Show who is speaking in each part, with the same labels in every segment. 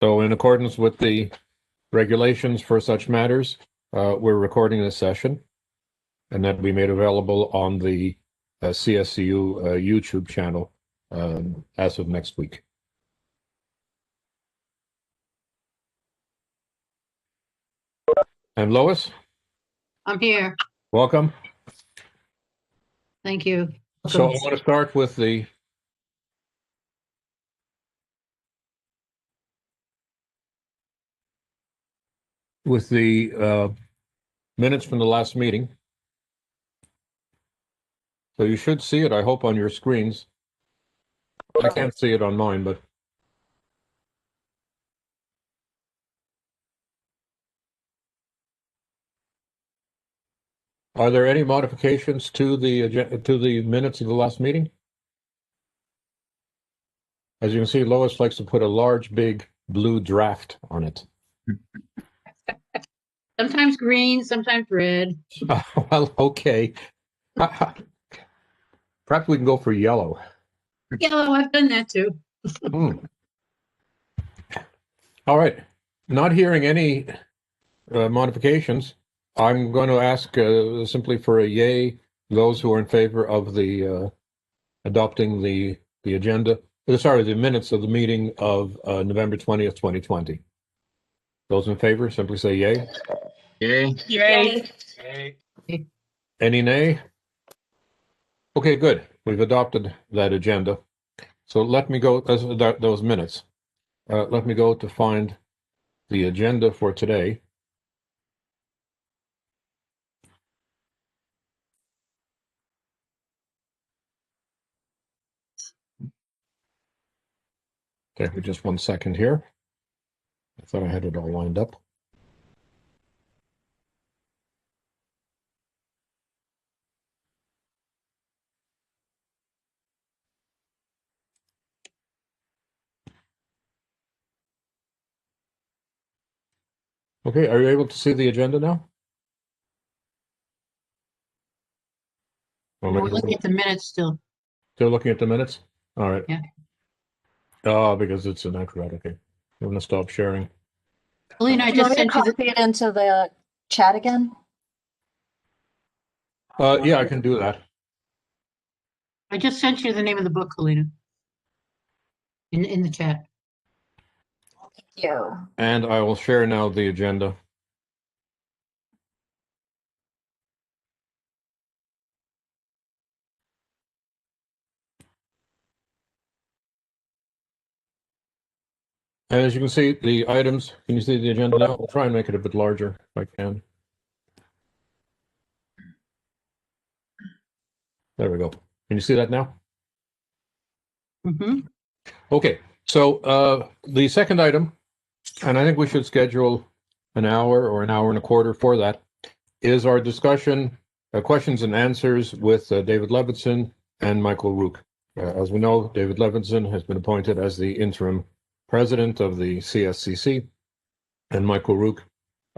Speaker 1: So in accordance with the regulations for such matters, we're recording this session, and that will be made available on the CSCU YouTube channel as of next week. And Lois?
Speaker 2: I'm here.
Speaker 1: Welcome.
Speaker 2: Thank you.
Speaker 1: So I want to start with the minutes from the last meeting. So you should see it, I hope, on your screens. I can't see it on mine, but are there any modifications to the minutes of the last meeting? As you can see, Lois likes to put a large, big blue draft on it.
Speaker 2: Sometimes green, sometimes red.
Speaker 1: Well, okay. Perhaps we can go for yellow.
Speaker 2: Yellow, I've done that too.
Speaker 1: All right. Not hearing any modifications, I'm going to ask simply for a yay, those who are in favor of the adopting the agenda, the minutes of the meeting of November 20th, 2020. Those in favor, simply say yay.
Speaker 3: Yay.
Speaker 2: Yay.
Speaker 3: Yay.
Speaker 1: Any nay? Okay, good. We've adopted that agenda. So let me go, those minutes. Let me go to find the agenda for today. Okay, just 1 second here. I thought I had it all lined up. Okay, are you able to see the agenda now?
Speaker 2: We're looking at the minutes still.
Speaker 1: Still looking at the minutes? All right.
Speaker 2: Yeah.
Speaker 1: Oh, because it's an acrobat. Okay. I'm going to stop sharing.
Speaker 2: Alina, I
Speaker 4: Do you
Speaker 2: just
Speaker 4: want me to
Speaker 2: sent you
Speaker 4: copy it into the chat again?
Speaker 1: Yeah, I can do that.
Speaker 2: I just sent you the name of the book, Alina. In the chat.
Speaker 4: Thank you.
Speaker 1: And I will share now the agenda. And as you can see, the items, can you see the agenda now? I'll try and make it a bit larger if I can. There we go. Can you see that now?
Speaker 2: Mm-hmm.
Speaker 1: Okay, so the second item, and I think we should schedule an hour or an hour and a quarter for that, is our discussion, questions and answers with David Levinson and Michael Rook. As we know, David Levinson has been appointed as the interim president of the CSCC, and Michael Rook,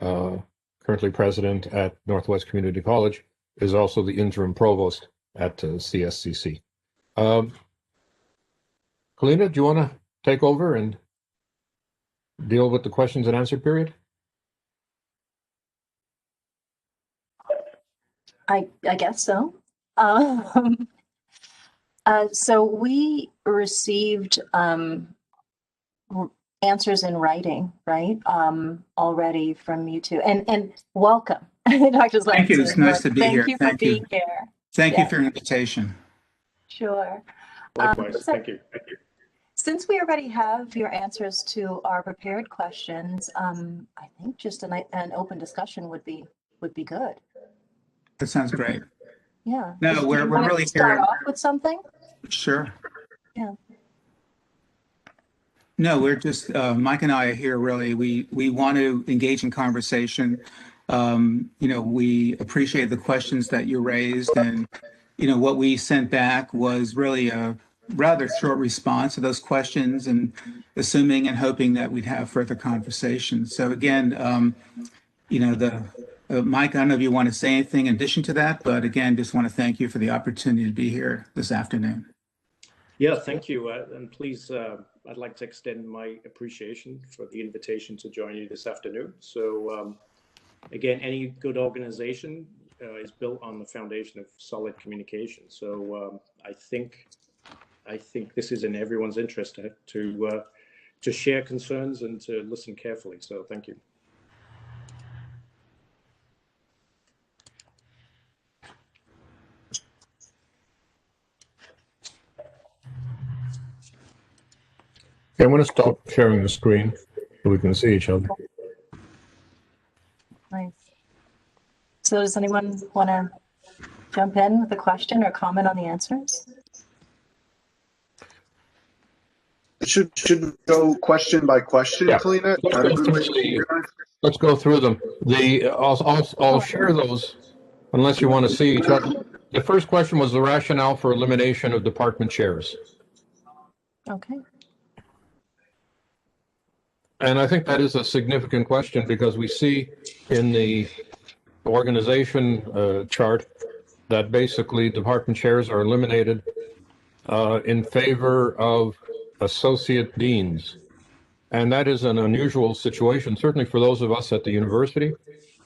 Speaker 1: currently president at Northwest Community College, is also the interim provost at CSCC. Kalina, do you want to take over and deal with the questions and answer period?
Speaker 4: I guess so. So we received answers in writing, right? Already from you two, and welcome, Dr.
Speaker 3: Thank you. It's nice to be here.
Speaker 4: Thank you for being here.
Speaker 3: Thank you for your invitation.
Speaker 4: Sure.
Speaker 1: Likewise. Thank you. Thank you.
Speaker 4: Since we already have your answers to our prepared questions, I think just an open discussion would be good.
Speaker 3: That sounds great.
Speaker 4: Yeah.
Speaker 3: No, we're really here.
Speaker 4: Start off with something.
Speaker 3: Sure.
Speaker 4: Yeah.
Speaker 3: No, we're just Mike and I are here. Really, we want to engage in conversation. We appreciate the questions that you raised, and what we sent back was really a rather short response to those questions, and assuming and hoping that we'd have further conversations. So again, Mike, I don't know if you want to say anything in addition to that, but again, just want to thank you for the opportunity to be here this afternoon.
Speaker 5: Yeah, thank you. And please, I'd like to extend my appreciation for the invitation to join you this afternoon. So again, any good organization is built on the foundation of solid communication. So I think this is in everyone's interest to share concerns and to listen carefully. So thank you.
Speaker 1: Okay, I'm going to stop sharing the screen so we can see each other.
Speaker 4: Nice. So does anyone want to jump in with a question or comment on the answers?
Speaker 6: Should go question by question,
Speaker 1: Yeah.
Speaker 6: Kalina?
Speaker 1: Let's go through them. I'll share those unless you want to see each other. The first question was the rationale for elimination of department chairs.
Speaker 4: Okay.
Speaker 1: And I think that is a significant question because we see in the organization chart that basically department chairs are eliminated in favor of associate deans. And that is an unusual situation, certainly for those of us at the university.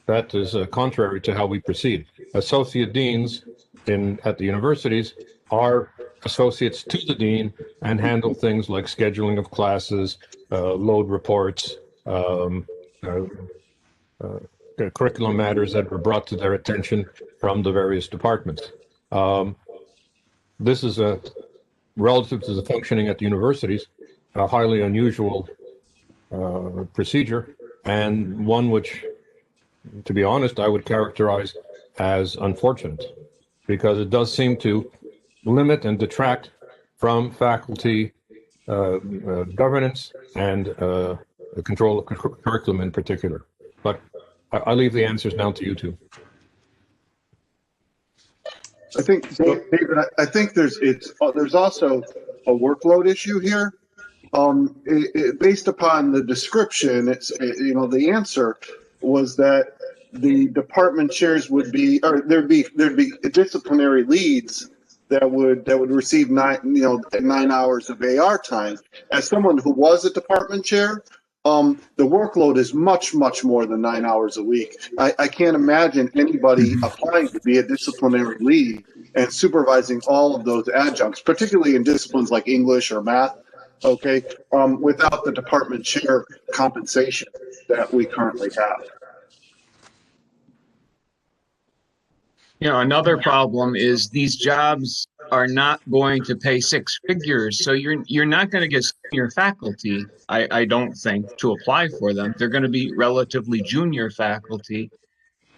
Speaker 1: That is contrary to how we proceed. Associate deans at the universities are associates to the dean and handle things like scheduling of classes, load reports, curriculum matters that were brought to their attention from the various departments. This is relative to the functioning at the universities, a highly unusual procedure, and one which, to be honest, I would characterize as unfortunate, because it does seem to limit and detract from faculty governance and control of curriculum in particular. But I leave the answers now to you two.
Speaker 6: I think, David, I think there's also a workload issue here. Based upon the description, the answer was that the department chairs would be, or there'd be disciplinary leads that would receive 9 hours of AR time. As someone who was a department chair, the workload is much more than 9 hours a week. I can't imagine anybody applying to be a disciplinary lead and supervising all of those adjuncts, particularly in disciplines like English or math. Okay, without the department chair compensation that we currently have.
Speaker 7: Another problem is these jobs are not going to pay six figures, so you're not going to get senior faculty, I don't think, to apply for them. They're going to be relatively junior faculty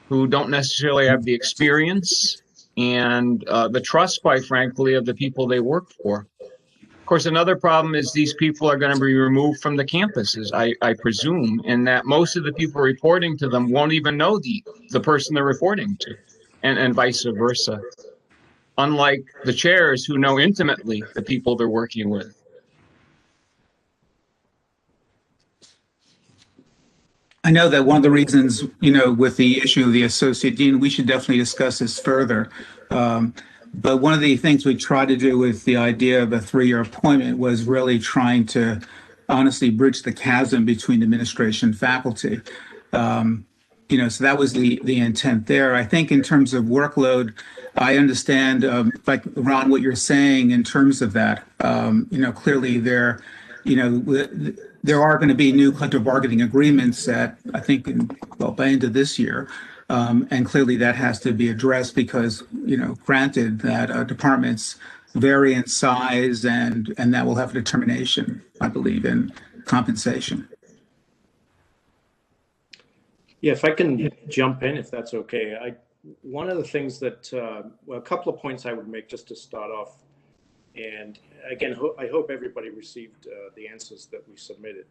Speaker 7: who don't necessarily have the experience and the trust, quite frankly, of the people they work for. Of course, another problem is these people are going to be removed from the campuses, I presume, and that most of the people reporting to them won't even know the person they're reporting to, and vice versa. Unlike the chairs who know intimately the people they're working with.
Speaker 3: I know that one of the reasons, with the issue of the associate dean, we should definitely discuss this further. But one of the things we tried to do with the idea of a 3-year appointment was really trying to honestly bridge the chasm between administration and faculty. So that was the intent there. I think in terms of workload, I understand, like Ron, what you're saying in terms of that. Clearly there are going to be new collective bargaining agreements that I think by end of this year. And clearly that has to be addressed because, granted that departments vary in size and that will have a determination, I believe, in compensation.
Speaker 5: Yeah, if I can jump in, if that's okay. One of the things that, a couple of points I would make just to start off. And again, I hope everybody received the answers that we submitted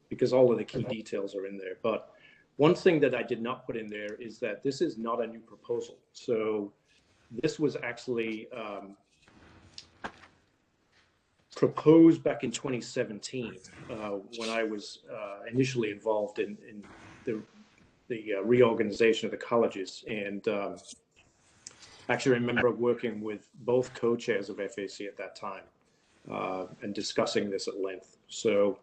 Speaker 5: because all of the key details are in there. But one thing that I did not put in there is that this is not a new proposal. So this was actually proposed back in 2017 when I was initially involved in the reorganization of the colleges. And actually remember working with both co-chairs of FAC at that time and discussing this at length. So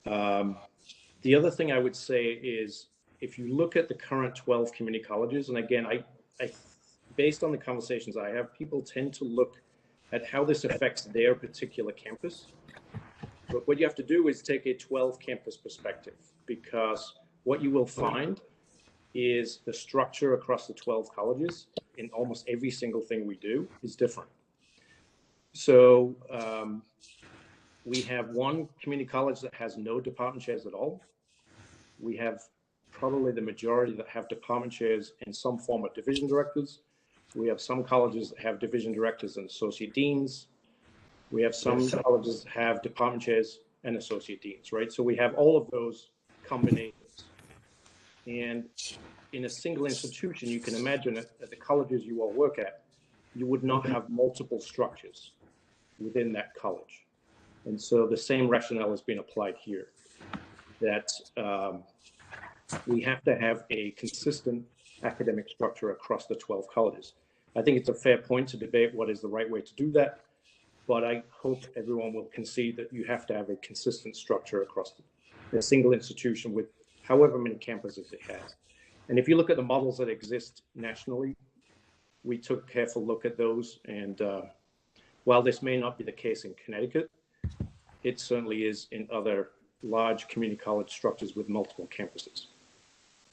Speaker 5: the other thing I would say is, if you look at the current 12 community colleges, and again, I based on the conversations I have, people tend to look at how this affects their particular campus. But what you have to do is take a 12 campus perspective, because what you will find is the structure across the 12 colleges in almost every single thing we do is different. So we have one community college that has no department chairs at all. We have probably the majority that have department chairs and some form of division directors. We have some colleges that have division directors and associate deans. We have some colleges that have department chairs and associate deans, right? So we have all of those combinations. And in a single institution, you can imagine that at the colleges you all work at, you would not have multiple structures within that college. And so the same rationale has been applied here, that we have to have a consistent academic structure across the 12 colleges. I think it's a fair point to debate what is the right way to do that, but I hope everyone will concede that you have to have a consistent structure across a single institution with however many campuses it has. And if you look at the models that exist nationally, we took a careful look at those. And while this may not be the case in Connecticut, it certainly is in other large community college structures with multiple campuses.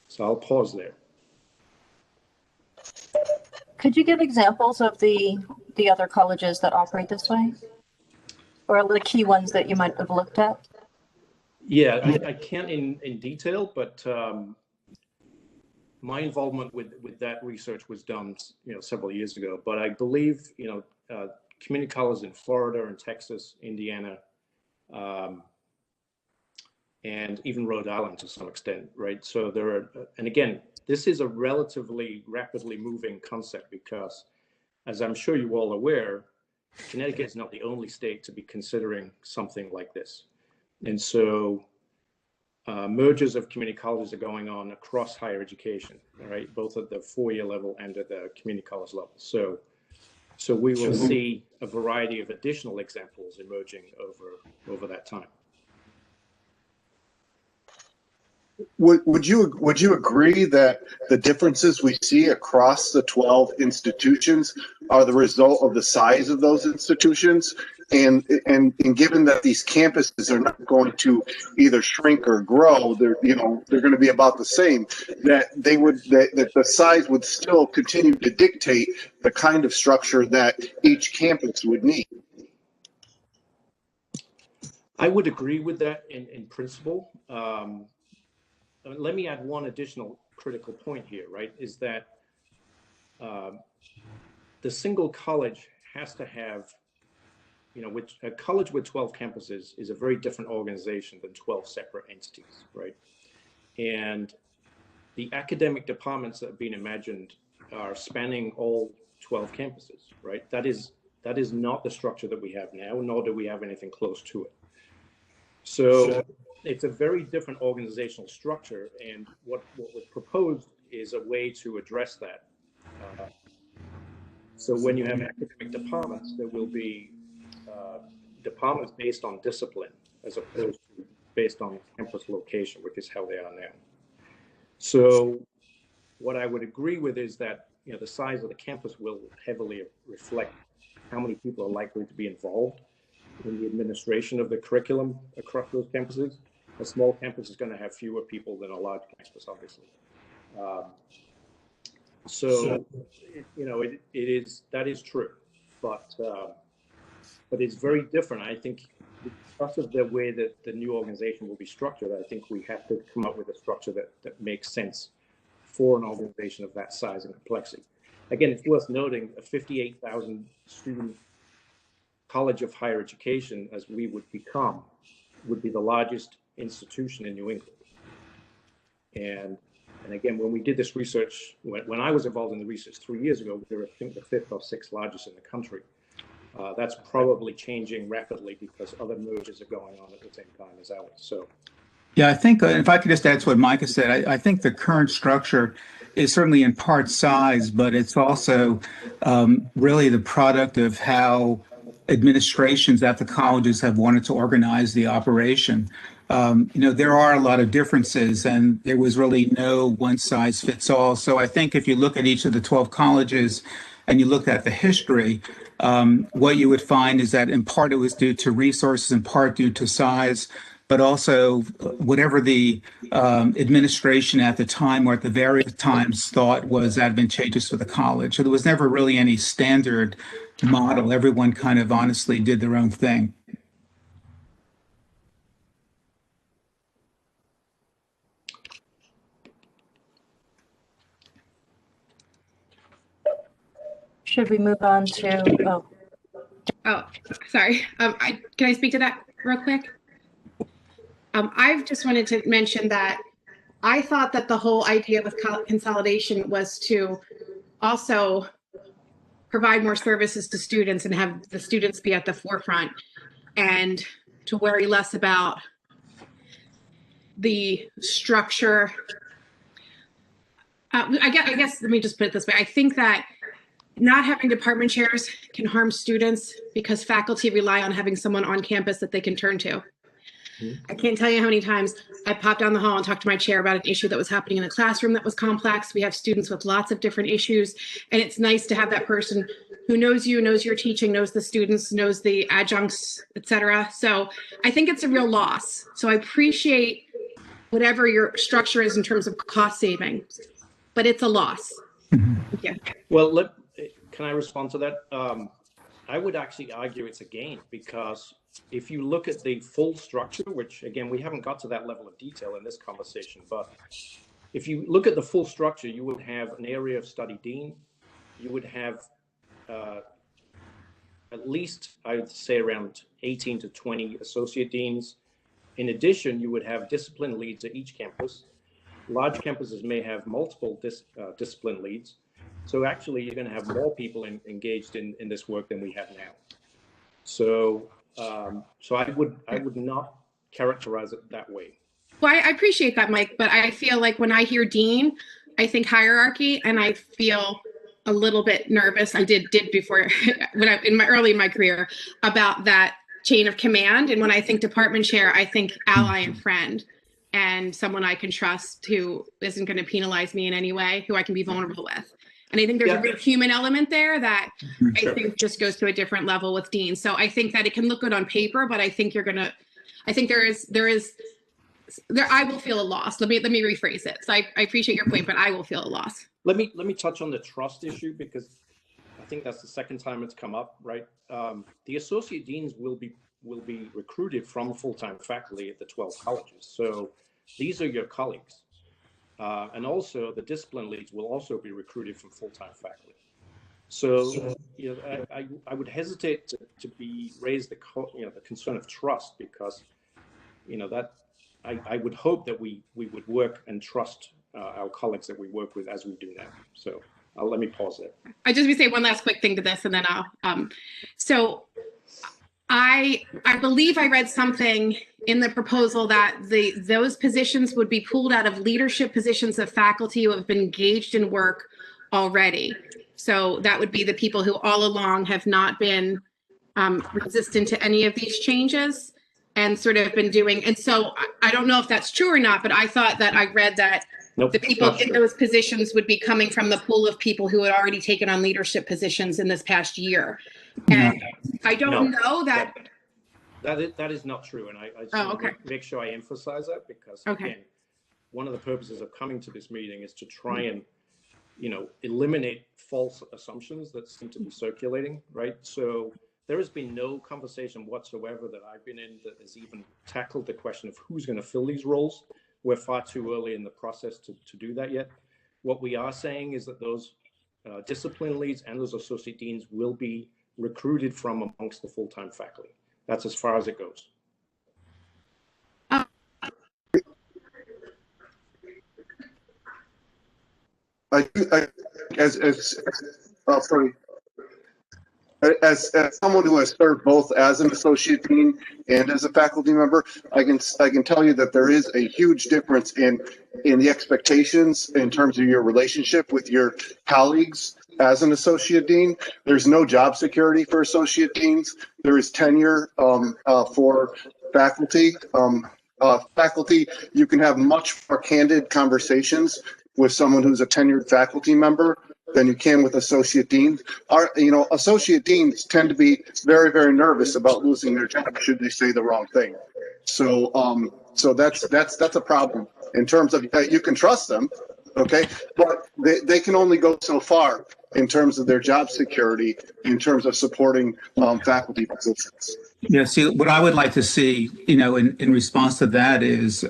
Speaker 5: So I'll pause there.
Speaker 4: Could you give examples of the other colleges that operate this way? Or the key ones that you might have looked at?
Speaker 5: Yeah, I can't in detail, but my involvement with that research was done, several years ago. But I believe, community colleges in Florida and Texas, Indiana, and even Rhode Island to some extent, right? So there are, and again, this is a relatively rapidly moving concept because, as I'm sure you all are aware, Connecticut is not the only state to be considering something like this. And so mergers of community colleges are going on across higher education, all right, both at the four-year level and at the community college level. So we will see a variety of additional examples emerging over that time.
Speaker 6: Would you agree that the differences we see across the 12 institutions are the result of the size of those institutions? And given that these campuses are not going to either shrink or grow, they're going to be about the same, that the size would still continue to dictate the kind of structure that each campus would need.
Speaker 5: I would agree with that in principle. Let me add one additional critical point here, right, is that the single college has to have, which a college with 12 campuses is a very different organization than 12 separate entities, right? And the academic departments that have been imagined are spanning all 12 campuses, right? That is not the structure that we have now, nor do we have anything close to it. So it's a very different organizational structure, and what was proposed is a way to address that. So when you have academic departments, there will be departments based on discipline as opposed to based on campus location, which is how they are now. So what I would agree with is that the size of the campus will heavily reflect how many people are likely to be involved in the administration of the curriculum across those campuses. A small campus is going to have fewer people than a large campus, obviously. That is true, but it's very different. I think because of the way that the new organization will be structured, I think we have to come up with a structure that makes sense for an organization of that size and complexity. Again, it's worth noting a 58,000 student college of higher education, as we would become, would be the largest institution in New England. And again, when we did this research, when I was involved in the research 3 years ago, we were, I think, the 5th or 6th largest in the country. That's probably changing rapidly because other mergers are going on at the same time as ours. So
Speaker 3: Yeah, I think if I could just add to what Micah said, I think the current structure is certainly in part size, but it's also really the product of how administrations at the colleges have wanted to organize the operation. There are a lot of differences, and there was really no one size fits all. So I think if you look at each of the 12 colleges and you look at the history, what you would find is that in part it was due to resources, in part due to size, but also whatever the administration at the time or at the various times thought was advantageous for the college. So there was never really any standard model. Everyone kind of honestly did their own thing.
Speaker 4: Should we move on to,
Speaker 8: Oh, sorry. Can I speak to that real quick? I've just wanted to mention that I thought that the whole idea with consolidation was to also provide more services to students and have the students be at the forefront and to worry less about the structure. I guess, let me just put it this way. I think that not having department chairs can harm students because faculty rely on having someone on campus that they can turn to. I can't tell you how many times I popped down the hall and talked to my chair about an issue that was happening in the classroom that was complex. We have students with lots of different issues, and it's nice to have that person who knows you, knows your teaching, knows the students, knows the adjuncts, et cetera. So I think it's a real loss. So I appreciate whatever your structure is in terms of cost savings, but it's a loss. Yeah.
Speaker 5: Well, can I respond to that? I would actually argue it's a gain, because if you look at the full structure, which again, we haven't got to that level of detail in this conversation, but if you look at the full structure, you would have an area of study dean, you would have at least, I would say, around 18 to 20 associate deans. In addition, you would have discipline leads at each campus. Large campuses may have multiple discipline leads. So actually, you're going to have more people engaged in this work than we have now. So, I would not characterize it that way.
Speaker 8: Well, I appreciate that, Mike, but I feel like when I hear dean, I think hierarchy, and I feel a little bit nervous. I did before when early in my career about that chain of command. And when I think department chair, I think ally and friend, and someone I can trust who isn't going to penalize me in any way, who I can be vulnerable with. And I think there's a real human element there that I think just goes to a different level with dean. So I think that it can look good on paper, but I think I will feel a loss. Let me rephrase it. So I appreciate your point, but I will feel a loss.
Speaker 5: Let me touch on the trust issue, because I think that's the second time it's come up, right? The associate deans will be recruited from full-time faculty at the 12 colleges. So these are your colleagues. And also the discipline leads will also be recruited from full-time faculty. So I would hesitate to raise the concern of trust, because that I would hope that we would work and trust our colleagues that we work with as we do now. So let me pause there.
Speaker 8: I just want to say one last quick thing to this, and then I'll. So I believe I read something in the proposal that those positions would be pulled out of leadership positions of faculty who have been engaged in work already. So that would be the people who all along have not been resistant to any of these changes and sort of been doing. And so I don't know if that's true or not, but I thought that I read that the people in those positions would be coming from the pool of people who had already taken on leadership positions in this past year. And I don't know that.
Speaker 5: That is not true. And I just want to make sure I emphasize that, because again, one of the purposes of coming to this meeting is to try and, eliminate false assumptions that seem to be circulating, right? So there has been no conversation whatsoever that I've been in that has even tackled the question of who's going to fill these roles. We're far too early in the process to do that yet. What we are saying is that those discipline leads and those associate deans will be recruited from amongst the full-time faculty. That's as far as it goes.
Speaker 6: as someone who has served both as an associate dean and as a faculty member, I can tell you that there is a huge difference in the expectations in terms of your relationship with your colleagues as an associate dean. There's no job security for associate deans. There is tenure for faculty. Faculty, you can have much more candid conversations with someone who's a tenured faculty member than you can with associate deans. Associate deans tend to be very, very nervous about losing their job should they say the wrong thing. So that's a problem in terms of you can trust them, okay, but they can only go so far in terms of their job security, in terms of supporting faculty positions.
Speaker 3: Yeah, see, what I would like to see, in response to that is,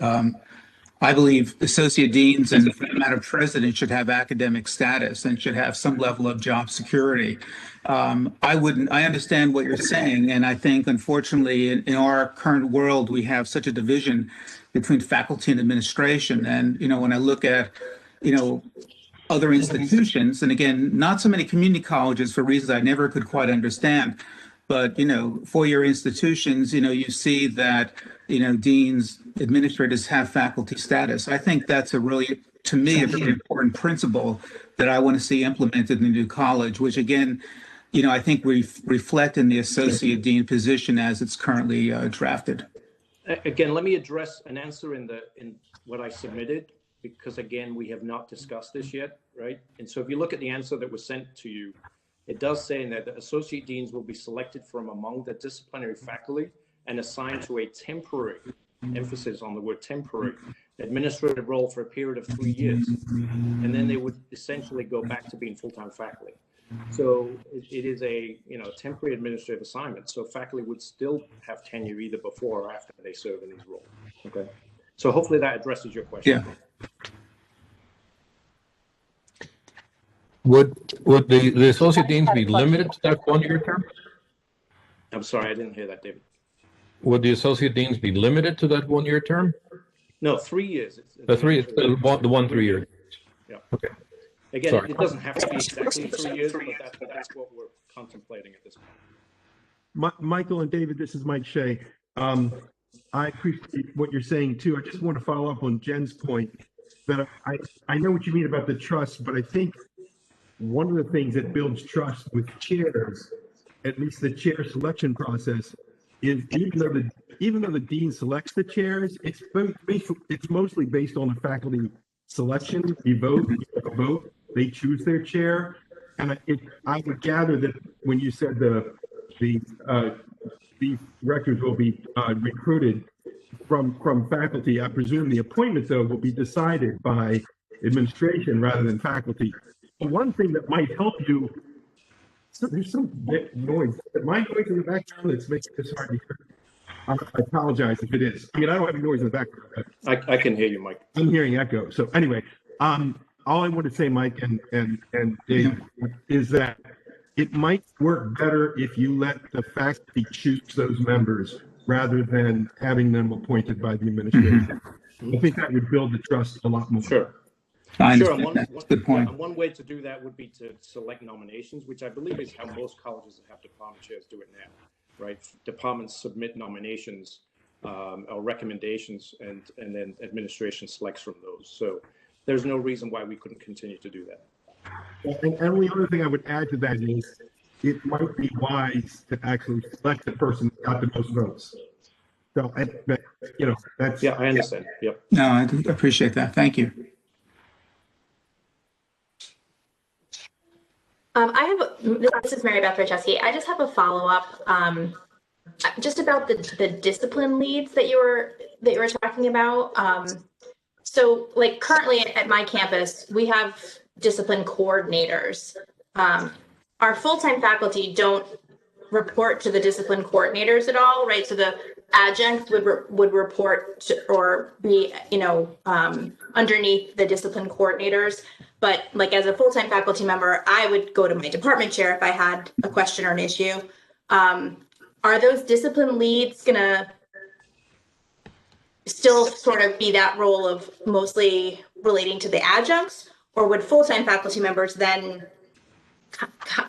Speaker 3: I believe associate deans and for that matter, president should have academic status and should have some level of job security. I understand what you're saying. And I think unfortunately in our current world, we have such a division between faculty and administration. And, when I look at, other institutions, and again, not so many community colleges for reasons I never could quite understand. But, four-year institutions, you see that, deans, administrators have faculty status. I think that's to me, a very important principle that I want to see implemented in the new college, which again, I think we reflect in the associate dean position as it's currently drafted.
Speaker 5: Again, let me address an answer in what I submitted, because again, we have not discussed this yet, right? And so if you look at the answer that was sent to you, it does say in there that associate deans will be selected from among the disciplinary faculty and assigned to a temporary, emphasis on the word temporary, administrative role for a period of 3 years. And then they would essentially go back to being full-time faculty. So it is a temporary administrative assignment. So faculty would still have tenure either before or after they serve in these roles. Okay. So hopefully that addresses your question.
Speaker 3: Yeah.
Speaker 1: Would the associate deans be limited to that 1 year term?
Speaker 5: I'm sorry, I didn't hear that, David.
Speaker 1: Would the associate deans be limited to that 1 year term?
Speaker 5: No, 3 years.
Speaker 1: The 1 3 year.
Speaker 5: Yeah.
Speaker 1: Okay.
Speaker 5: Again,
Speaker 1: Sorry.
Speaker 5: it doesn't have to be exactly 3 years, but that's what we're contemplating at this point.
Speaker 9: Michael and David, this is Mike Shea. I appreciate what you're saying too. I just want to follow up on Jen's point that I know what you mean about the trust, but I think one of the things that builds trust with chairs, at least the chair selection process, is even though the dean selects the chairs, it's mostly based on the faculty selection. You vote, they choose their chair, and I would gather that when you said the directors will be recruited from faculty, I presume the appointment though will be decided by administration rather than faculty. One thing that might help you, so there's some noise. My noise in the background that's making this hard to hear. I apologize if it is. I mean, I don't have any noise in the background.
Speaker 5: I can hear you, Mike.
Speaker 9: I'm hearing echo. So anyway, all I want to say, Mike and Dave, is that it might work better if you let the faculty choose those members rather than having them appointed by the administration. I think that would build the trust a lot more.
Speaker 5: Sure.
Speaker 3: Sure, good point.
Speaker 5: One way to do that would be to select nominations, which I believe is how most colleges that have department chairs do it now, right? Departments submit nominations or recommendations, and then administration selects from those. So there's no reason why we couldn't continue to do that.
Speaker 9: And the only other thing I would add to that is it might be wise to actually select the person that got the most votes. So, that's.
Speaker 5: Yeah, I understand. Yep.
Speaker 3: No, I do appreciate that. Thank you.
Speaker 10: This is Mary Beth Raczewski. I just have a follow-up just about the discipline leads that you were talking about. So like currently at my campus, we have discipline coordinators. Our full-time faculty don't report to the discipline coordinators at all, right? So the adjuncts would report to, or be, underneath the discipline coordinators. But like as a full-time faculty member, I would go to my department chair if I had a question or an issue. Are those discipline leads gonna still sort of be that role of mostly relating to the adjuncts, or would full-time faculty members then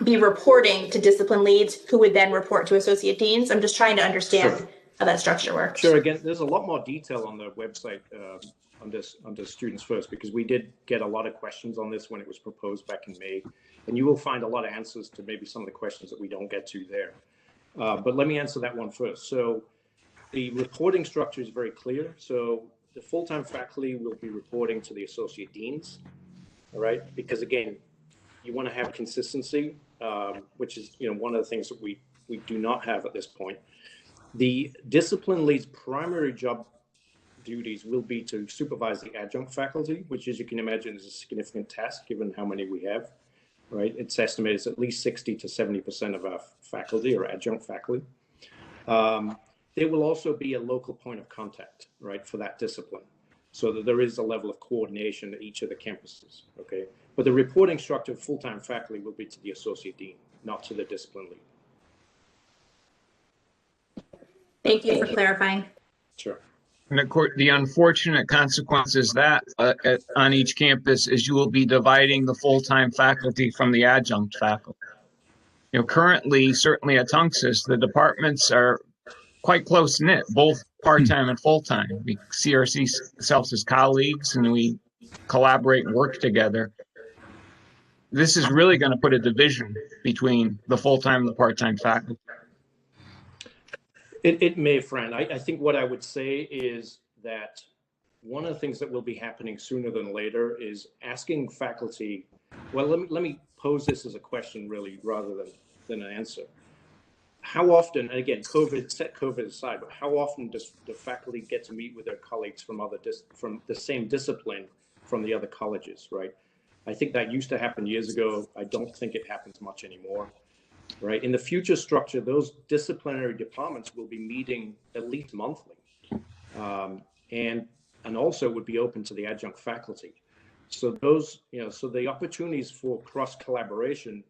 Speaker 10: be reporting to discipline leads who would then report to associate deans? I'm just trying to understand
Speaker 5: Sure.
Speaker 10: how that structure works.
Speaker 5: Sure. Again, there's a lot more detail on the website under Students First, because we did get a lot of questions on this when it was proposed back in May, and you will find a lot of answers to maybe some of the questions that we don't get to there. But let me answer that one first. So the reporting structure is very clear. So the full-time faculty will be reporting to the associate deans, all right? Because again, you want to have consistency, which is one of the things that we do not have at this point. The discipline lead's primary job duties will be to supervise the adjunct faculty, which, as you can imagine, is a significant task given how many we have, right? It's estimated it's at least 60 to 70% of our faculty or adjunct faculty. There will also be a local point of contact, right, for that discipline, so that there is a level of coordination at each of the campuses, okay? But the reporting structure of full-time faculty will be to the associate dean, not to the discipline lead.
Speaker 10: Thank you for clarifying.
Speaker 5: Sure.
Speaker 7: And of course, the unfortunate consequence is that on each campus is you will be dividing the full-time faculty from the adjunct faculty. Currently, certainly at Tunxus, the departments are quite close-knit, both part-time and full-time. We see ourselves as colleagues, and we collaborate and work together. This is really going to put a division between the full-time and the part-time faculty.
Speaker 5: It may, Fran. I think what I would say is that one of the things that will be happening sooner than later is asking faculty, well, let me pose this as a question really rather than an answer. How often, and again, set COVID aside, but how often does the faculty get to meet with their colleagues from from the same discipline from the other colleges, right? I think that used to happen years ago. I don't think it happens much anymore. Right. In the future structure, those disciplinary departments will be meeting at least monthly, and also would be open to the adjunct faculty. So those, so the opportunities for cross collaboration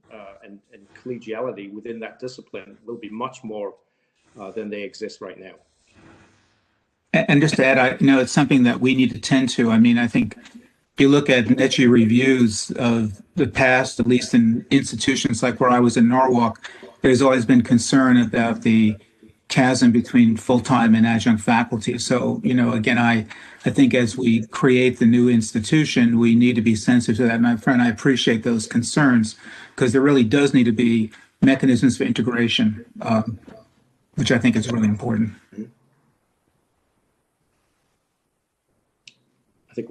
Speaker 5: and collegiality within that discipline will be much more than they exist right now.
Speaker 3: And just to add, it's something that we need to tend to. I mean, I think if you look at NETCHI reviews of the past, at least in institutions like where I was in Norwalk, there's always been concern about the chasm between full-time and adjunct faculty. So, again, I think as we create the new institution, we need to be sensitive to that. And my friend, I appreciate those concerns because there really does need to be mechanisms for integration, which I think is really important.
Speaker 5: I think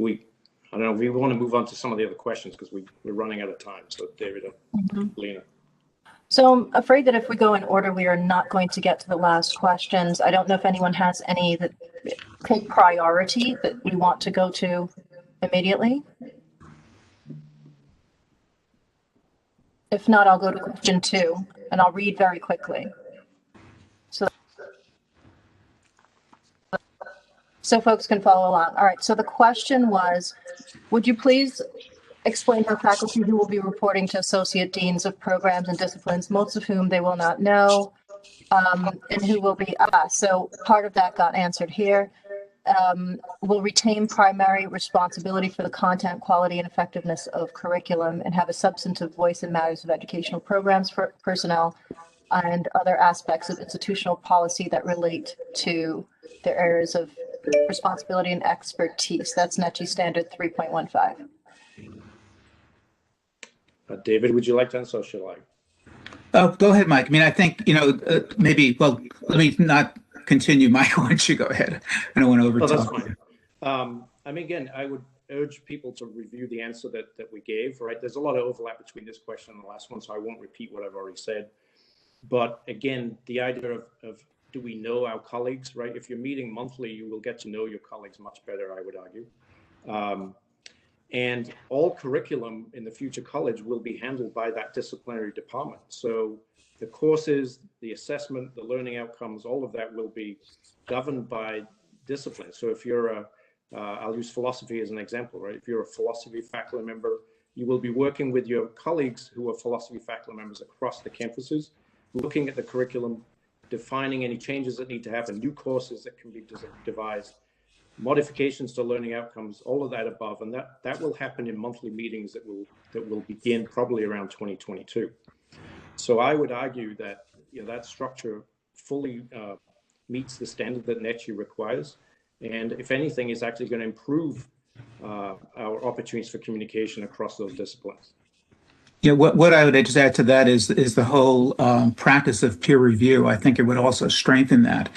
Speaker 5: I don't know, we want to move on to some of the other questions because we're running out of time. So David, Lena.
Speaker 4: So I'm afraid that if we go in order, we are not going to get to the last questions. I don't know if anyone has any that take priority that we want to go to immediately. If not, I'll go to question 2 and I'll read very quickly. So folks can follow along. All right, so the question was, would you please explain how faculty who will be reporting to associate deans of programs and disciplines, most of whom they will not know, and who will be us? So part of that got answered here. Will retain primary responsibility for the content, quality, and effectiveness of curriculum and have a substantive voice in matters of educational programs for personnel and other aspects of institutional policy that relate to their areas of responsibility and expertise. That's NETCHI standard 3.15.
Speaker 5: David, would you like to answer or shall I?
Speaker 3: Oh, go ahead, Mike. I mean, I think, maybe, well, let me not continue, Mike. Why don't you go ahead? I don't want to overtalk.
Speaker 5: Oh, that's fine. I mean, again, I would urge people to review the answer that we gave, right? There's a lot of overlap between this question and the last one, so I won't repeat what I've already said. But again, the idea of do we know our colleagues, right? If you're meeting monthly, you will get to know your colleagues much better, I would argue. And all curriculum in the future college will be handled by that disciplinary department. So the courses, the assessment, the learning outcomes, all of that will be governed by discipline. So if you're I'll use philosophy as an example, right? If you're a philosophy faculty member, you will be working with your colleagues who are philosophy faculty members across the campuses, looking at the curriculum, defining any changes that need to happen, new courses that can be devised, modifications to learning outcomes, all of that above, and that will happen in monthly meetings that will begin probably around 2022. So I would argue that that structure fully meets the standard that NETU requires, and if anything, is actually going to improve our opportunities for communication across those disciplines.
Speaker 3: Yeah, what I would just add to that is the whole practice of peer review. I think it would also strengthen that,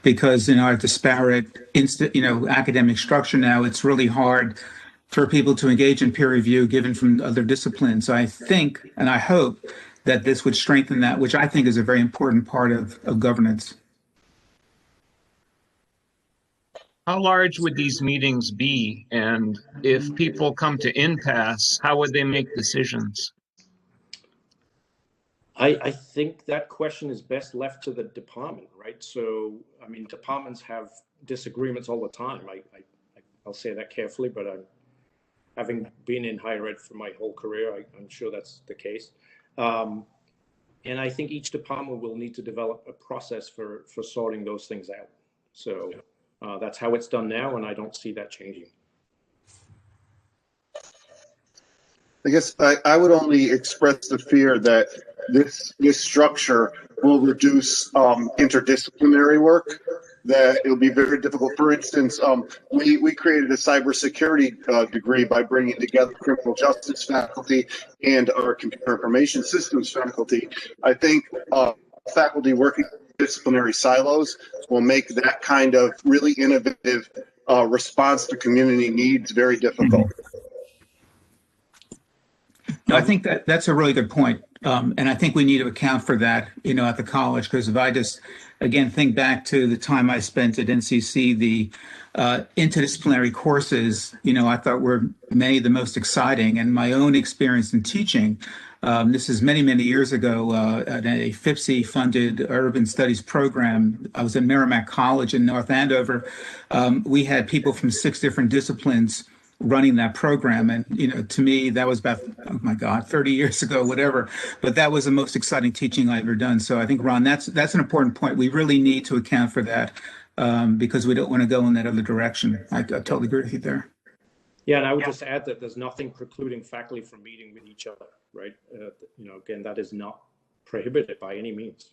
Speaker 3: because in our disparate academic structure now, it's really hard for people to engage in peer review given from other disciplines. I think and I hope that this would strengthen that, which I think is a very important part of governance.
Speaker 7: How large would these meetings be? And if people come to impasse, how would they make decisions?
Speaker 5: I think that question is best left to the department, right? So, I mean, departments have disagreements all the time. I'll say that carefully, but having been in higher ed for my whole career, I'm sure that's the case. And I think each department will need to develop a process for sorting those things out. So that's how it's done now, and I don't see that changing.
Speaker 6: I guess I would only express the fear that this structure will reduce interdisciplinary work, that it'll be very difficult. For instance, we created a cybersecurity degree by bringing together criminal justice faculty and our computer information systems faculty. I think faculty working in disciplinary silos will make that kind of really innovative response to community needs very difficult.
Speaker 3: No, I think that's a really good point. And I think we need to account for that, at the college, because if I just, again, think back to the time I spent at NCC, the interdisciplinary courses, I thought were many of the most exciting. And my own experience in teaching, this is many, many years ago at a FIPSI-funded urban studies program. I was at Merrimack College in North Andover. We had people from 6 different disciplines running that program. And, to me, that was about, oh my God, 30 years ago, whatever. But that was the most exciting teaching I've ever done. So I think, Ron, that's an important point. We really need to account for that because we don't want to go in that other direction. I totally agree with you there.
Speaker 5: Yeah, and I would just add that there's nothing precluding faculty from meeting with each other, right? Again, that is not prohibited by any means.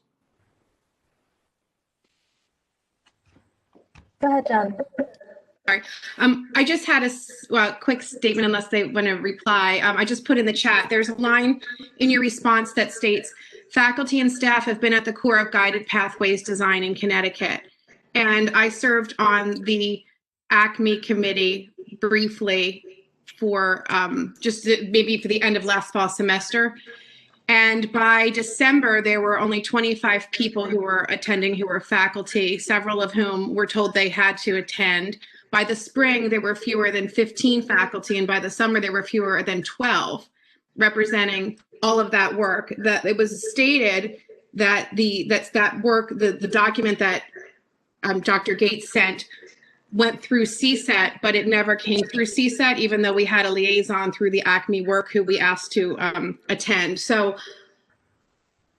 Speaker 4: Go ahead, Jen.
Speaker 8: Sorry. I just had a quick statement, unless they want to reply. I just put in the chat, there's a line in your response that states, faculty and staff have been at the core of guided pathways design in Connecticut. And I served on the ACME committee briefly for just maybe for the end of last fall semester. And by December, there were only 25 people who were attending who were faculty, several of whom were told they had to attend. By the spring, there were fewer than 15 faculty, and by the summer, there were fewer than 12, representing all of that work. That it was stated that that work, the document that Dr. Gates sent, went through CSET, but it never came through CSET, even though we had a liaison through the ACME work who we asked to attend. So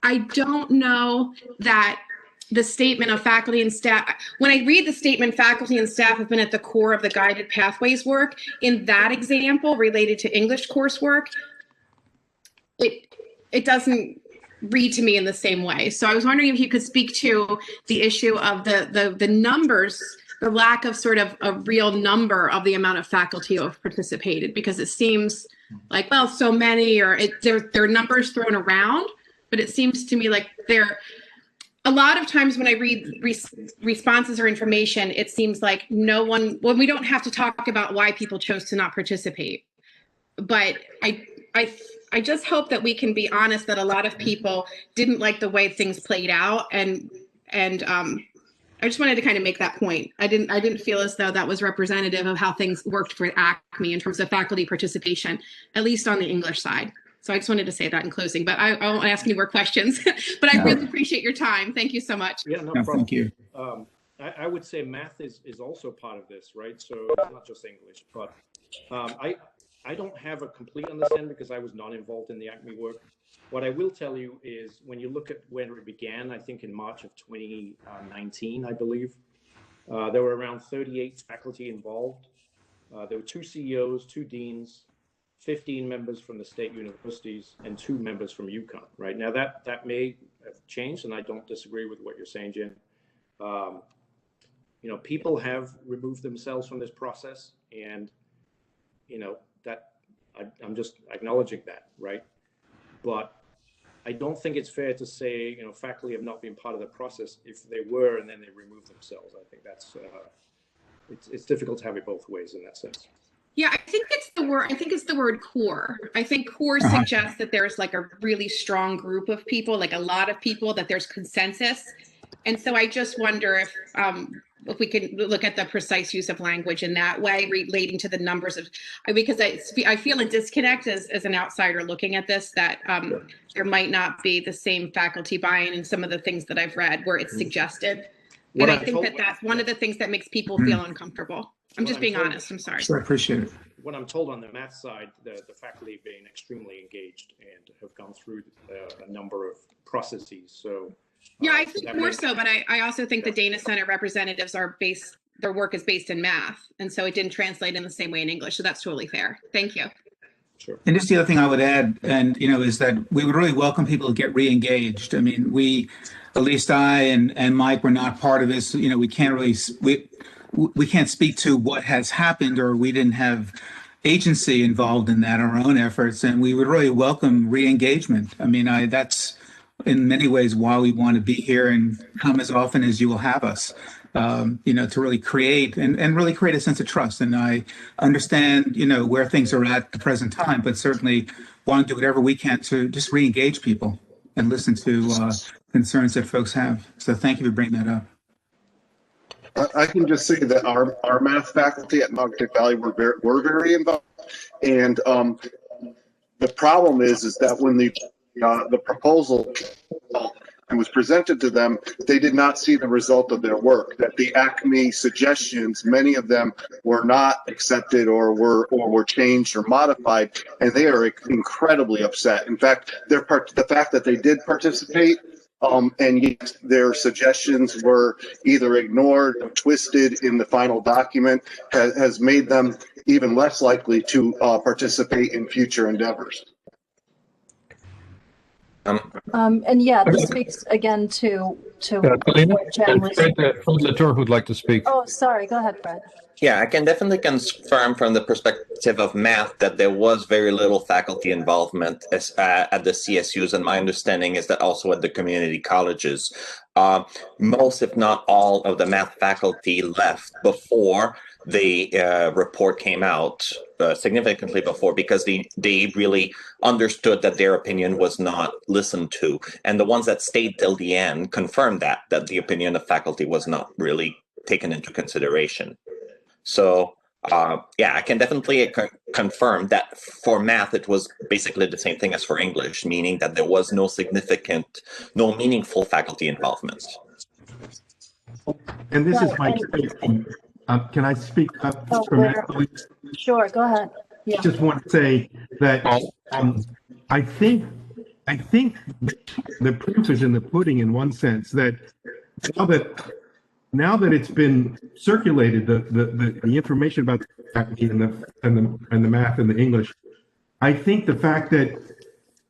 Speaker 8: I don't know that the statement of faculty and staff, when I read the statement, faculty and staff have been at the core of the guided pathways work, in that example related to English coursework, it doesn't read to me in the same way. So I was wondering if you could speak to the issue of the numbers, the lack of sort of a real number of the amount of faculty who have participated, because it seems like, well, so many, or there are numbers thrown around, but it seems to me like a lot of times when I read responses or information, it seems like when we don't have to talk about why people chose to not participate. But I just hope that we can be honest that a lot of people didn't like the way things played out, and I just wanted to kind of make that point. I didn't feel as though that was representative of how things worked for ACME in terms of faculty participation, at least on the English side. So I just wanted to say that in closing, but I won't ask any more questions. But I really appreciate your time. Thank you so much.
Speaker 5: Yeah, no problem.
Speaker 3: Thank you.
Speaker 5: I would say math is also part of this, right? So it's not just English, but I don't have a complete understanding because I was not involved in the ACME work. What I will tell you is when you look at when it began, I think in March of 2019, I believe, There were around 38 faculty involved. There were 2 CEOs, 2 deans, 15 members from the state universities, and 2 members from UConn. Right now, that may have changed, and I don't disagree with what you're saying, Jen. People have removed themselves from this process, and that I'm just acknowledging that, right? But I don't think it's fair to say faculty have not been part of the process if they were and then they removed themselves. I think that's it's difficult to have it both ways in that sense.
Speaker 8: Yeah, I think it's the word. I think it's the word core. I think core suggests that there's like a really strong group of people, like a lot of people, that there's consensus. And so I just wonder if we can look at the precise use of language in that way, relating to the numbers of, because I feel a disconnect as an outsider looking at this, that there might not be the same faculty buy-in in some of the things that I've read where it's suggested. And I think that's one of the things that makes people feel uncomfortable. I'm just being honest. I'm sorry.
Speaker 3: Sure, I appreciate it.
Speaker 5: What I'm told on the math side, the faculty have been extremely engaged and have gone through a number of processes. So
Speaker 8: yeah, I think more so, but I also think the Dana Center representatives their work is based in math. And so it didn't translate in the same way in English. So that's totally fair. Thank you.
Speaker 5: Sure.
Speaker 3: And just the other thing I would add, is that we would really welcome people to get re-engaged. I mean, at least I and Mike were not part of this. We can't really, we can't speak to what has happened, or we didn't have agency involved in that, our own efforts. And we would really welcome re-engagement. I mean, that's in many ways why we want to be here and come as often as you will have us. To really create and really create a sense of trust. And I understand, where things are at the present time, but certainly want to do whatever we can to just re-engage people and listen to concerns that folks have. So thank you for bringing that up.
Speaker 6: I can just say that our math faculty at Mogadic Valley were very involved. And the problem is that when the proposal and was presented to them, they did not see the result of their work. That the ACME suggestions, many of them were not accepted or were changed or modified, and they are incredibly upset. In fact, the fact that they did participate, and yet their suggestions were either ignored or twisted in the final document, has made them even less likely to participate in future endeavors.
Speaker 4: And yeah, this speaks again to
Speaker 1: Kalina,
Speaker 4: what Jen was.
Speaker 1: Fred Latour who'd like to speak.
Speaker 4: Oh, sorry. Go ahead, Fred.
Speaker 11: Yeah, I can definitely confirm from the perspective of math that there was very little faculty involvement at the CSUs, and my understanding is that also at the community colleges. Most, if not all, of the math faculty left before the report came out, significantly before, because they really understood that their opinion was not listened to. And the ones that stayed till the end confirmed that the opinion of faculty was not really taken into consideration. So, I can definitely confirm that for math, it was basically the same thing as for English, meaning that there was no meaningful faculty involvement.
Speaker 9: And this is Mike. Can I speak up for a minute, please?
Speaker 4: Sure, go ahead. Yeah.
Speaker 9: Just want to say that I think the proof is in the pudding, in one sense, that now that it's been circulated, the information about the faculty and the math and the English, I think the fact that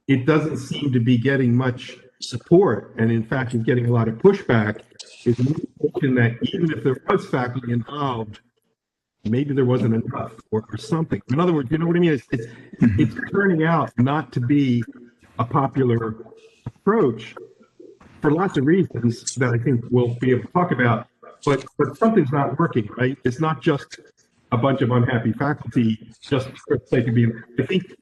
Speaker 9: it doesn't seem to be getting much support, and in fact is getting a lot of pushback, is an indication that even if there was faculty involved, maybe there wasn't enough or something. In other words, you know what I mean? It's turning out not to be a popular approach for lots of reasons that I think we'll be able to talk about, but something's not working, right? It's not just a bunch of unhappy faculty just for the sake of being. I think,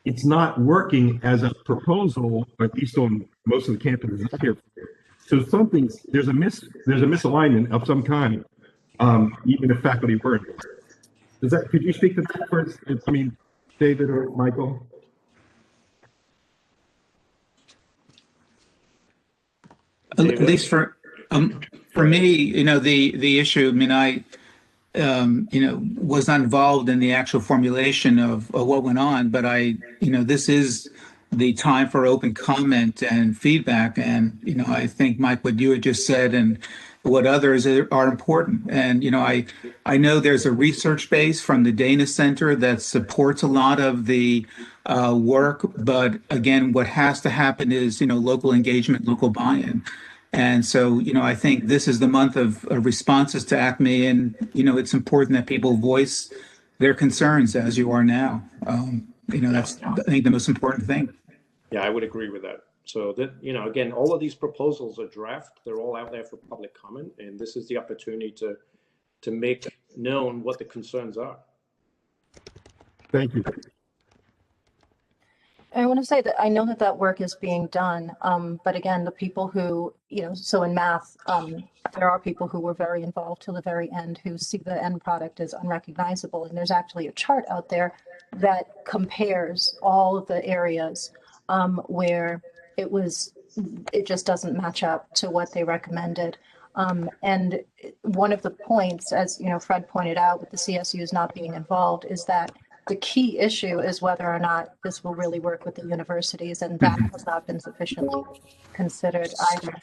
Speaker 9: it's not working as a proposal, at least on most of the campuses up here. So there's a misalignment of some kind, even if faculty weren't. Could you speak to that first? I mean, David or Michael?
Speaker 3: At least for me, the issue. I mean, I was not involved in the actual formulation of what went on, but this is the time for open comment and feedback. And, I think, Mike, what you had just said, and what others are important. And, I know there's a research base from the Dana Center that supports a lot of the work. But again, what has to happen is, local engagement, local buy-in. And so, I think this is the month of responses to ACME. And, it's important that people voice their concerns as you are now. That's, I think, the most important thing.
Speaker 5: Yeah, I would agree with that. So that, again, all of these proposals are draft. They're all out there for public comment, and this is the opportunity to make known what the concerns are.
Speaker 9: Thank you.
Speaker 4: I want to say that I know that that work is being done, but again, the people who, so in math, there are people who were very involved till the very end who see the end product as unrecognizable. And there's actually a chart out there that compares all of the areas where it just doesn't match up to what they recommended. And one of the points, as Fred pointed out, with the CSUs not being involved, is that the key issue is whether or not this will really work with the universities, and that has not been sufficiently considered either.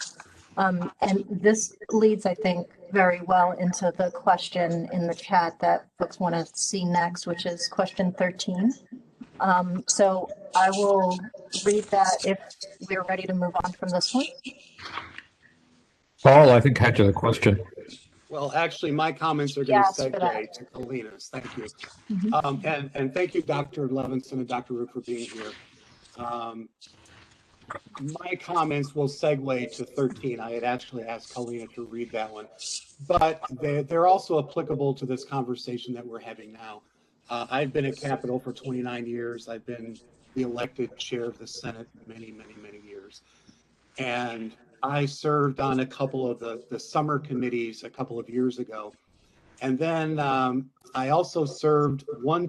Speaker 4: And this leads, I think, very well into the question in the chat that folks want to see next, which is question 13. So I will read that if we're ready to move on from this one.
Speaker 1: Paul, I think, had the question.
Speaker 12: Well, actually, my comments are going
Speaker 4: Yes,
Speaker 12: to
Speaker 4: for that.
Speaker 12: segue to Kalina's. Thank you. And thank you, Dr. Levinson and Dr. Root, for being here. My comments will segue to 13. I had actually asked Kalina to read that one, but they're also applicable to this conversation that we're having now. I've been at Capitol for 29 years. I've been the elected chair of the Senate many, many, many years. And I served on a couple of the summer committees a couple of years ago. And then I also served one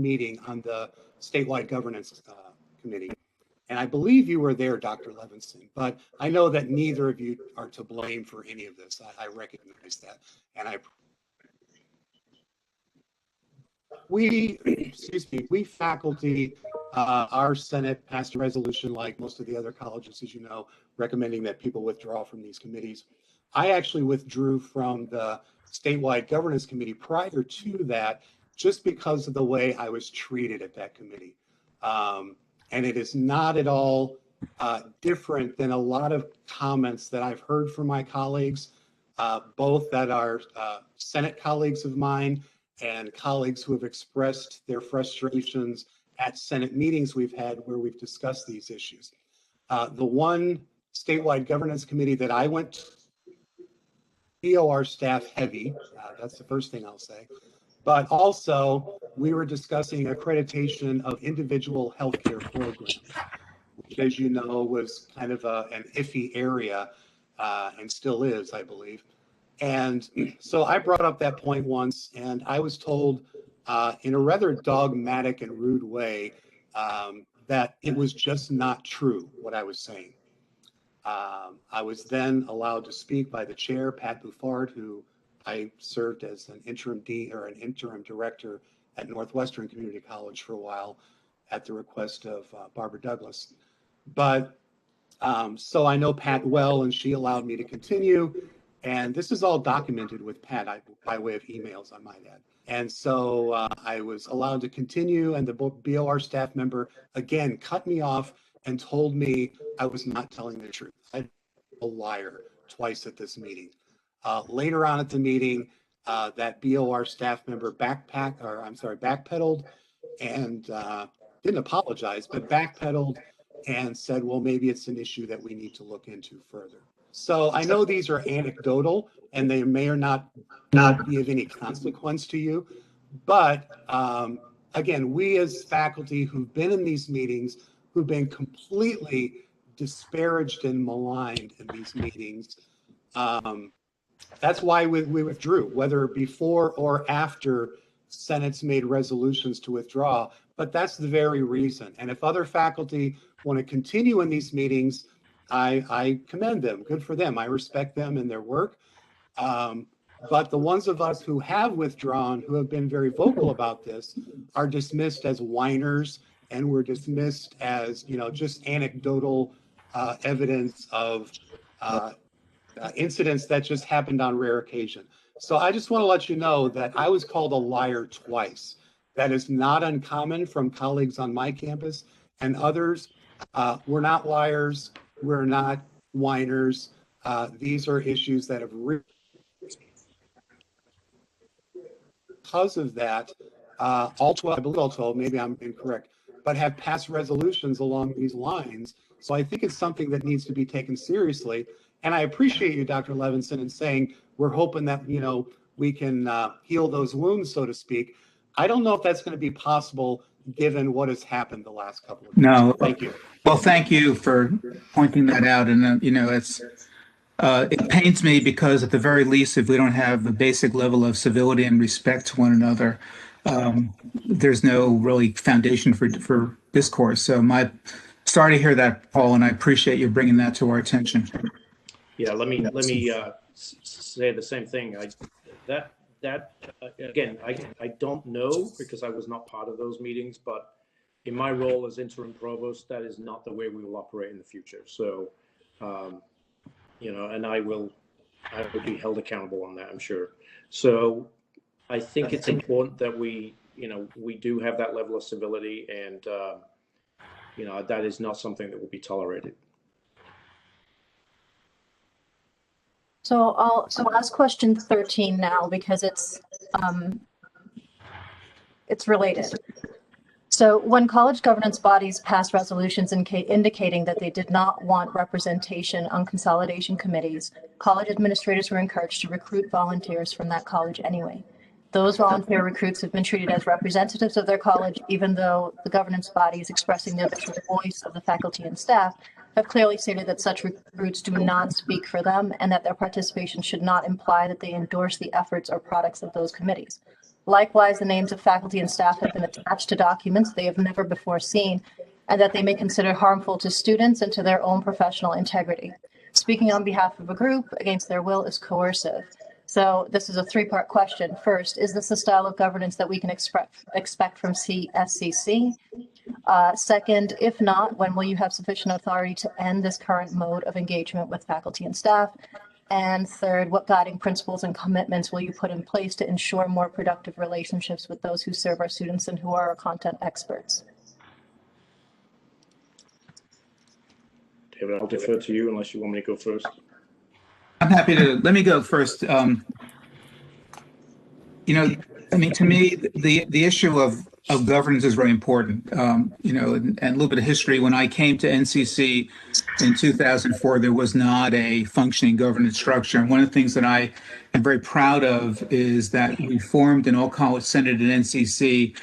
Speaker 12: meeting on the statewide governance committee. And I believe you were there, Dr. Levinson, but I know that neither of you are to blame for any of this. I recognize that. And we faculty, our Senate passed a resolution like most of the other colleges, as you know, recommending that people withdraw from these committees. I actually withdrew from the statewide governance committee prior to that, just because of the way I was treated at that committee. And it is not at all different than a lot of comments that I've heard from my colleagues, both that are Senate colleagues of mine and colleagues who have expressed their frustrations at Senate meetings we've had where we've discussed these issues. The one statewide governance committee that I went to, BOR staff heavy, that's the first thing I'll say. But also, we were discussing accreditation of individual healthcare programs, which, as you know, was kind of an iffy area and still is, I believe. And so I brought up that point once, and I was told in a rather dogmatic and rude way that it was just not true what I was saying. I was then allowed to speak by the chair, Pat Buffard, who I served as an interim dean or an interim director at Northwestern Community College for a while at the request of Barbara Douglas. But so I know Pat well, and she allowed me to continue. And this is all documented with Pat by way of emails, I might add. And so I was allowed to continue, and the BOR staff member, again, cut me off and told me I was not telling the truth. I'm a liar twice at this meeting. Later on at the meeting, that BOR staff member backpedaled and didn't apologize, but backpedaled and said, well, maybe it's an issue that we need to look into further. So I know these are anecdotal and they may or not be of any consequence to you, but again, we as faculty who've been in these meetings, who've been completely disparaged and maligned in these meetings, that's why we withdrew, whether before or after Senate's made resolutions to withdraw, but that's the very reason. And if other faculty want to continue in these meetings, I commend them. Good for them. I respect them and their work. But the ones of us who have withdrawn, who have been very vocal about this, are dismissed as whiners, and we're dismissed as, just anecdotal evidence of incidents that just happened on rare occasion. So I just want to let you know that I was called a liar twice. That is not uncommon from colleagues on my campus and others. We're not liars. We're not whiners. These are issues that have because of that, all 12, I believe all 12, maybe I'm incorrect, but have passed resolutions along these lines. So I think it's something that needs to be taken seriously. And I appreciate you, Dr. Levinson, in saying we're hoping that, you know, we can heal those wounds, so to speak. I don't know if that's going to be possible given what has happened the last couple of years.
Speaker 3: No.
Speaker 12: Thank you.
Speaker 3: Well, thank you for pointing that out. And, you know, it pains me because at the very least, if we don't have a basic level of civility and respect to one another, there's no really foundation for discourse. So sorry to hear that, Paul, and I appreciate you bringing that to our attention.
Speaker 5: Yeah, let me say the same thing. Again, I don't know because I was not part of those meetings, but in my role as interim provost, that is not the way we will operate in the future. So, you know, and I will be held accountable on that, I'm sure. So I think it's important that we, you know, we do have that level of civility, and, you know, that is not something that will be tolerated.
Speaker 4: So I'll ask question 13 now because it's related. So when college governance bodies pass resolutions indicating that they did not want representation on consolidation committees, college administrators were encouraged to recruit volunteers from that college anyway. Those volunteer recruits have been treated as representatives of their college, even though the governance bodies expressing the official voice of the faculty and staff have clearly stated that such recruits do not speak for them and that their participation should not imply that they endorse the efforts or products of those committees. Likewise, the names of faculty and staff have been attached to documents they have never before seen and that they may consider harmful to students and to their own professional integrity. Speaking on behalf of a group against their will is coercive. So this is a three-part question. First, is this the style of governance that we can expect from SCC? Second, if not, when will you have sufficient authority to end this current mode of engagement with faculty and staff? And third, what guiding principles and commitments will you put in place to ensure more productive relationships with those who serve our students and who are our content experts?
Speaker 5: David, I'll defer to you unless you want me to go first.
Speaker 3: I'm happy to. Let me go first. You know, I mean, to me, the issue of governance is very important. You know, and a little bit of history. When I came to NCC in 2004, there was not a functioning governance structure. And one of the things that I am very proud of is that we formed an all-college senate at NCC,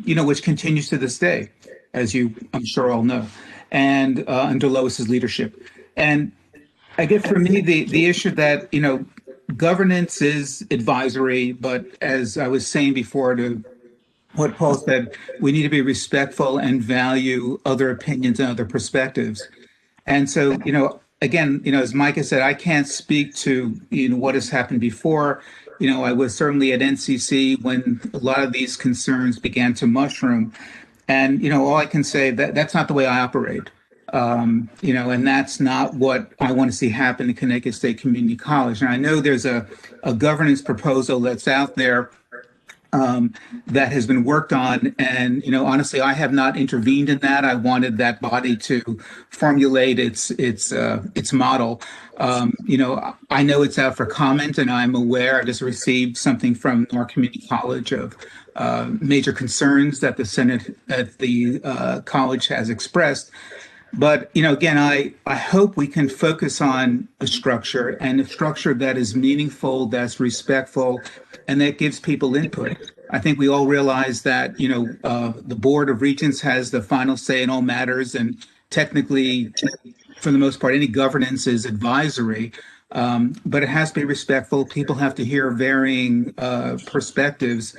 Speaker 3: you know, which continues to this day, as you, I'm sure, all know, and under Lois's leadership. And I guess for me, the issue that, you know, governance is advisory, but as I was saying before to what Paul said, we need to be respectful and value other opinions and other perspectives. And so, you know, again, you know, as Micah said, I can't speak to, you know, what has happened before. You know, I was certainly at NCC when a lot of these concerns began to mushroom. And, you know, all I can say that that's not the way I operate. You know, and that's not what I want to see happen in Connecticut State Community College. And I know there's a governance proposal that's out there that has been worked on. And, you know, honestly, I have not intervened in that. I wanted that body to formulate its model. You know, I know it's out for comment, and I'm aware I just received something from our community college of major concerns that the Senate at the college has expressed. But, you know, again, I hope we can focus on a structure, and a structure that is meaningful, that's respectful, and that gives people input. I think we all realize that, you know, the Board of Regents has the final say in all matters, and technically, for the most part, any governance is advisory, but it has to be respectful. People have to hear varying perspectives,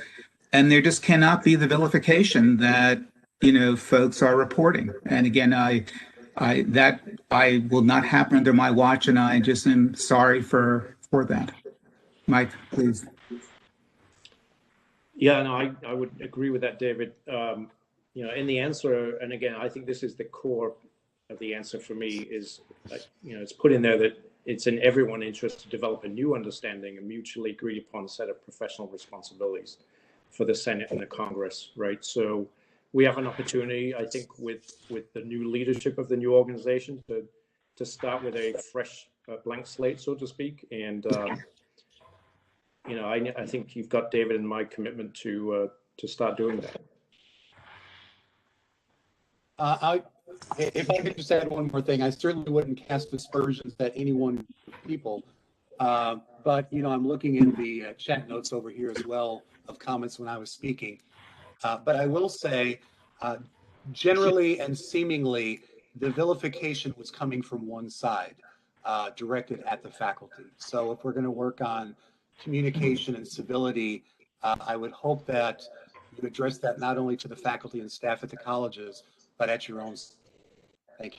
Speaker 3: and there just cannot be the vilification that, you know, folks are reporting. And again, that will not happen under my watch, and I just am sorry for that. Mike, please.
Speaker 5: Yeah, no, I would agree with that, David. You know, in the answer, and again, I think this is the core of the answer for me is, you know, it's put in there that it's in everyone's interest to develop a new understanding, a mutually agreed upon set of professional responsibilities for the Senate and the Congress, right? So we have an opportunity, I think, with the new leadership of the new organization to start with a fresh blank slate, so to speak. And you know, I think you've got David and my commitment to start doing that.
Speaker 12: If I could just add one more thing, I certainly wouldn't cast aspersions at any one group of people. But, you know, I'm looking in the chat notes over here as well of comments when I was speaking. But I will say, generally and seemingly, the vilification was coming from one side, directed at the faculty. So if we're going to work on communication and civility, I would hope that you address that not only to the faculty and staff at the colleges, but at your own. Thank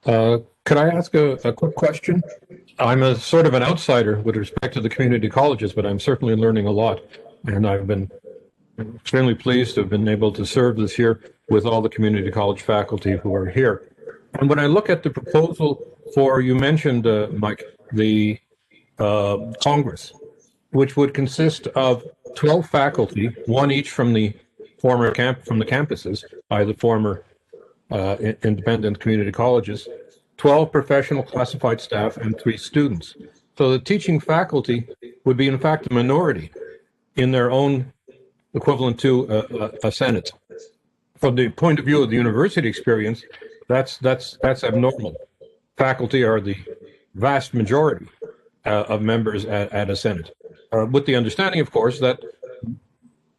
Speaker 1: you. Could I ask a quick question? I'm a sort of an outsider with respect to the community colleges, but I'm certainly learning a lot. And I've been extremely pleased to have been able to serve this year with all the community college faculty who are here. And when I look at the proposal for, you mentioned, Mike, the Congress, which would consist of 12 faculty, one each from the former campuses, by the former independent community colleges, 12 professional classified staff, and 3 students. So the teaching faculty would be, in fact, a minority in their own equivalent to a Senate. From the point of view of the university experience, that's abnormal. Faculty are the vast majority of members at a Senate, with the understanding, of course, that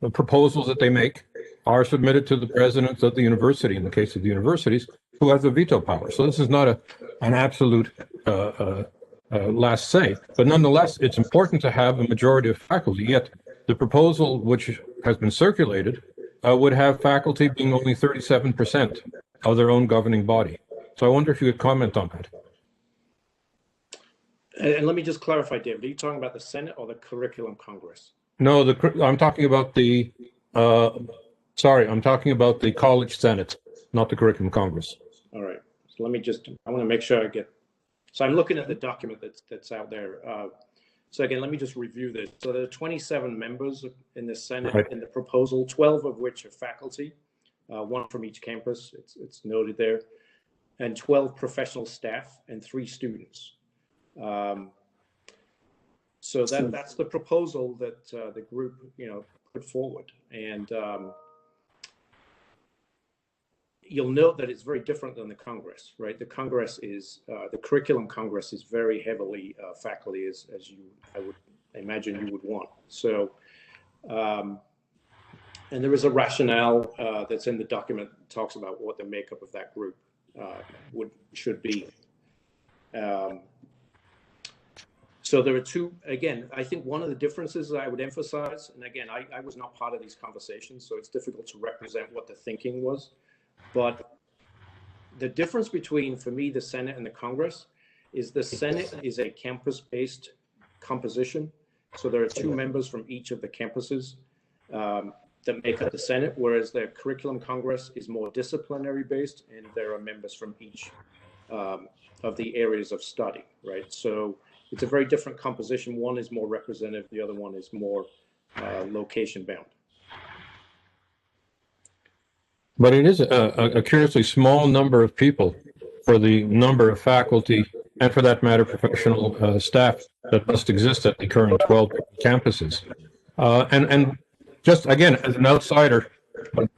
Speaker 1: the proposals that they make are submitted to the president of the university, in the case of the universities, who has the veto power. So this is not an absolute last say, but nonetheless, it's important to have a majority of faculty. Yet the proposal which has been circulated would have faculty being only 37% of their own governing body. So I wonder if you could comment on that.
Speaker 5: And let me just clarify, David, are you talking about the Senate or the Curriculum Congress?
Speaker 1: No, I'm talking about the, I'm talking about the College Senate, not the Curriculum Congress.
Speaker 5: All right. So let me just, I want to make sure I get, so I'm looking at the document that's out there. So again, let me just review this. So there are 27 members in the Senate in the proposal, 12 of which are faculty, 1 from each campus, it's noted there, and 12 professional staff and 3 students. So that's the proposal that the group, put forward. And you'll note that it's very different than the Congress, right? The Congress is, the Curriculum Congress is very heavily faculty, as I would imagine you would want. So, and there is a rationale that's in the document that talks about what the makeup of that group should be. So there are 2, again, I think one of the differences I would emphasize, and again, I was not part of these conversations, so it's difficult to represent what the thinking was. But the difference between, for me, the Senate and the Congress is the Senate is a campus-based composition. So there are 2 members from each of the campuses that make up the Senate, whereas the Curriculum Congress is more disciplinary-based, and there are members from each of the areas of study, right? So it's a very different composition. One is more representative, the other one is more location-bound.
Speaker 1: But it is a curiously small number of people for the number of faculty and, for that matter, professional staff that must exist at the current 12 campuses. And just, again, as an outsider,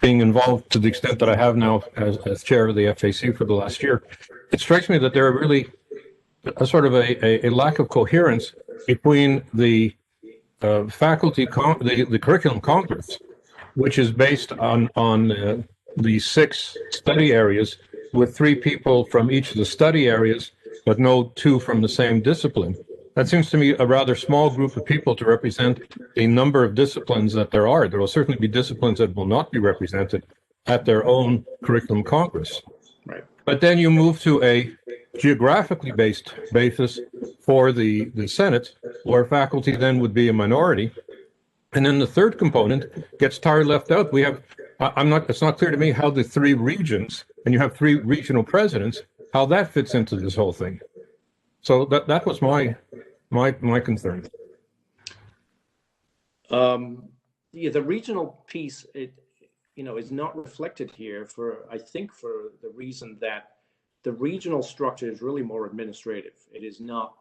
Speaker 1: being involved to the extent that I have now as chair of the FAC for the last year, it strikes me that there are really a sort of a lack of coherence between the faculty, the Curriculum Congress, which is based on the 6 study areas with 3 people from each of the study areas, but no 2 from the same discipline. That seems to me a rather small group of people to represent a number of disciplines that there are. There will certainly be disciplines that will not be represented at their own Curriculum Congress.
Speaker 5: Right.
Speaker 1: But then you move to a geographically based basis for the Senate, where faculty then would be a minority. And then the third component gets entirely left out. We have it's not clear to me how the three regions, and you have three regional presidents, how that fits into this whole thing. So that was my concern.
Speaker 5: Yeah, the regional piece, is not reflected here I think for the reason that the regional structure is really more administrative. It is not,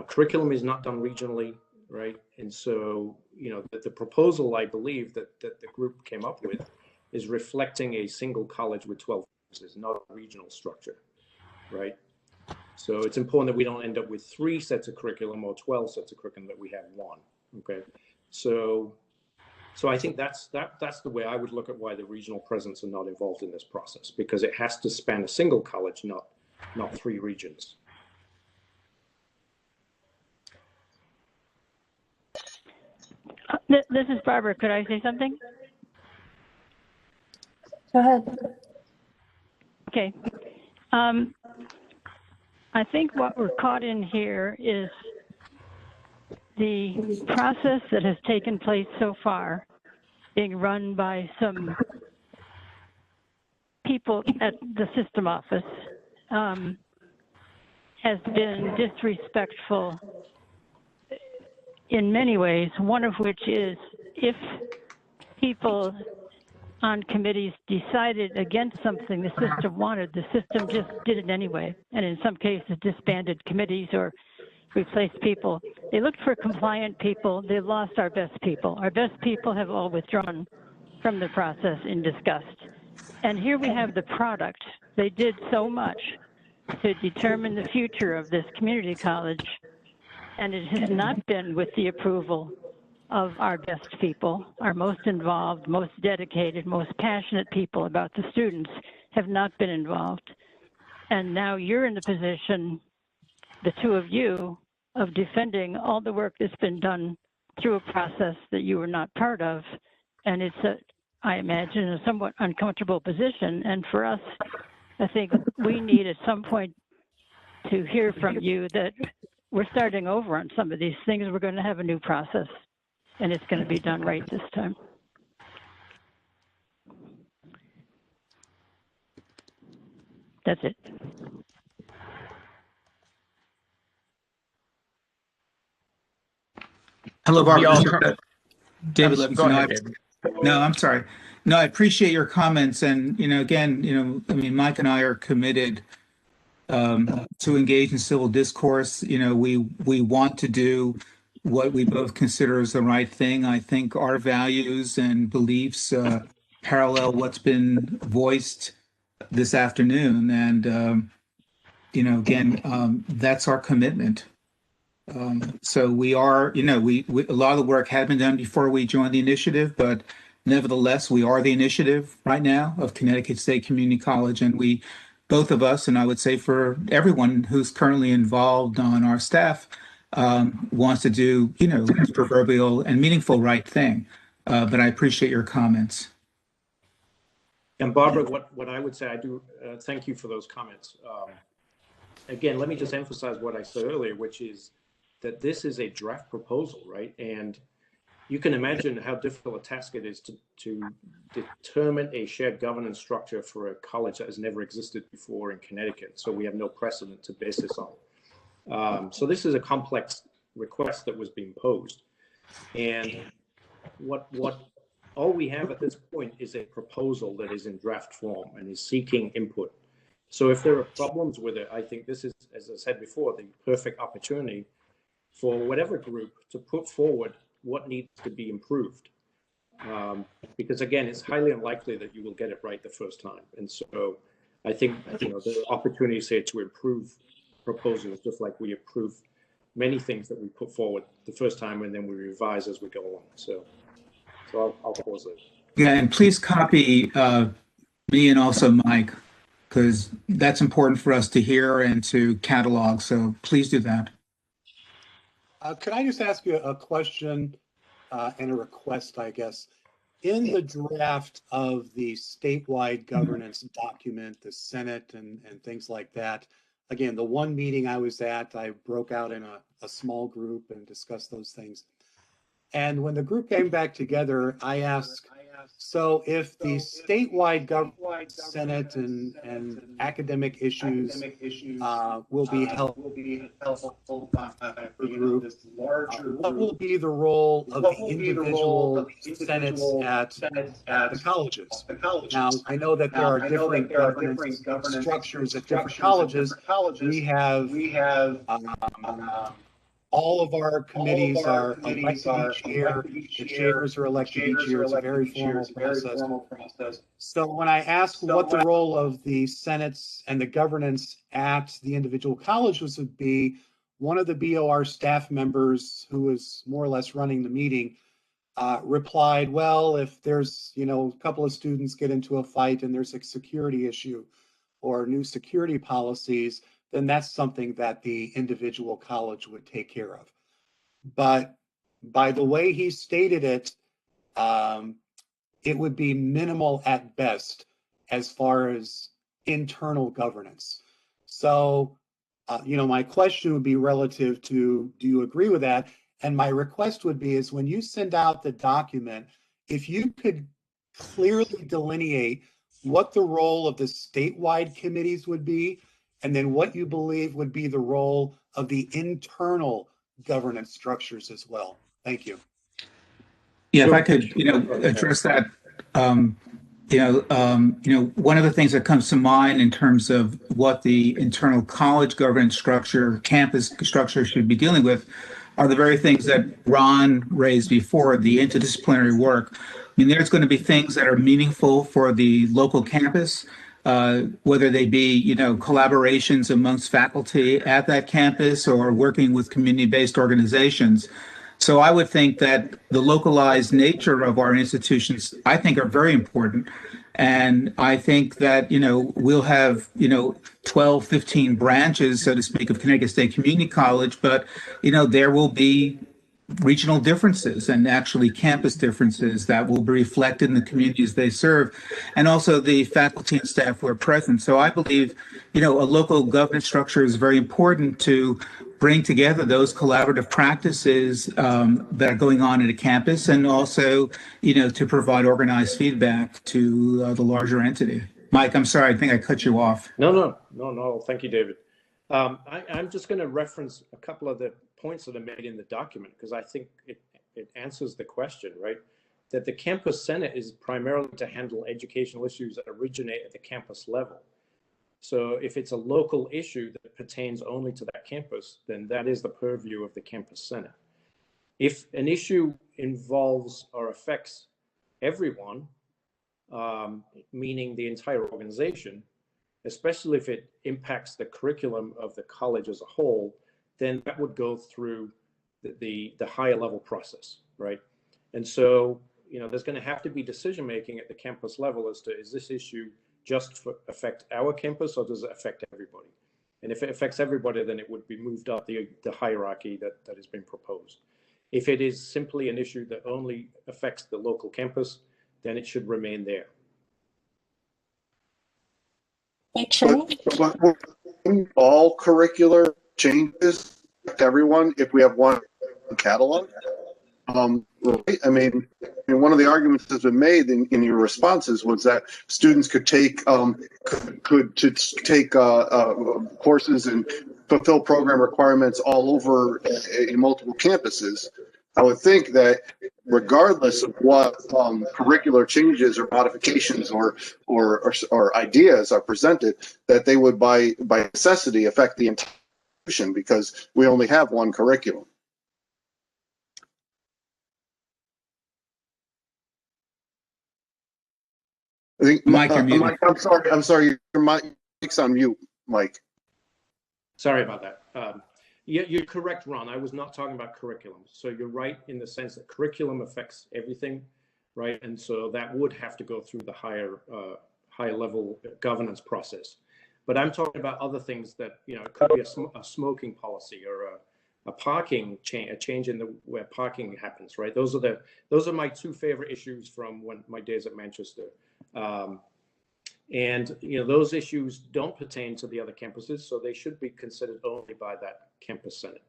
Speaker 5: curriculum is not done regionally, right? And so, the proposal, I believe, that the group came up with is reflecting a single college with 12 campuses, not a regional structure, right? So it's important that we don't end up with 3 sets of curriculum or 12 sets of curriculum, that we have one, okay? So I think that's the way I would look at why the regional presidents are not involved in this process, because it has to span a single college, not 3 regions.
Speaker 13: This is Barbara. Could I say something?
Speaker 4: Go ahead.
Speaker 13: Okay. I think what we're caught in here is the process that has taken place so far, being run by some people at the system office, has been disrespectful in many ways, one of which is if people on committees decided against something the system wanted, the system just did it anyway, and in some cases disbanded committees or replaced people. They looked for compliant people. They lost our best people. Our best people have all withdrawn from the process in disgust. And here we have the product. They did so much to determine the future of this community college, and it has not been with the approval of our best people. Our most involved, most dedicated, most passionate people about the students have not been involved. And now you're in the position, the two of you, of defending all the work that's been done through a process that you were not part of. And it's, I imagine, a somewhat uncomfortable position. And for us, I think we need at some point to hear from you that we're starting over on some of these things. We're going to have a new process, and it's going to be done right this time. That's it.
Speaker 3: Hello, Barbara. David
Speaker 7: Go
Speaker 3: Levinson.
Speaker 7: ahead, David.
Speaker 3: No, I'm sorry. No, I appreciate your comments. And, again, Mike and I are committed to engage in civil discourse. We want to do what we both consider is the right thing. I think our values and beliefs parallel what's been voiced this afternoon. And, again, that's our commitment. So we are, a lot of the work had been done before we joined the initiative, but nevertheless, we are the initiative right now of Connecticut State Community College. And we, both of us, and I would say for everyone who's currently involved on our staff, wants to do, the proverbial and meaningful right thing. But I appreciate your comments.
Speaker 5: And Barbara, what I would say, I do thank you for those comments. Again, let me just emphasize what I said earlier, which is that this is a draft proposal, right? And you can imagine how difficult a task it is to determine a shared governance structure for a college that has never existed before in Connecticut. So we have no precedent to base this on. So this is a complex request that was being posed. And what all we have at this point is a proposal that is in draft form and is seeking input. So if there are problems with it, I think this is, as I said before, the perfect opportunity for whatever group to put forward what needs to be improved. Because again, it's highly unlikely that you will get it right the first time. And so I think, the opportunities here to improve proposals, just like we approve many things that we put forward the first time and then we revise as we go along. So I'll pause there.
Speaker 3: Yeah, and please copy me and also Mike, because that's important for us to hear and to catalog. So please do that.
Speaker 12: Could I just ask you a question and a request, I guess? In the draft of the statewide governance document, the Senate and things like that, again, the one meeting I was at, I broke out in a small group and discussed those things. And when the group came back together, I asked So if the statewide government, Senate and academic issues will be held by a group, what will be the role of the individual senates at the colleges? Now, I know that there are different governance structures at different colleges. We have all of our committees are elected each year. The chairs are elected each year. It's a very formal process. So when I ask what the role of the senates and the governance at the individual colleges would be, one of the BOR staff members who was more or less running the meeting replied, well, if there's, a couple of students get into a fight and there's a security issue or new security policies, then that's something that the individual college would take care of. But by the way he stated it, it would be minimal at best as far as internal governance. So, my question would be relative to, do you agree with that? And my request would be is when you send out the document, if you could clearly delineate what the role of the statewide committees would be, and then what you believe would be the role of the internal governance structures as well. Thank you.
Speaker 3: Yeah, if I could, address that, one of the things that comes to mind in terms of what the internal college governance structure, campus structure should be dealing with are the very things that Ron raised before, the interdisciplinary work. I mean, there's going to be things that are meaningful for the local campus, whether they be, collaborations amongst faculty at that campus or working with community-based organizations. So I would think that the localized nature of our institutions, I think, are very important. And I think that, we'll have, 12, 15 branches, so to speak, of Connecticut State Community College, but, there will be regional differences and actually campus differences that will be reflected in the communities they serve, and also the faculty and staff who are present. So I believe, a local governance structure is very important to bring together those collaborative practices that are going on at a campus, and also, to provide organized feedback to the larger entity. Mike, I'm sorry, I think I cut you off.
Speaker 5: No. Thank you, David. I'm just going to reference a couple of the points that are made in the document because I think it answers the question, right? That the campus senate is primarily to handle educational issues that originate at the campus level. So if it's a local issue that pertains only to that campus, then that is the purview of the campus senate. If an issue involves or affects everyone, meaning the entire organization, especially if it impacts the curriculum of the college as a whole, then that would go through the higher level process, right? And so, there's going to have to be decision making at the campus level as to, is this issue just affect our campus or does it affect everybody? And if it affects everybody, then it would be moved up the hierarchy that has been proposed. If it is simply an issue that only affects the local campus, then it should remain there.
Speaker 6: But all curricular changes affect everyone if we have one catalog. Right? I mean, one of the arguments that's been made in your responses was that students could take courses and fulfill program requirements all over in multiple campuses. I would think that regardless of what curricular changes or modifications or ideas are presented, that they would by necessity affect the entire institution because we only have one curriculum. I think
Speaker 3: Mike, you're muted.
Speaker 6: Mike, I'm sorry. Your mic's on mute, Mike.
Speaker 5: Sorry about that. You're correct, Ron. I was not talking about curriculum. So you're right in the sense that curriculum affects everything, right? And so that would have to go through the higher level governance process. But I'm talking about other things that, it could be a smoking policy or a parking change, a change in where parking happens, right? Those are my two favorite issues from my days at Manchester. And those issues don't pertain to the other campuses, so they should be considered only by that campus senate.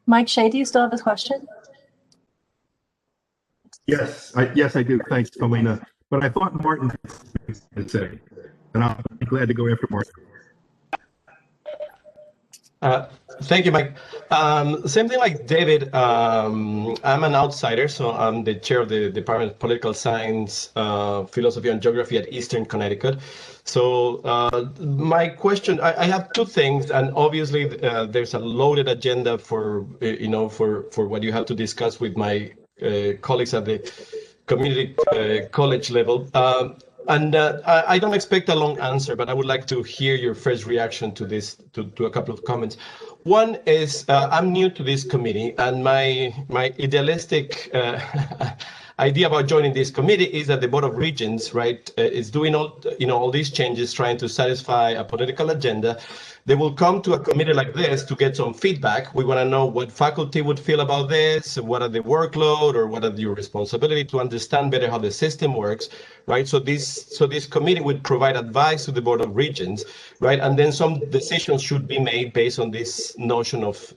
Speaker 4: Mike Shea, do you still have a question?
Speaker 9: Yes, I do. Thanks, Paulina. But I thought Martin had something to say, and I'll be glad to go after Martin.
Speaker 14: Thank you, Mike. Same thing like David. I'm an outsider, so I'm the chair of the Department of Political Science, Philosophy and Geography at Eastern Connecticut. So my question, I have two things, and obviously there's a loaded agenda for for what you have to discuss with my colleagues at the community college level. And I don't expect a long answer, but I would like to hear your first reaction to this, to a couple of comments. One is I'm new to this committee, and my idealistic idea about joining this committee is that the Board of Regents, right, is doing all these changes, trying to satisfy a political agenda. They will come to a committee like this to get some feedback. We want to know what faculty would feel about this, what are the workload, or what are your responsibility to understand better how the system works, right? So this committee would provide advice to the Board of Regents, right? And then some decisions should be made based on this notion of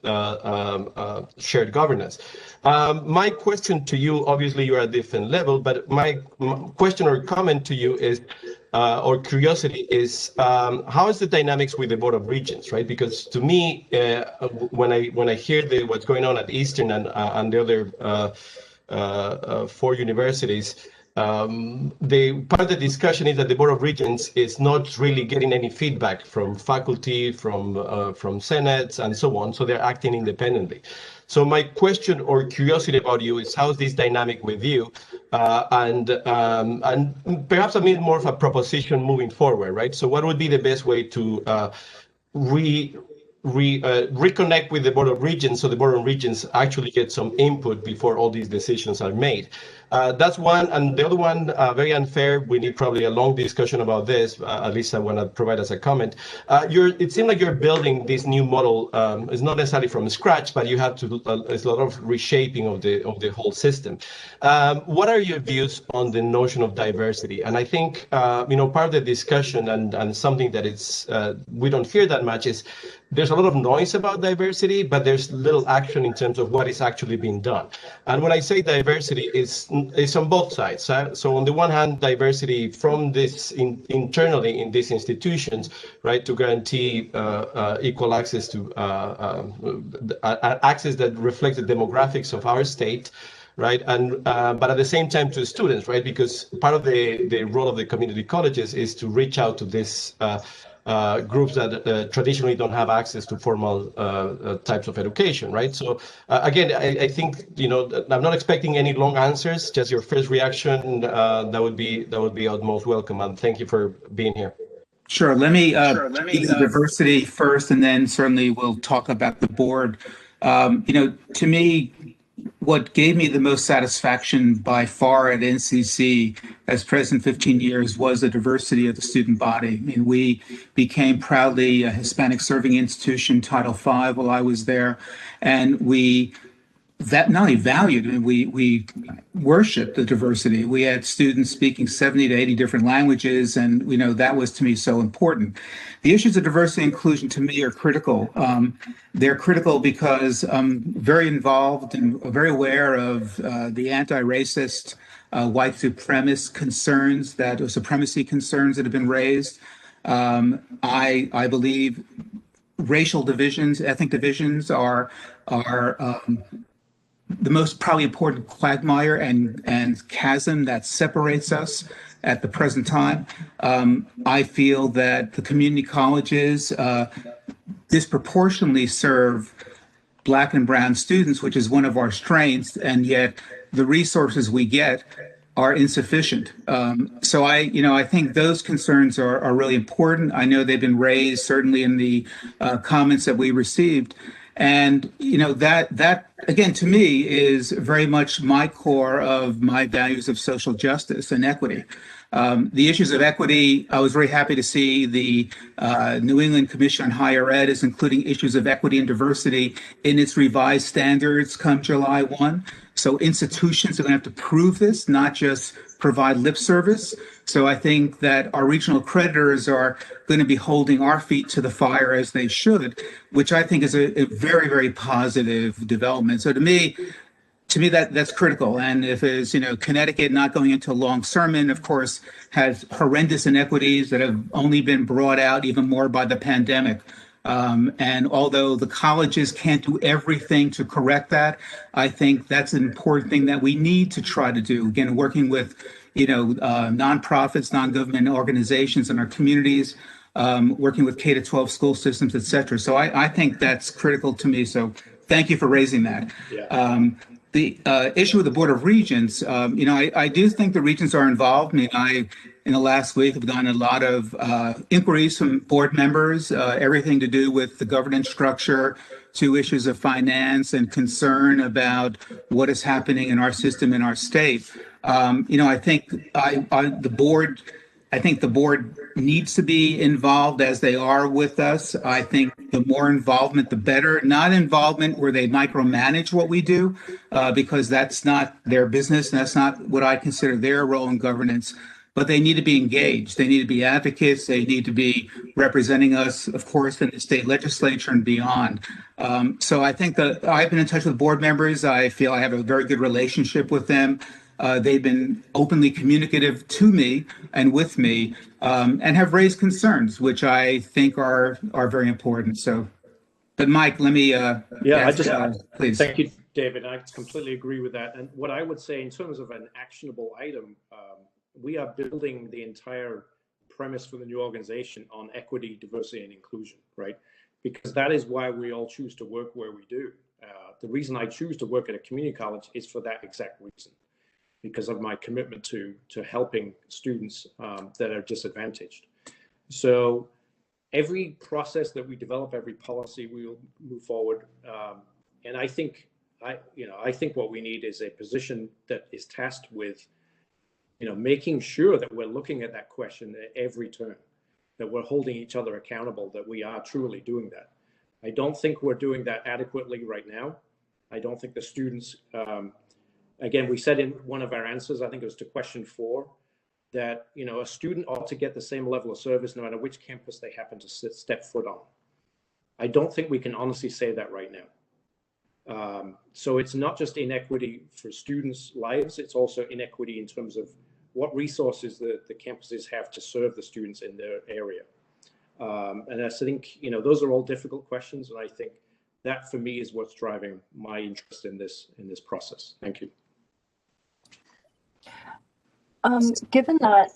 Speaker 14: shared governance. My question to you, obviously you're at a different level, but my question or comment to you is, or curiosity is, how is the dynamics with the Board of Regents, right? Because to me, when I hear what's going on at Eastern and the other 4 universities, the part of the discussion is that the Board of Regents is not really getting any feedback from faculty, from senates, and so on. So they're acting independently. So my question or curiosity about you is, how's this dynamic with you? And perhaps I mean more of a proposition moving forward, right? So what would be the best way to reconnect with the Board of Regents so the Board of Regents actually get some input before all these decisions are made? That's one. And the other one, very unfair, we need probably a long discussion about this, at least I want to provide as a comment. It seems like you're building this new model. It's not necessarily from scratch, but you have to, there's a lot of reshaping of the whole system. What are your views on the notion of diversity? And I think, part of the discussion and something that it's we don't hear that much is there's a lot of noise about diversity, but there's little action in terms of what is actually being done. And when I say diversity, it's on both sides. So on the one hand, diversity from this internally in these institutions, right, to guarantee equal access to access that reflects the demographics of our state, right? And but at the same time to students, right? Because part of the role of the community colleges is to reach out to this groups that traditionally don't have access to formal types of education, right? So again, I think I'm not expecting any long answers. Just your first reaction. That would be utmost welcome. And thank you for being here.
Speaker 3: Sure. Let me diversity first, and then certainly we'll talk about the board. To me, what gave me the most satisfaction by far at NCC as president 15 years was the diversity of the student body. I mean, we became proudly a Hispanic serving institution, Title V, while I was there, and we not only valued, and we worshiped the diversity. We had students speaking 70 to 80 different languages, and that was to me so important. The issues of diversity and inclusion to me are critical. They're critical because I'm very involved and very aware of the anti-racist, white supremacy concerns that have been raised. I believe racial divisions, ethnic divisions are the most probably important quagmire and chasm that separates us at the present time. I feel that the community colleges disproportionately serve Black and Brown students, which is one of our strengths, and yet the resources we get are insufficient. So I think those concerns are really important. I know they've been raised certainly in the comments that we received. And that again to me is very much my core of my values of social justice and equity. The issues of equity, I was very happy to see the New England Commission on Higher Ed is including issues of equity and diversity in its revised standards come July 1. So institutions are going to have to prove this, not just provide lip service. So I think that our regional creditors are going to be holding our feet to the fire as they should, which I think is a very, very positive development. So to me that's critical. And if it's, Connecticut, not going into a long sermon, of course, has horrendous inequities that have only been brought out even more by the pandemic. And although the colleges can't do everything to correct that, I think that's an important thing that we need to try to do. Again, working with, nonprofits, non-government organizations in our communities, working with K to 12 school systems, et cetera. So I think that's critical to me. So thank you for raising that.
Speaker 5: Yeah.
Speaker 3: The issue with the Board of Regents, I do think the regents are involved. In the last week, have gotten a lot of inquiries from board members, everything to do with the governance structure, to issues of finance and concern about what is happening in our system in our state. I think the board needs to be involved as they are with us. I think the more involvement, the better. Not involvement where they micromanage what we do, because that's not their business. And that's not what I consider their role in governance. But they need to be engaged. They need to be advocates. They need to be representing us, of course, in the state legislature and beyond. So I think that I've been in touch with board members. I feel I have a very good relationship with them. They've been openly communicative to me and with me, and have raised concerns, which I think are very important. So, but Mike, let me please.
Speaker 5: Thank you, David. I completely agree with that. And what I would say in terms of an actionable item, we are building the entire premise for the new organization on equity, diversity, and inclusion, right? Because that is why we all choose to work where we do. The reason I choose to work at a community college is for that exact reason, because of my commitment to helping students that are disadvantaged. So every process that we develop, every policy, we will move forward. And I think what we need is a position that is tasked with making sure that we're looking at that question at every turn, that we're holding each other accountable, that we are truly doing that. I don't think we're doing that adequately right now. I don't think the students, again, we said in one of our answers, I think it was to question 4, that a student ought to get the same level of service no matter which campus they happen to step foot on. I don't think we can honestly say that right now. So it's not just inequity for students' lives, it's also inequity in terms of what resources the campuses have to serve the students in their area. And I think, those are all difficult questions. And I think that for me is what's driving my interest in this process. Thank you.
Speaker 4: Given that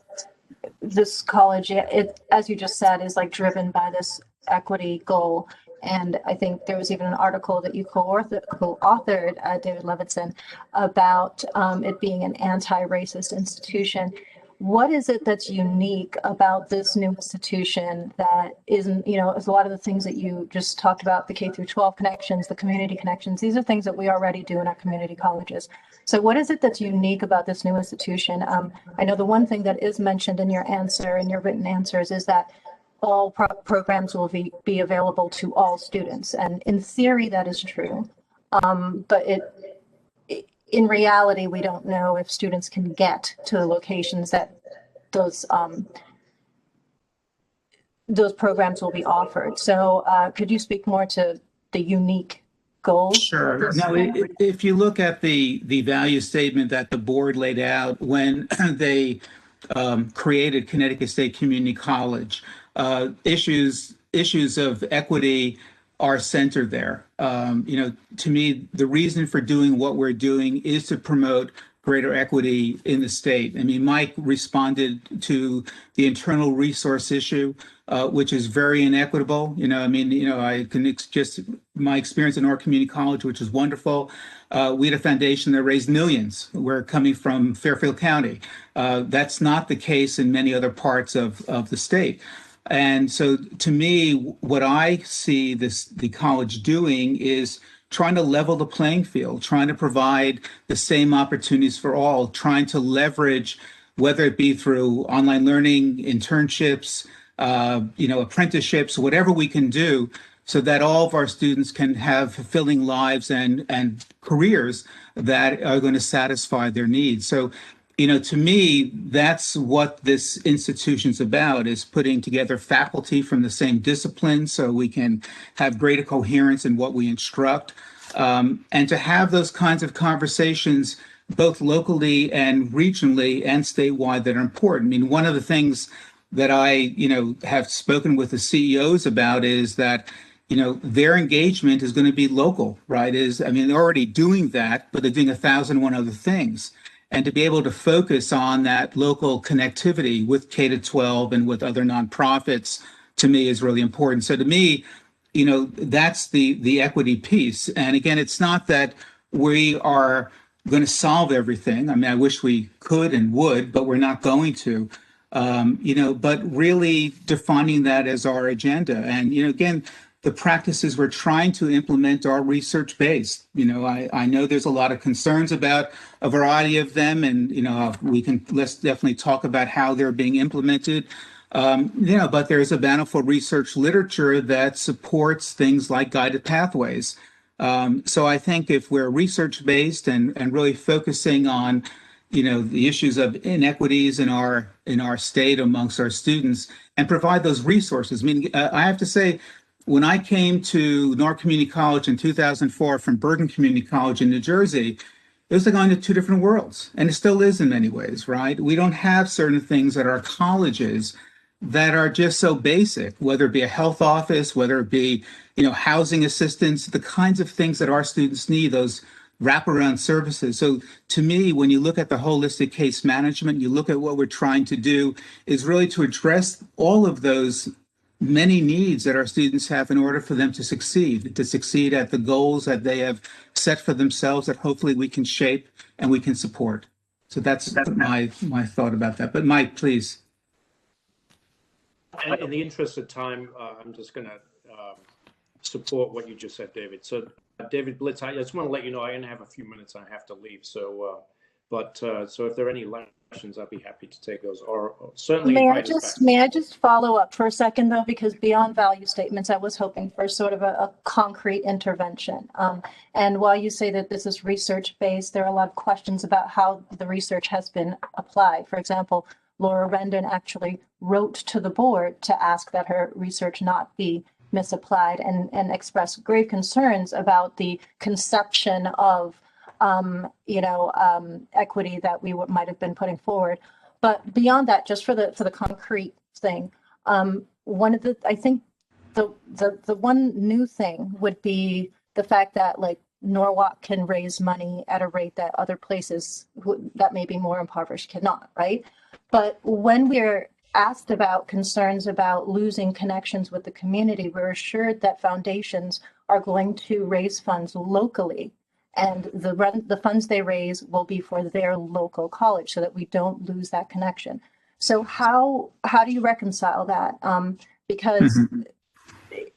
Speaker 4: this college, as you just said, is driven by this equity goal, and I think there was even an article that you co-authored, David Levinson, about it being an anti-racist institution. What is it that's unique about this new institution that isn't, is a lot of the things that you just talked about, the K through 12 connections, the community connections, these are things that we already do in our community colleges. So what is it that's unique about this new institution? I know the one thing that is mentioned in your answer, in your written answers, is that all programs will be available to all students. And in theory, that is true. But in reality, we don't know if students can get to the locations that those programs will be offered. So could you speak more to the unique goals?
Speaker 3: Sure. Now, if you look at the value statement that the board laid out when they created Connecticut State Community College, issues of equity are centered there. To me, the reason for doing what we're doing is to promote greater equity in the state. I mean, Mike responded to the internal resource issue, which is very inequitable. I can just my experience in our community college, which is wonderful. We had a foundation that raised millions. We're coming from Fairfield County. That's not the case in many other parts of the state. And so to me, what I see the college doing is trying to level the playing field, trying to provide the same opportunities for all, trying to leverage, whether it be through online learning, internships, apprenticeships, whatever we can do, so that all of our students can have fulfilling lives and careers that are going to satisfy their needs. So to me, that's what this institution's about, is putting together faculty from the same discipline so we can have greater coherence in what we instruct, and to have those kinds of conversations both locally and regionally and statewide that are important. I mean, one of the things that I, have spoken with the CEOs about is that, their engagement is going to be local, right? They're already doing that, but they're doing 1,001 other things. And to be able to focus on that local connectivity with K to 12 and with other nonprofits, to me, is really important. So to me, that's the equity piece. And again, it's not that we are going to solve everything. I wish we could and would, but we're not going to. But really defining that as our agenda. And, again, the practices we're trying to implement are research-based. I know there's a lot of concerns about a variety of them, and, let's definitely talk about how they're being implemented. But there's a bountiful research literature that supports things like guided pathways. So I think if we're research-based and really focusing on the issues of inequities in our state amongst our students and provide those resources. I have to say, when I came to Newark Community College in 2004 from Bergen Community College in New Jersey, it was like going to two different worlds, and it still is in many ways, right? We don't have certain things at our colleges that are just so basic, whether it be a health office, whether it be, housing assistance, the kinds of things that our students need, those wraparound services. So to me, when you look at the holistic case management, you look at what we're trying to do is really to address all of those many needs that our students have in order for them to succeed at the goals that they have set for themselves that hopefully we can shape and we can support. So that's my thought about that. But Mike, please.
Speaker 5: In the interest of time, I'm just going to support what you just said, David. So David Blitz, I just want to let you know I only have a few minutes. I have to leave. So, so if there are any questions, I'd be happy to take those. Or certainly,
Speaker 4: may I just follow up for a second though, because beyond value statements, I was hoping for sort of a concrete intervention. And while you say that this is research based, there are a lot of questions about how the research has been applied. For example, Laura Rendon actually wrote to the board to ask that her research not be misapplied and expressed grave concerns about the conception of equity that we might have been putting forward. But beyond that, just for the concrete thing, I think the one new thing would be the fact that like Norwalk can raise money at a rate that other places that may be more impoverished cannot, right? But when we're asked about concerns about losing connections with the community, we're assured that foundations are going to raise funds locally, and the funds they raise will be for their local college so that we don't lose that connection. So how do you reconcile that? Because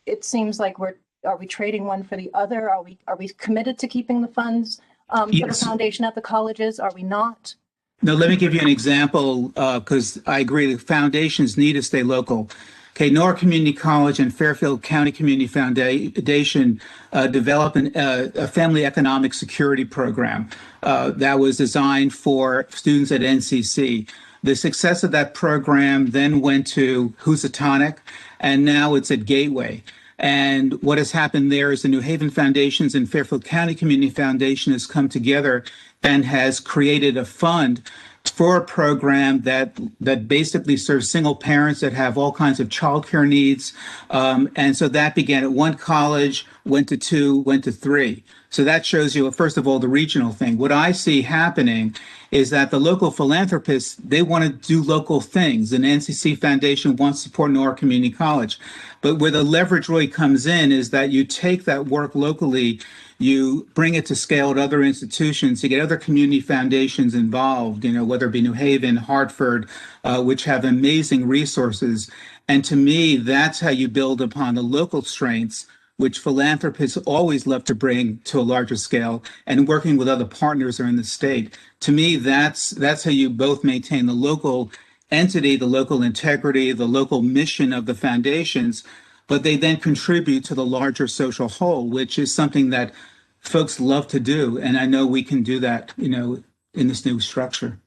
Speaker 4: it seems like are we trading one for the other? Are we committed to keeping the funds for the foundation at the colleges? Are we not?
Speaker 3: No, let me give you an example, because I agree the foundations need to stay local. Okay, Newark Community College and Fairfield County Community Foundation developed a family economic security program that was designed for students at NCC. The success of that program then went to Housatonic, and now it's at Gateway. And what has happened there is the New Haven Foundations and Fairfield County Community Foundation has come together and has created a fund for a program that basically serves single parents that have all kinds of childcare needs. And so that began at one college, went to two, went to three. So that shows you, first of all, the regional thing. What I see happening is that the local philanthropists, they want to do local things. And NCC Foundation wants to support Newark Community College. But where the leverage really comes in is that you take that work locally, you bring it to scale at other institutions, you get other community foundations involved, whether it be New Haven, Hartford, which have amazing resources. And to me, that's how you build upon the local strengths, which philanthropists always love to bring to a larger scale, and working with other partners in the state. To me, that's how you both maintain the local entity, the local integrity, the local mission of the foundations, but they then contribute to the larger social whole, which is something that folks love to do. And I know we can do that, in this new structure.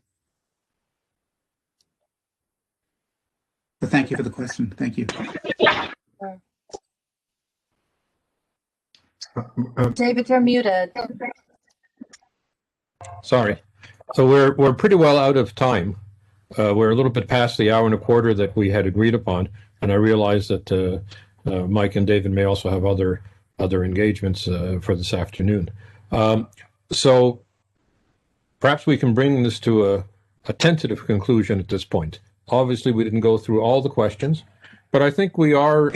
Speaker 3: But thank you for the question. Thank you.
Speaker 4: David, you're muted.
Speaker 1: Sorry. So we're pretty well out of time. We're a little bit past the hour and a quarter that we had agreed upon, and I realize that Mike and David may also have other engagements for this afternoon. So perhaps we can bring this to a tentative conclusion at this point. Obviously, we didn't go through all the questions, but I think we are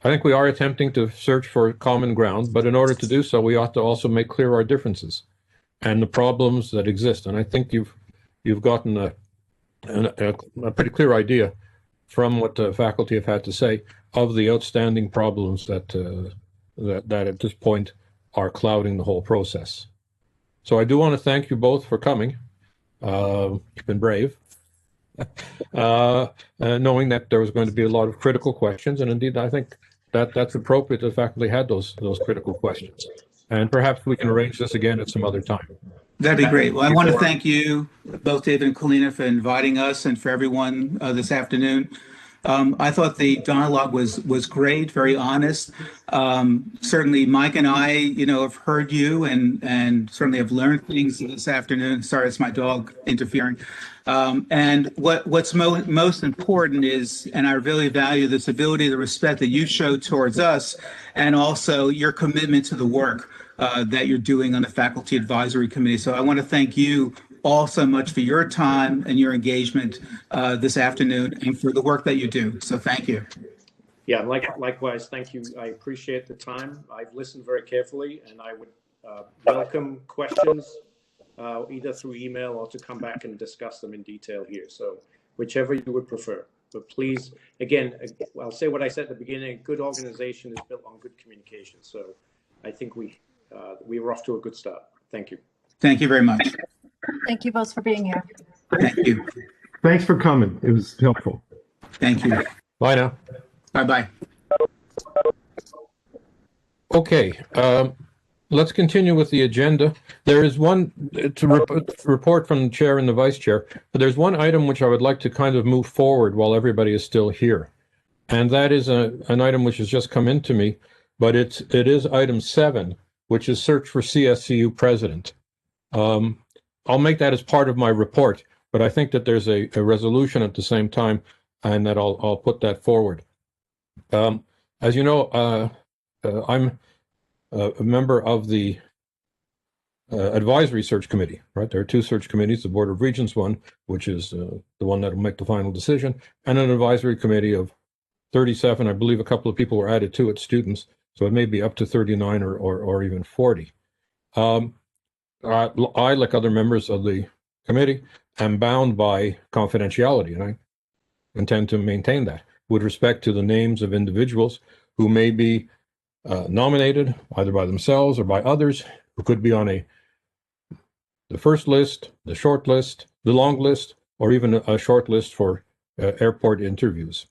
Speaker 1: attempting to search for common ground. But in order to do so, we ought to also make clear our differences and the problems that exist. And I think you've gotten a pretty clear idea from what the faculty have had to say of the outstanding problems that at this point are clouding the whole process. So I do want to thank you both for coming. You've been brave, knowing that there was going to be a lot of critical questions, and indeed I think that's appropriate. The faculty had those critical questions, and perhaps we can arrange this again at some other time.
Speaker 3: That'd be great. Well, I want to thank you, both David and Kalina, for inviting us and for everyone this afternoon. I thought the dialogue was great, very honest. Certainly, Mike and I, have heard you and certainly have learned things this afternoon. Sorry, it's my dog interfering. And what's most important is, and I really value this ability, the respect that you show towards us, and also your commitment to the work that you're doing on the Faculty Advisory Committee. So I want to thank you all so much for your time and your engagement this afternoon and for the work that you do. So thank you.
Speaker 5: Yeah, likewise, thank you. I appreciate the time. I've listened very carefully, and I would welcome questions either through email or to come back and discuss them in detail here. So whichever you would prefer. But please, again, I'll say what I said at the beginning, good organization is built on good communication. So I think we were off to a good start. Thank you.
Speaker 3: Thank you very much.
Speaker 4: Thank you both for being here.
Speaker 3: Thank you.
Speaker 9: Thanks for coming. It was helpful.
Speaker 3: Thank you.
Speaker 1: Bye now.
Speaker 3: Bye-bye.
Speaker 1: Okay, let's continue with the agenda. There is one report from the chair and the vice chair, but there's one item which I would like to kind of move forward while everybody is still here. And that is an item which has just come into me, but it is item 7, which is search for CSCU president. I'll make that as part of my report, but I think that there's a resolution at the same time, and that I'll put that forward. As you know, I'm a member of the advisory search committee, right? There are 2 search committees, the Board of Regents one, which is the one that will make the final decision, and an advisory committee of 37. I believe a couple of people were added to it, students, so it may be up to 39 or even 40. I, like other members of the committee, am bound by confidentiality, and I intend to maintain that with respect to the names of individuals who may be nominated either by themselves or by others, who could be on the first list, the short list, the long list, or even a short list for airport interviews.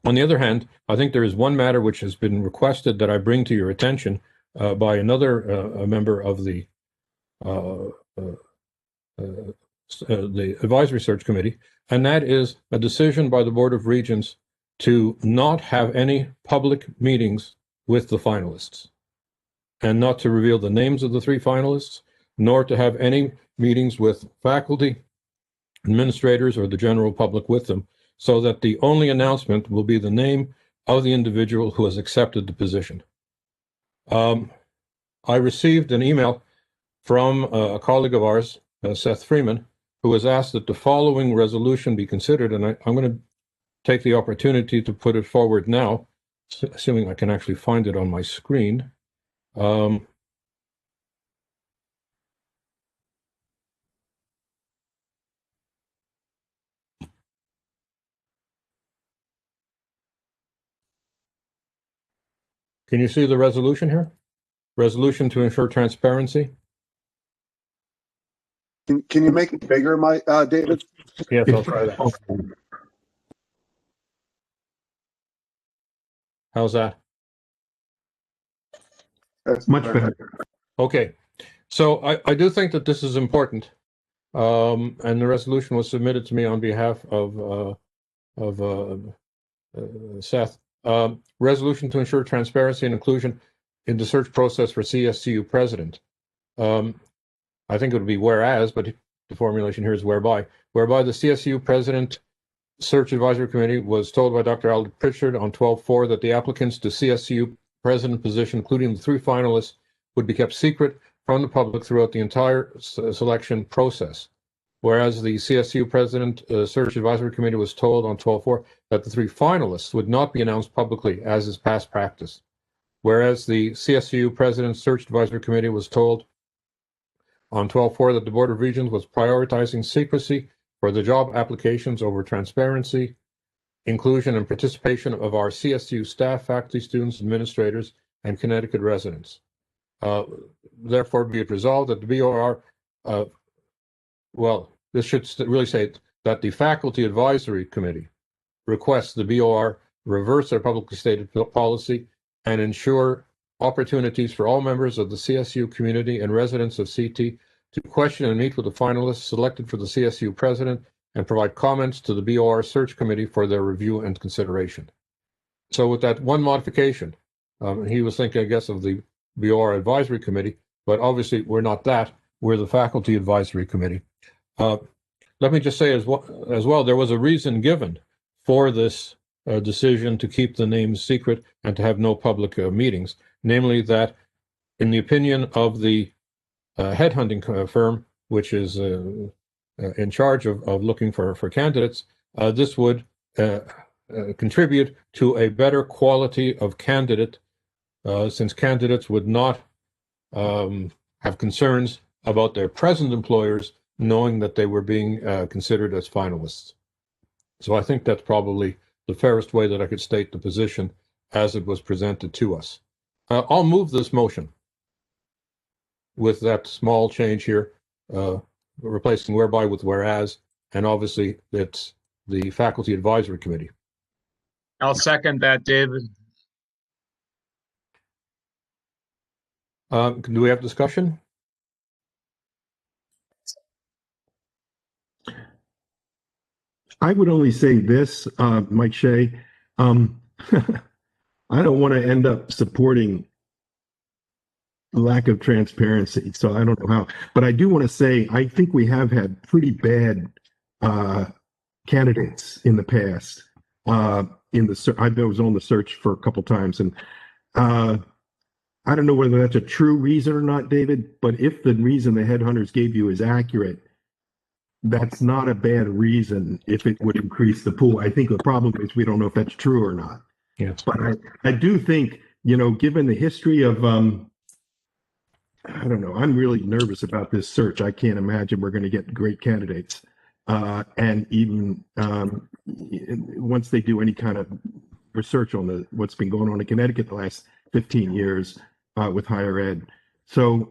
Speaker 1: On the other hand, I think there is one matter which has been requested that I bring to your attention by another member of the Advisory Search Committee, and that is a decision by the Board of Regents to not have any public meetings with the finalists, and not to reveal the names of the 3 finalists, nor to have any meetings with faculty, administrators, or the general public with them, so that the only announcement will be the name of the individual who has accepted the position. I received an email from a colleague of ours, Seth Freeman, who has asked that the following resolution be considered, and I'm going to take the opportunity to put it forward now, assuming I can actually find it on my screen. Can you see the resolution here? Resolution to ensure transparency.
Speaker 6: Can you make it bigger, David?
Speaker 1: Yes, I'll try that. How's that?
Speaker 6: That's
Speaker 9: Much better.
Speaker 1: Okay, so I do think that this is important, and the resolution was submitted to me on behalf of Seth. Resolution to ensure transparency and inclusion in the search process for CSCU president. I think it would be whereas, but the formulation here is whereby. Whereby the CSU President Search Advisory Committee was told by Dr. Al Pritchard on 12/4 that the applicants to CSU President position, including the 3 finalists, would be kept secret from the public throughout the entire selection process. Whereas the CSU President Search Advisory Committee was told on 12/4 that the 3 finalists would not be announced publicly, as is past practice. Whereas the CSU President Search Advisory Committee was told on 12/4 that the Board of Regents was prioritizing secrecy for the job applications over transparency, inclusion, and participation of our CSU staff, faculty, students, administrators, and Connecticut residents. Therefore, be it resolved that the BOR, well, this should really say that the Faculty Advisory Committee requests the BOR reverse their publicly stated policy and ensure opportunities for all members of the CSU community and residents of CT to question and meet with the finalists selected for the CSU president and provide comments to the BOR search committee for their review and consideration. So with that one modification, he was thinking, I guess, of the BOR advisory committee, but obviously we're not that, we're the faculty advisory committee. Let me just say as well, there was a reason given for this decision to keep the names secret and to have no public meetings. Namely, that in the opinion of the headhunting firm, which is in charge of looking for candidates, this would contribute to a better quality of candidate, since candidates would not have concerns about their present employers knowing that they were being considered as finalists. So I think that's probably the fairest way that I could state the position as it was presented to us. I'll move this motion with that small change here, replacing whereby with whereas, and obviously it's the Faculty Advisory Committee.
Speaker 7: I'll second that, David.
Speaker 1: Do we have discussion?
Speaker 9: I would only say this, Mike Shea. I don't want to end up supporting lack of transparency, so I don't know how. But I do want to say I think we have had pretty bad candidates in the past. I was on the search for a couple times, and I don't know whether that's a true reason or not, David. But if the reason the headhunters gave you is accurate, that's not a bad reason if it would increase the pool. I think the problem is we don't know if that's true or not.
Speaker 1: Yes.
Speaker 9: But I do think, given the history of, I don't know, I'm really nervous about this search. I can't imagine we're going to get great candidates. And even once they do any kind of research on what's been going on in Connecticut the last 15 years with higher ed. So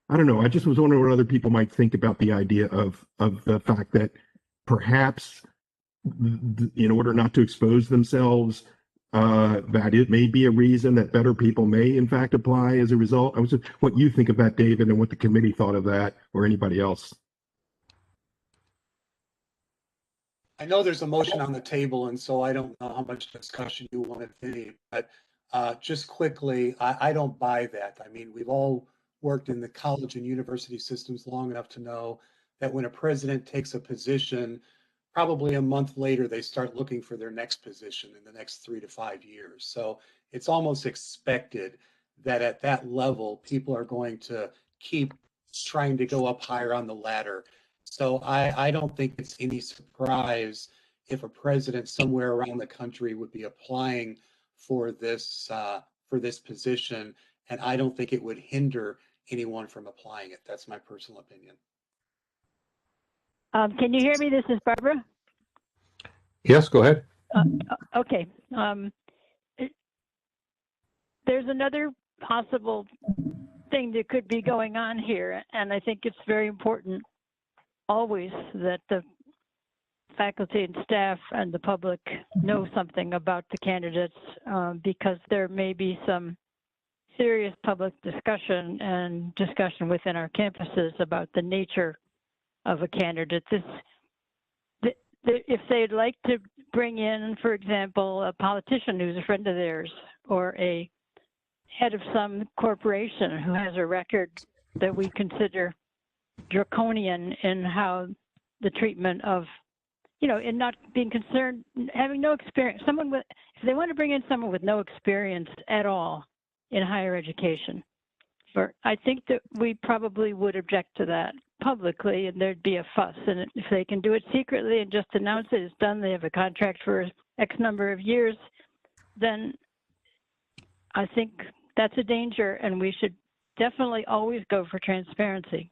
Speaker 9: I don't know. I just was wondering what other people might think about the idea of the fact that perhaps in order not to expose themselves, that it may be a reason that better people may in fact apply as a result. I was just what you think of that, David, and what the committee thought of that, or anybody else.
Speaker 12: I know there's a motion on the table, and so I don't know how much discussion you want to be, but just quickly, I don't buy that. I mean, we've all worked in the college and university systems long enough to know that when a president takes a position, probably a month later, they start looking for their next position in the next 3 to 5 years. So it's almost expected that at that level, people are going to keep trying to go up higher on the ladder. So I don't think it's any surprise if a president somewhere around the country would be applying for this position, and I don't think it would hinder anyone from applying it. That's my personal opinion.
Speaker 13: Can you hear me? This is Barbara.
Speaker 1: Yes, go ahead.
Speaker 13: Okay. There's another possible thing that could be going on here, and I think it's very important always that the faculty and staff and the public know something about the candidates, because there may be some serious public discussion and discussion within our campuses about the nature of a candidate. if they'd like to bring in, for example, a politician who's a friend of theirs, or a head of some corporation who has a record that we consider draconian in how the treatment of, in not being concerned, having no experience, if they want to bring in someone with no experience at all in higher education, I think that we probably would object to that publicly, and there'd be a fuss. And if they can do it secretly and just announce it, it's done, they have a contract for X number of years, then I think that's a danger, and we should definitely always go for transparency.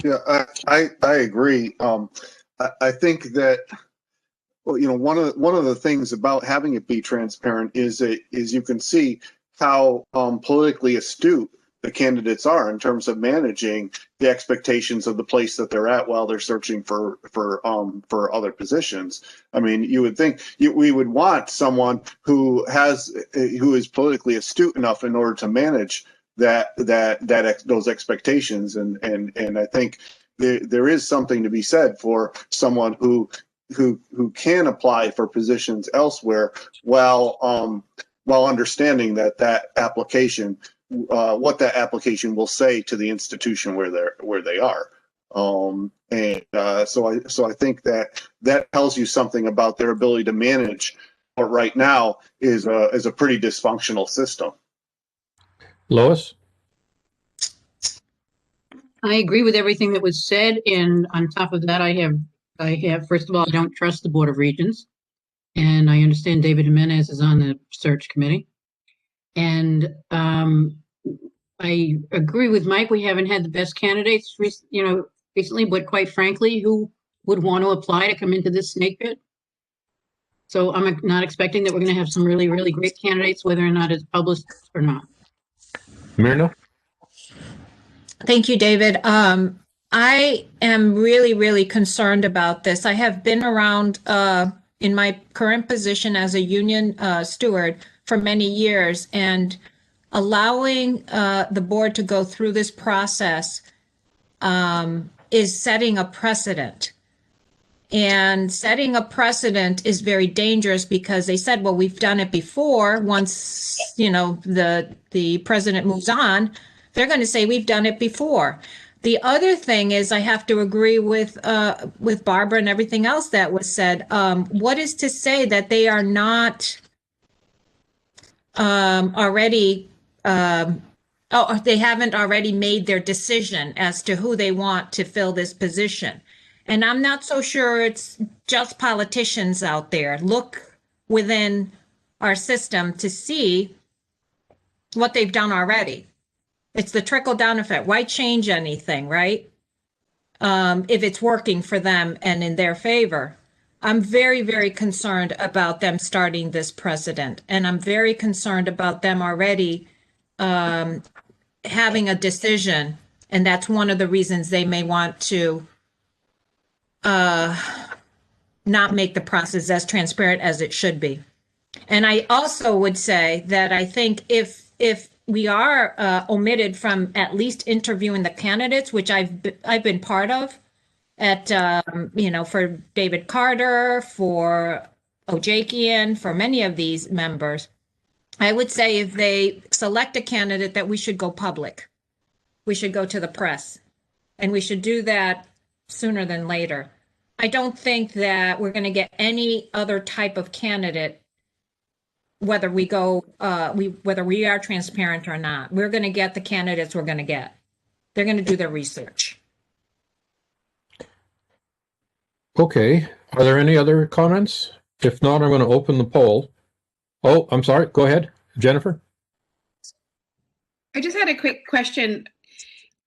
Speaker 6: Yeah, I agree. I think that, well, one of the things about having it be transparent is you can see how politically astute the candidates are in terms of managing the expectations of the place that they're at while they're searching for other positions. I mean, you would think we would want someone who is politically astute enough in order to manage those expectations, and I think there is something to be said for someone who can apply for positions elsewhere while understanding that application, what that application will say to the institution where they are. So I think that tells you something about their ability to manage what right now is a pretty dysfunctional system.
Speaker 1: Lois?
Speaker 2: I agree with everything that was said, and on top of that, I have, first of all, I don't trust the Board of Regents, and I understand David Jimenez is on the search committee. And I agree with Mike, we haven't had the best candidates, recently, but quite frankly, who would want to apply to come into this snake pit? So I'm not expecting that we're going to have some really, really great candidates, whether or not it's published or not.
Speaker 1: Myrna?
Speaker 15: Thank you, David. I am really, really concerned about this. I have been around in my current position as a union steward for many years, and allowing the board to go through this process is setting a precedent. And setting a precedent is very dangerous because they said, well, we've done it before. Once, the president moves on, they're going to say we've done it before. The other thing is, I have to agree with Barbara and everything else that was said. What is to say that they are not already, they haven't already made their decision as to who they want to fill this position? And I'm not so sure it's just politicians out there. Look within our system to see what they've done already. It's the trickle-down effect. Why change anything, right? If it's working for them and in their favor. I'm very, very concerned about them starting this precedent. And I'm very concerned about them already having a decision. And that's one of the reasons they may want to not make the process as transparent as it should be. And I also would say that I think if we are omitted from at least interviewing the candidates, which I've been part of at, for David Carter, for Ojakian, for many of these members, I would say if they select a candidate that we should go public. We should go to the press, and we should do that sooner than later. I don't think that we're going to get any other type of candidate whether we go, whether we are transparent or not. We're going to get the candidates we're going to get. They're going to do their research.
Speaker 1: Okay. Are there any other comments? If not, I'm going to open the poll. Oh, I'm sorry. Go ahead, Jennifer.
Speaker 8: I just had a quick question.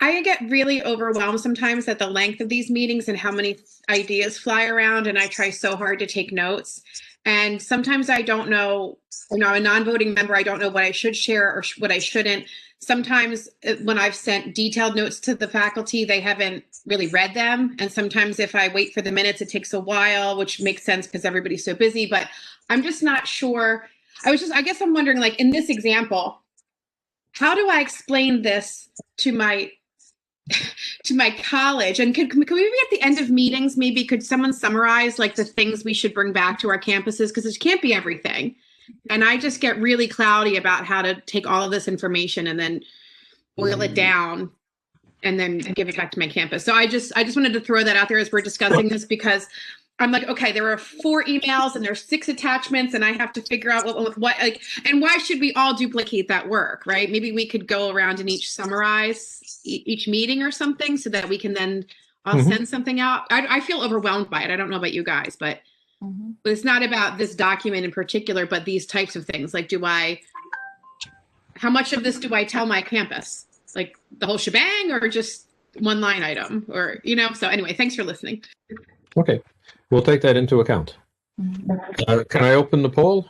Speaker 8: I get really overwhelmed sometimes at the length of these meetings and how many ideas fly around, and I try so hard to take notes. And sometimes I don't know, I'm a non-voting member, I don't know what I should share or what I shouldn't. Sometimes when I've sent detailed notes to the faculty, they haven't really read them. And sometimes if I wait for the minutes, it takes a while, which makes sense because everybody's so busy. But I'm just not sure. I guess I'm wondering, like in this example, how do I explain this to my college? And could we maybe at the end of meetings, maybe could someone summarize like the things we should bring back to our campuses? Because it can't be everything. And I just get really cloudy about how to take all of this information and then boil it down and then give it back to my campus. So I just wanted to throw that out there as we're discussing this, because I'm like, okay, there are 4 emails and there's 6 attachments and I have to figure out what like, and why should we all duplicate that work, right? Maybe we could go around and each summarize each meeting or something so that we can then all send something out. I feel overwhelmed by it. I don't know about you guys, but it's not about this document in particular, but these types of things. Like, how much of this do I tell my campus? Like the whole shebang or just one line item, or, so anyway, thanks for listening.
Speaker 1: Okay, we'll take that into account. Can I open the poll?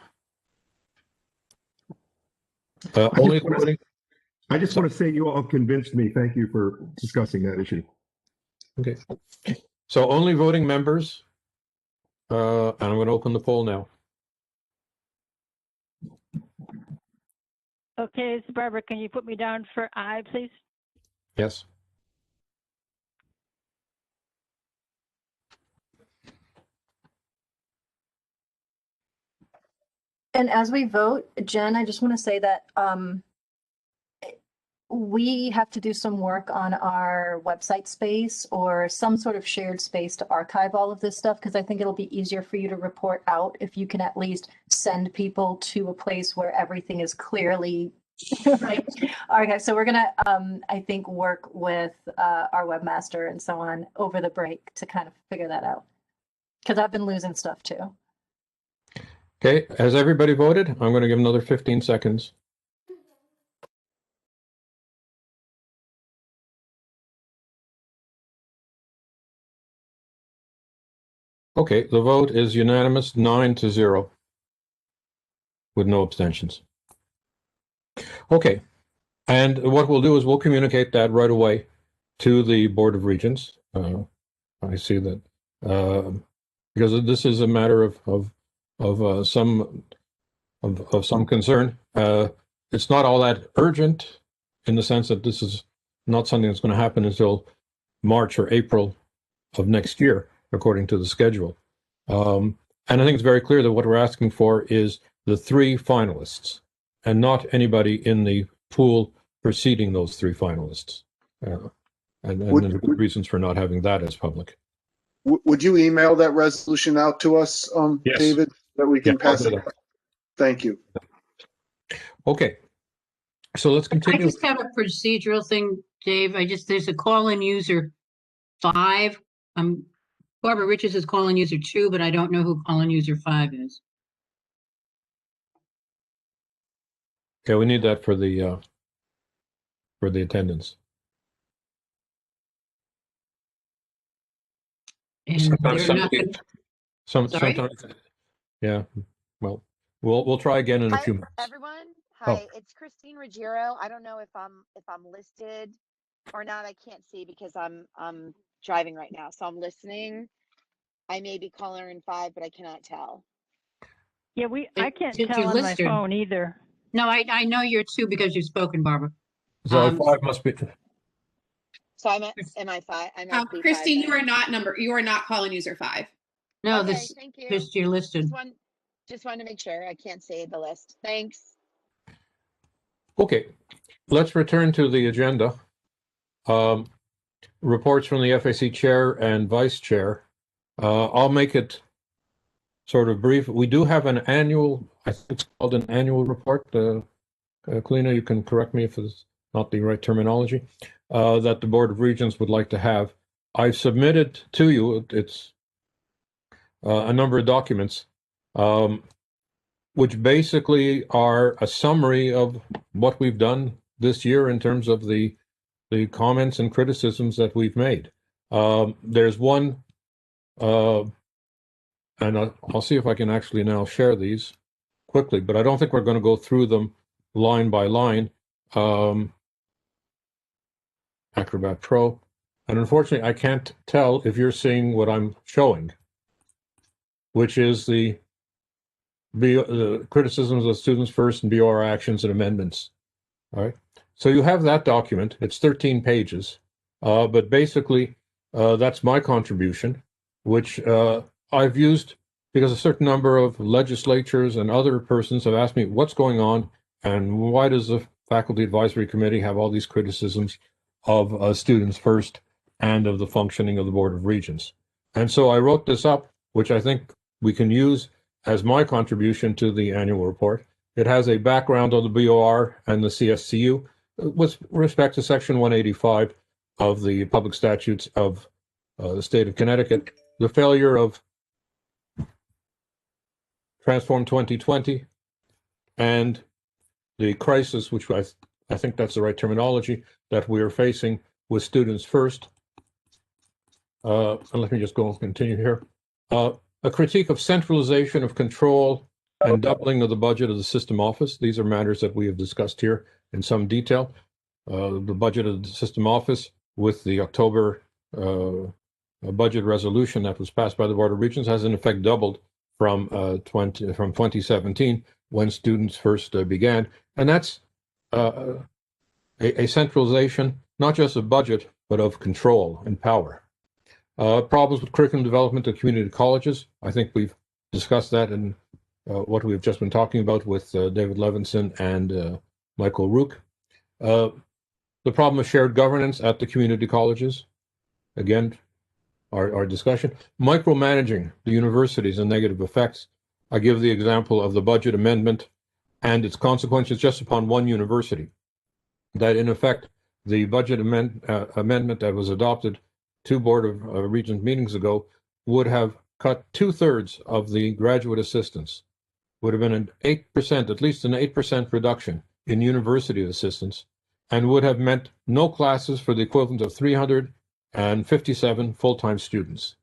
Speaker 9: I just want to say you all convinced me. Thank you for discussing that issue.
Speaker 1: Okay, so only voting members, and I'm going to open the poll now.
Speaker 13: Okay, so Barbara, can you put me down for aye, please?
Speaker 1: Yes.
Speaker 4: And as we vote, Jen, I just want to say that we have to do some work on our website space or some sort of shared space to archive all of this stuff, because I think it'll be easier for you to report out if you can at least send people to a place where everything is clearly right. Okay, so we're gonna, I think, work with our webmaster and so on over the break to kind of figure that out, because I've been losing stuff too.
Speaker 1: Okay, has everybody voted? I'm going to give another 15 seconds. Okay, the vote is unanimous, 9-0, with no abstentions. Okay, and what we'll do is we'll communicate that right away to the Board of Regents. I see that because this is a matter of some concern. It's not all that urgent in the sense that this is not something that's going to happen until March or April of next year, according to the schedule. And I think it's very clear that what we're asking for is the 3 finalists and not anybody in the pool preceding those 3 finalists. And there's good reasons for not having that as public.
Speaker 6: Would you email that resolution out to us,
Speaker 1: Yes.
Speaker 6: David, that we can pass it? Thank you.
Speaker 1: Okay. So let's continue.
Speaker 2: I just have a procedural thing, Dave. There's a call-in user 5. Barbara Richards is call-in user 2, but I don't know who call-in user 5 is.
Speaker 1: Okay, we need that for the attendance.
Speaker 2: And
Speaker 1: Sometimes
Speaker 2: they're not
Speaker 1: somebody,
Speaker 2: gonna-
Speaker 1: sometimes, yeah. Well, we'll try again in a few minutes.
Speaker 16: Everyone, hi, it's Christine Ruggiero. I don't know if I'm listed or not. I can't see because I'm driving right now, so I'm listening. I may be caller in 5, but I cannot tell.
Speaker 13: Yeah, I can't
Speaker 2: Since
Speaker 13: tell
Speaker 2: you're
Speaker 13: on my
Speaker 2: listed.
Speaker 13: phone either.
Speaker 2: No, I know you're 2 because you've spoken, Barbara.
Speaker 1: So 5 must be.
Speaker 16: So am I 5? I'm not.
Speaker 8: Christine, you are not calling user 5.
Speaker 2: No,
Speaker 16: Okay,
Speaker 2: this
Speaker 16: thank you.
Speaker 2: just you're listed.
Speaker 16: Just wanted to make sure. I can't see the list. Thanks.
Speaker 1: Okay, let's return to the agenda. Reports from the FAC chair and vice chair. I'll make it sort of brief. We do have an annual, I think it's called an annual report. Kalina, you can correct me if it's not the right terminology, that the Board of Regents would like to have. I've submitted to you, it's a number of documents, which basically are a summary of what we've done this year in terms of the comments and criticisms that we've made. There's one, and I'll see if I can actually now share these quickly, but I don't think we're going to go through them line by line. Acrobat Pro. And unfortunately, I can't tell if you're seeing what I'm showing, which is the criticisms of students first and BOR actions and amendments. All right. So you have that document. It's 13 pages. But basically, that's my contribution, which I've used because a certain number of legislatures and other persons have asked me what's going on and why does the Faculty Advisory Committee have all these criticisms of Students First and of the functioning of the Board of Regents. And so I wrote this up, which I think we can use as my contribution to the annual report. It has a background on the BOR and the CSCU with respect to Section 185 of the Public Statutes of the state of Connecticut, the failure of Transform 2020, and the crisis, which I think that's the right terminology, that we are facing with Students First. And let me just go and continue here. A critique of centralization of control and doubling of the budget of the system office. These are matters that we have discussed here in some detail. The budget of the system office with the October budget resolution that was passed by the Board of Regents has in effect doubled from 2017 when Students First began. And that's a centralization, not just of budget, but of control and power. Problems with curriculum development at community colleges. I think we've discussed that in what we've just been talking about with David Levinson and Michael Rook. The problem of shared governance at the community colleges. Again, our discussion. Micromanaging the universities and negative effects. I give the example of the budget amendment and its consequences just upon one university. That in effect, the budget amendment that was adopted 2 Board of Regents meetings ago would have cut 2/3 of the graduate assistants, would have been an 8%, at least an 8% reduction in university assistants, and would have meant no classes for the equivalent of 357 full-time students,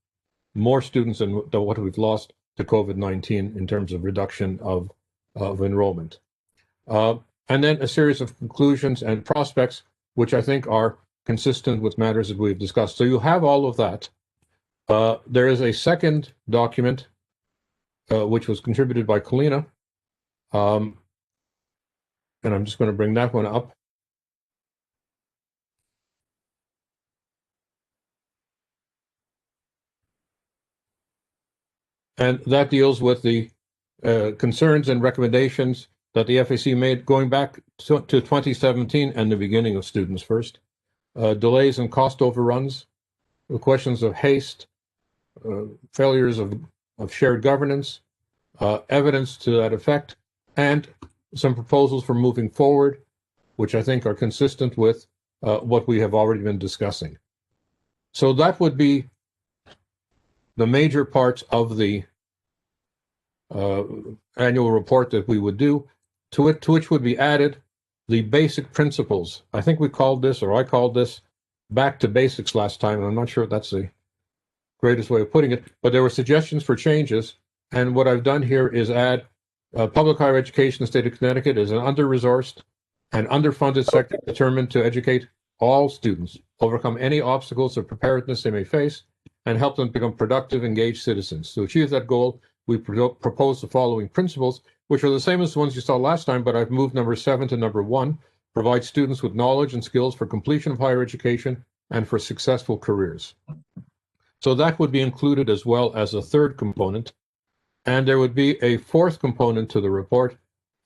Speaker 1: more students than what we've lost to COVID-19 in terms of reduction of enrollment. And then a series of conclusions and prospects, which I think are consistent with matters that we've discussed. So you have all of that. There is a second document, which was contributed by Kalina. And I'm just going to bring that one up. And that deals with the concerns and recommendations that the FAC made going back to 2017 and the beginning of Students First. Delays and cost overruns, the questions of haste, failures of shared governance, evidence to that effect, and some proposals for moving forward, which I think are consistent with what we have already been discussing. So that would be the major parts of the annual report that we would do, to which would be added the basic principles. I think we called this, or I called this, back to basics last time, and I'm not sure if that's the greatest way of putting it, but there were suggestions for changes, and what I've done here is add public higher education in the state of Connecticut is an under-resourced and underfunded sector determined to educate all students, overcome any obstacles of preparedness they may face, and help them become productive, engaged citizens. To achieve that goal, we propose the following principles, which are the same as the ones you saw last time, but I've moved number 7 to number 1, provide students with knowledge and skills for completion of higher education and for successful careers. So that would be included as well as a third component. And there would be a fourth component to the report,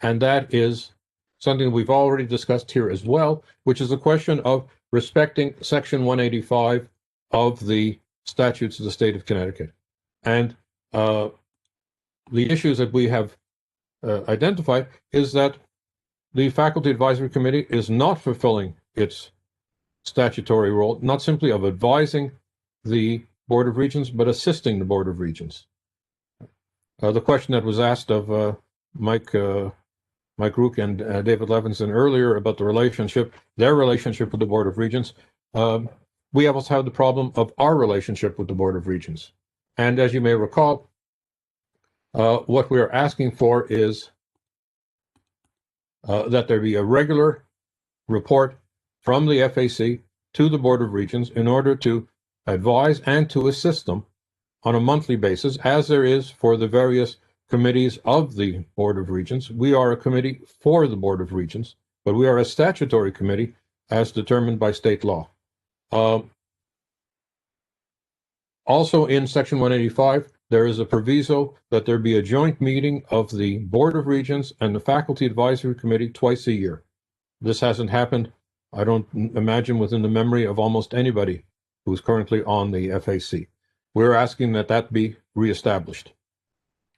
Speaker 1: and that is something we've already discussed here as well, which is the question of respecting Section 185 of the statutes of the state of Connecticut. And the issues that we have identified is that the Faculty Advisory Committee is not fulfilling its statutory role, not simply of advising the Board of Regents, but assisting the Board of Regents. The question that was asked of Mike Rook and David Levinson earlier about the relationship, their relationship with the Board of Regents, we also have the problem of our relationship with the Board of Regents. And as you may recall, what we are asking for is that there be a regular report from the FAC to the Board of Regents in order to advise and to assist them on a monthly basis, as there is for the various committees of the Board of Regents. We are a committee for the Board of Regents, but we are a statutory committee as determined by state law. Also in section 185, there is a proviso that there be a joint meeting of the Board of Regents and the Faculty Advisory Committee twice a year. This hasn't happened, I don't imagine, within the memory of almost anybody who's currently on the FAC. We're asking that that be reestablished.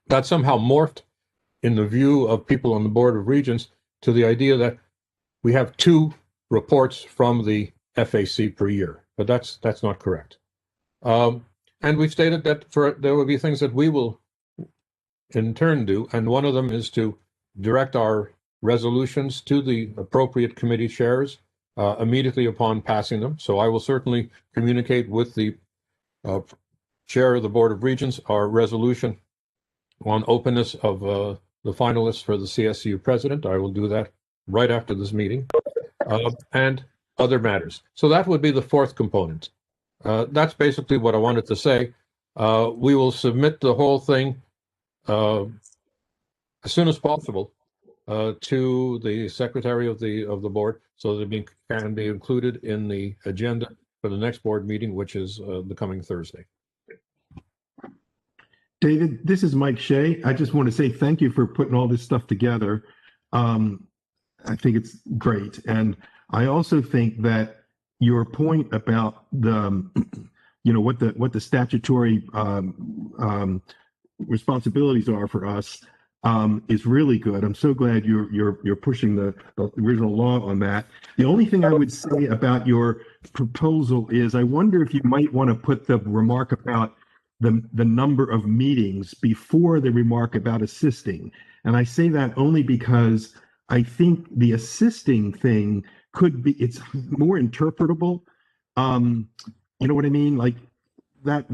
Speaker 1: That somehow morphed in the view of people on the Board of Regents to the idea that we have 2 reports from the FAC per year, but that's not correct. And we've stated that there will be things that we will in turn do, and one of them is to direct our resolutions to the appropriate committee chairs immediately upon passing them. So I will certainly communicate with the chair of the Board of Regents our resolution on openness of the finalists for the CSU president. I will do that right after this meeting, and other matters. So that would be the 4th component. That's basically what I wanted to say. We will submit the whole thing as soon as possible to the secretary of the board, so that it can be included in the agenda for the next board meeting, which is the coming Thursday.
Speaker 9: David, this is Mike Shea. I just want to say thank you for putting all this stuff together. I think it's great. And I also think that your point about the, what the statutory responsibilities are for us is really good. I'm so glad you're pushing the original law on that. The only thing I would say about your proposal is I wonder if you might want to put the remark about the number of meetings before the remark about assisting. And I say that only because I think the assisting thing it's more interpretable. You know what I mean? Like that's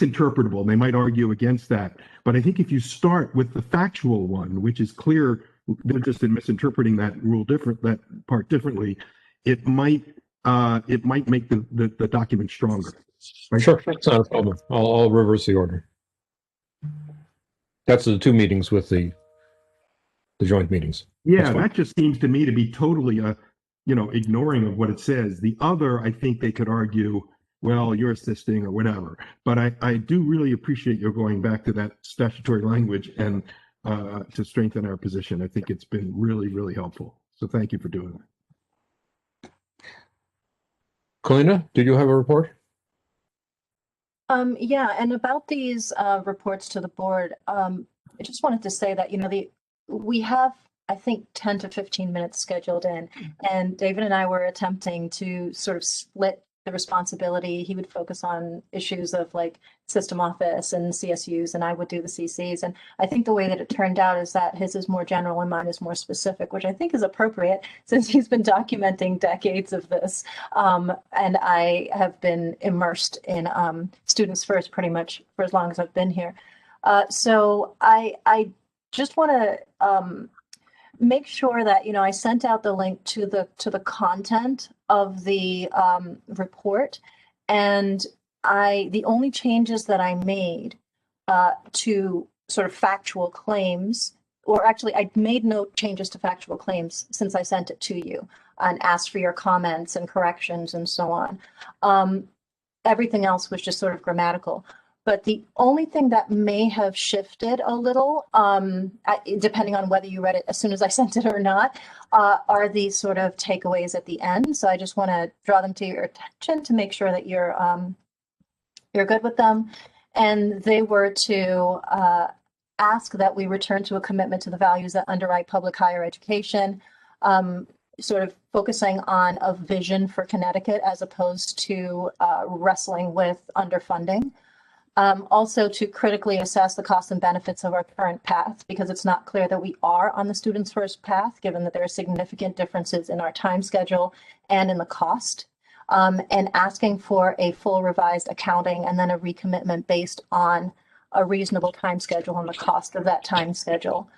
Speaker 9: interpretable. They might argue against that. But I think if you start with the factual one, which is clear, they're just misinterpreting that that part differently, it might make the document stronger. Right?
Speaker 1: Sure, that's not a problem. I'll reverse the order. That's the 2 meetings with the joint meetings.
Speaker 9: Yeah, that just seems to me to be totally ignoring of what it says. The other, I think they could argue, well, you're assisting or whatever. But I do really appreciate your going back to that statutory language and to strengthen our position. I think it's been really, really helpful. So thank you for doing that.
Speaker 1: Kalina, did you have a report?
Speaker 4: Yeah, and about these reports to the board, I just wanted to say that, we have, I think, 10 to 15 minutes scheduled in, and David and I were attempting to sort of split the responsibility. He would focus on issues of like system office and CSUs, and I would do the CCs. And I think the way that it turned out is that his is more general and mine is more specific, which I think is appropriate since he's been documenting decades of this. And I have been immersed in Students First pretty much for as long as I've been here. So I just want to make sure that, I sent out the link to the content of the report, and the only changes that I made to sort of factual claims, or actually I made no changes to factual claims since I sent it to you and asked for your comments and corrections and so on. Everything else was just sort of grammatical. But the only thing that may have shifted a little, depending on whether you read it as soon as I sent it or not, are these sort of takeaways at the end. So I just want to draw them to your attention to make sure that you're good with them. And they were to ask that we return to a commitment to the values that underwrite public higher education, sort of focusing on a vision for Connecticut as opposed to wrestling with underfunding. Also to critically assess the costs and benefits of our current path, because it's not clear that we are on the Students First path, given that there are significant differences in our time schedule and in the cost, and asking for a full revised accounting and then a recommitment based on a reasonable time schedule and the cost of that time schedule.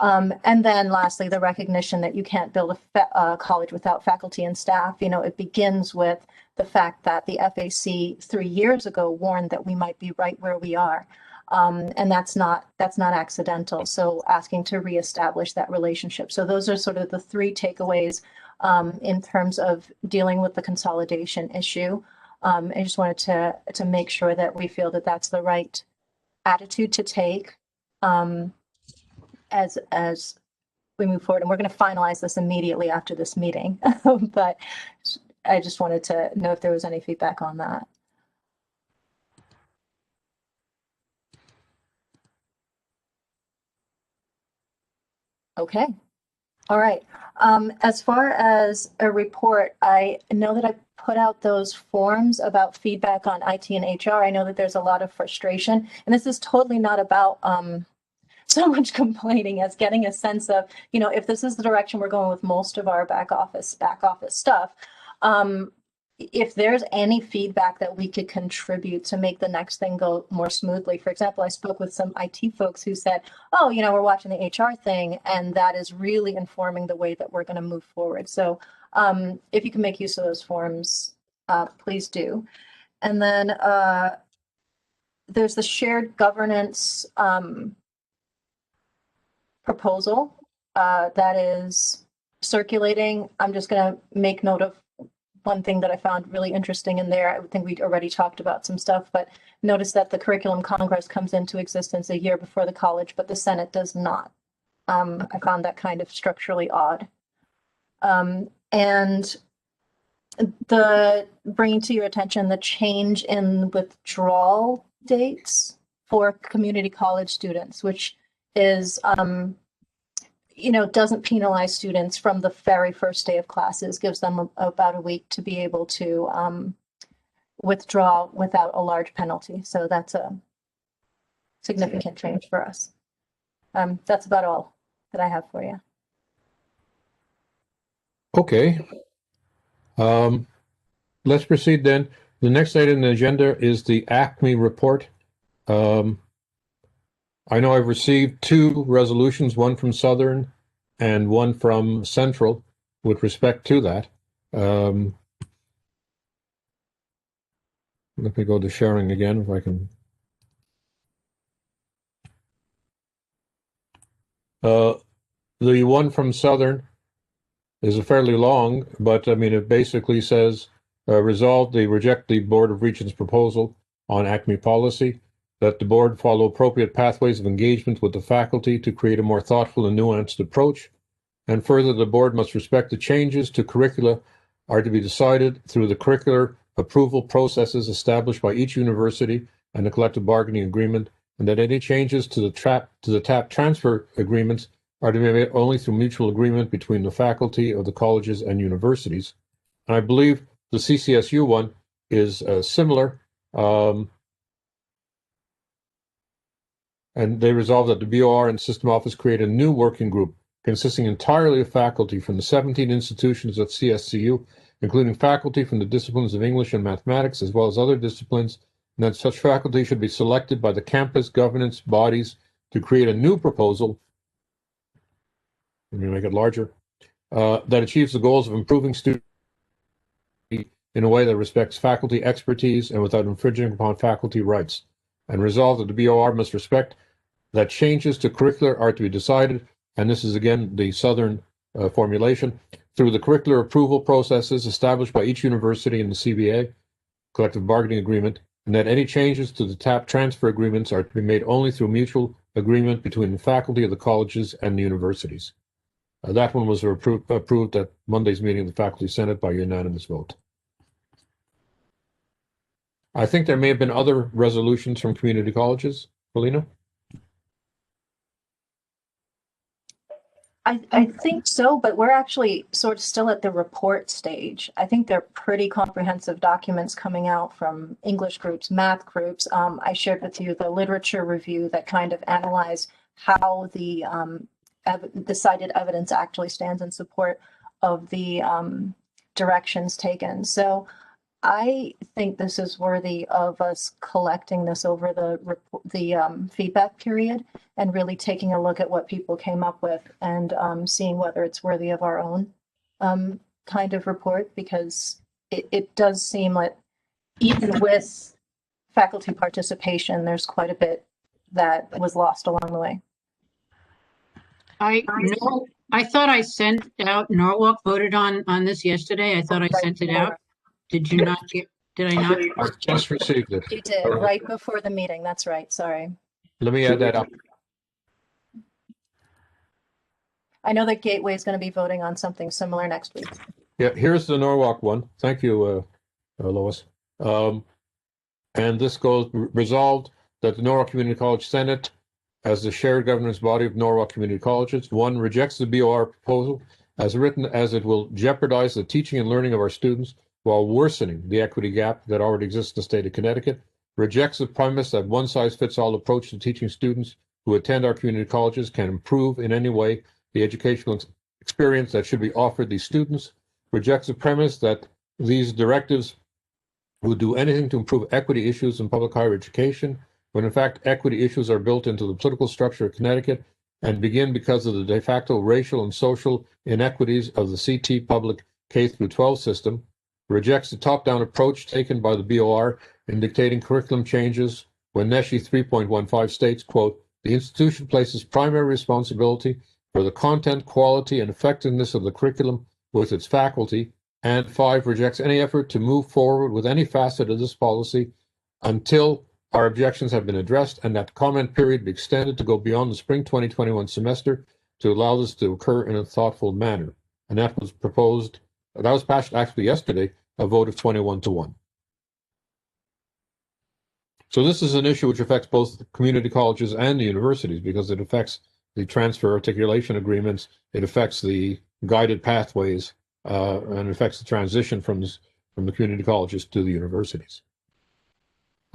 Speaker 4: And then lastly, the recognition that you can't build a college without faculty and staff. It begins with the fact that the FAC 3 years ago warned that we might be right where we are. And that's not accidental. So asking to reestablish that relationship. So those are sort of the three takeaways in terms of dealing with the consolidation issue. I just wanted to make sure that we feel that that's the right attitude to take as we move forward. And we're going to finalize this immediately after this meeting. But I just wanted to know if there was any feedback on that. Okay. All right. As far as a report, I know that I put out those forms about feedback on IT and HR. I know that there's a lot of frustration, and this is totally not about so much complaining as getting a sense of, you know, if this is the direction we're going with most of our back office stuff, if there's any feedback that we could contribute to make the next thing go more smoothly. For example, I spoke with some IT folks who said, oh, you know, we're watching the HR thing, and that is really informing the way that we're going to move forward. So if you can make use of those forms, please do. And then there's the shared governance proposal that is circulating. I'm just going to make note of one thing that I found really interesting in there. I think we already talked about some stuff, but notice that the Curriculum Congress comes into existence a year before the college, but the Senate does not. I found that kind of structurally odd. And the bringing to your attention the change in withdrawal dates for community college students, which is you know, doesn't penalize students from the very first day of classes, gives them about a week to be able to withdraw without a large penalty. So that's a significant change for us. That's about all that I have for you.
Speaker 1: Okay. Let's proceed then. The next item on the agenda is the ACME report. I know I've received two resolutions, one from Southern and one from Central with respect to that. Let me go to sharing again if I can. The one from Southern is a fairly long, but I mean, it basically says, resolved, they reject the Board of Regents proposal on ACME policy, that the board follow appropriate pathways of engagement with the faculty to create a more thoughtful and nuanced approach. And further, the board must respect the changes to curricula are to be decided through the curricular approval processes established by each university and the collective bargaining agreement, and that any changes to the TAP transfer agreements are to be made only through mutual agreement between the faculty of the colleges and universities. And I believe the CCSU one is similar. And they resolved that the BOR and System Office create a new working group consisting entirely of faculty from the 17 institutions at CSCU, including faculty from the disciplines of English and mathematics, as well as other disciplines, and that such faculty should be selected by the campus governance bodies to create a new proposal, let me make it larger, that achieves the goals of improving student in a way that respects faculty expertise and without infringing upon faculty rights, and resolve that the BOR must respect that changes to curricular are to be decided, and this is again the Southern formulation, through the curricular approval processes established by each university in the CBA, collective bargaining agreement, and that any changes to the TAP transfer agreements are to be made only through mutual agreement between the faculty of the colleges and the universities. That one was approved at Monday's meeting of the Faculty Senate by unanimous vote. I think there may have been other resolutions from community colleges. Paulina?
Speaker 4: I think so, but we're actually sort of still at the report stage. I think they're pretty comprehensive documents coming out from English groups, math groups. I shared with you the literature review that kind of analyzed how the cited evidence actually stands in support of the directions taken. So I think this is worthy of us collecting this over the feedback period and really taking a look at what people came up with and seeing whether it's worthy of our own kind of report, because it does seem like even with faculty participation, there's quite a bit that was lost along the way.
Speaker 2: I thought I sent out, Norwalk voted on this yesterday. I thought I sent it out. Did you not get, did I not?
Speaker 1: I just received it.
Speaker 4: You did, right before the meeting. That's right. Sorry.
Speaker 1: Let me add that up.
Speaker 4: I know that Gateway is going to be voting on something similar next week.
Speaker 1: Yeah, here's the Norwalk one. Thank you, Lois. And this goes resolved that the Norwalk Community College Senate, as the shared governance body of Norwalk Community Colleges, one, rejects the BOR proposal as written, as it will jeopardize the teaching and learning of our students while worsening the equity gap that already exists in the state of Connecticut, rejects the premise that one-size-fits-all approach to teaching students who attend our community colleges can improve in any way the educational experience that should be offered these students, rejects the premise that these directives would do anything to improve equity issues in public higher education, when in fact equity issues are built into the political structure of Connecticut and begin because of the de facto racial and social inequities of the CT public K-12 system, rejects the top-down approach taken by the BOR in dictating curriculum changes when NESHE 3.15 states, quote, the institution places primary responsibility for the content, quality, and effectiveness of the curriculum with its faculty, and 5, rejects any effort to move forward with any facet of this policy until our objections have been addressed and that comment period be extended to go beyond the spring 2021 semester to allow this to occur in a thoughtful manner. And that was proposed, that was passed actually yesterday, a vote of 21-1. So this is an issue which affects both the community colleges and the universities because it affects the transfer articulation agreements, it affects the guided pathways, and affects the transition from the community colleges to the universities.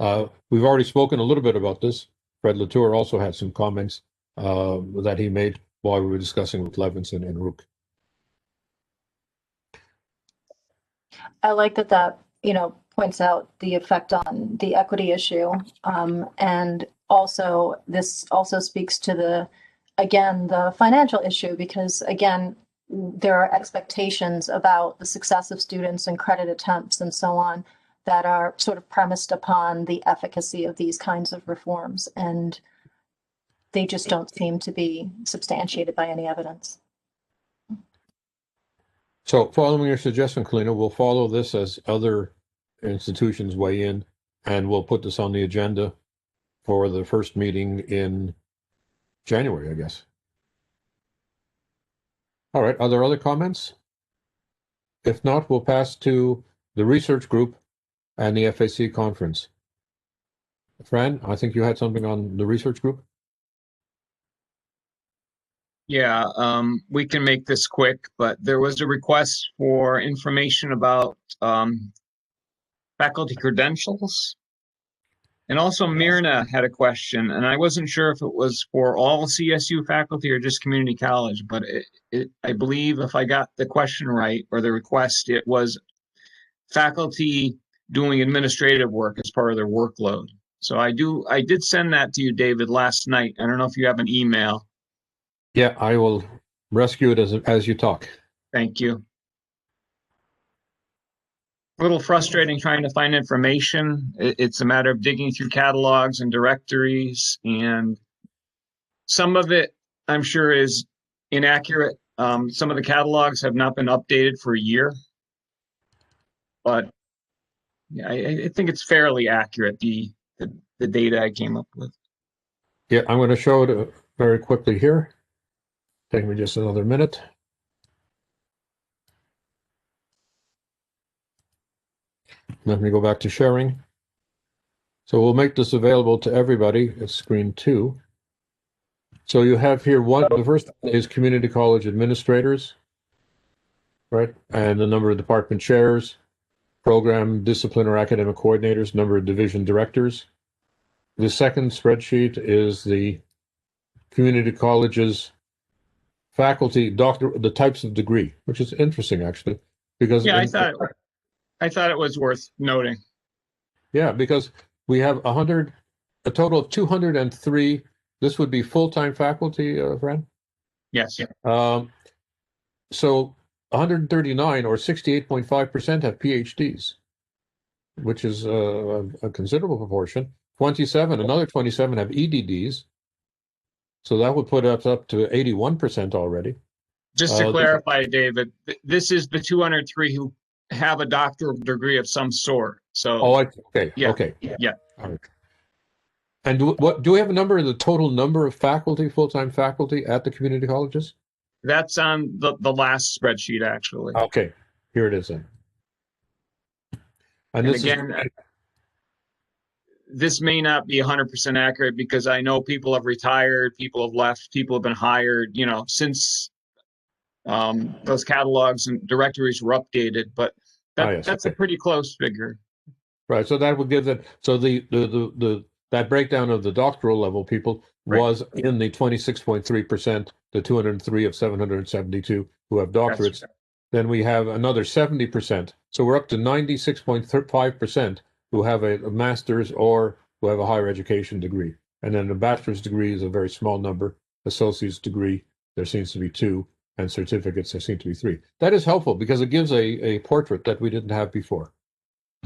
Speaker 1: We've already spoken a little bit about this. Fred Latour also had some comments that he made while we were discussing with Levinson and Rook.
Speaker 4: I like that, points out the effect on the equity issue. And also, this also speaks to the financial issue, because again, there are expectations about the success of students and credit attempts and so on that are sort of premised upon the efficacy of these kinds of reforms. And they just don't seem to be substantiated by any evidence.
Speaker 1: So following your suggestion, Kalina, we'll follow this as other institutions weigh in, and we'll put this on the agenda for the first meeting in January, I guess. All right, are there other comments? If not, we'll pass to the research group and the FAC conference. Fran, I think you had something on the research group?
Speaker 7: Yeah, we can make this quick, but there was a request for information about faculty credentials. And also Myrna had a question, and I wasn't sure if it was for all CSU faculty or just community college, but I believe if I got the question right, or the request, it was faculty doing administrative work as part of their workload. So I did send that to you, David, last night. I don't know if you have an email.
Speaker 1: Yeah, I will rescue it as you talk.
Speaker 7: Thank you. A little frustrating trying to find information. It's a matter of digging through catalogs and directories, and some of it I'm sure is inaccurate. Some of the catalogs have not been updated for a year, but yeah, I think it's fairly accurate, the data I came up with.
Speaker 1: Yeah, I'm going to show it very quickly here. Take me just another minute. Let me go back to sharing. So we'll make this available to everybody at screen 2. So you have here the first one is community college administrators, right? And the number of department chairs, program, discipline, or academic coordinators, number of division directors. The second spreadsheet is the community colleges faculty, the types of degree, which is interesting actually, because
Speaker 7: yeah, I thought it was worth noting.
Speaker 1: Yeah, because we have a total of 203. This would be full-time faculty, Fran?
Speaker 7: Yes.
Speaker 1: So 139 or 68.5% have PhDs, which is a considerable proportion. another 27 have EDDs. So that would put us up to 81% already.
Speaker 7: Just to clarify, David, this is the 203 who have a doctoral degree of some sort. So,
Speaker 1: okay.
Speaker 7: Yeah.
Speaker 1: Okay.
Speaker 7: Yeah.
Speaker 1: All right. And do we have a number of the total number of faculty, full-time faculty at the community colleges?
Speaker 7: That's on the last spreadsheet, actually.
Speaker 1: Okay, here it is then.
Speaker 7: And
Speaker 1: this
Speaker 7: again, this may not be 100% accurate because I know people have retired, people have left, people have been hired, since those catalogs and directories were updated, but that's a pretty close figure.
Speaker 1: Right, so that would give that. So that breakdown of the doctoral level people was in the 26.3%, the 203 of 772 who have doctorates. Then we have another 70%. So we're up to 96.5% who have a master's or who have a higher education degree. And then a bachelor's degree is a very small number. Associate's degree, there seems to be 2, and certificates, there seem to be 3. That is helpful because it gives a portrait that we didn't have before.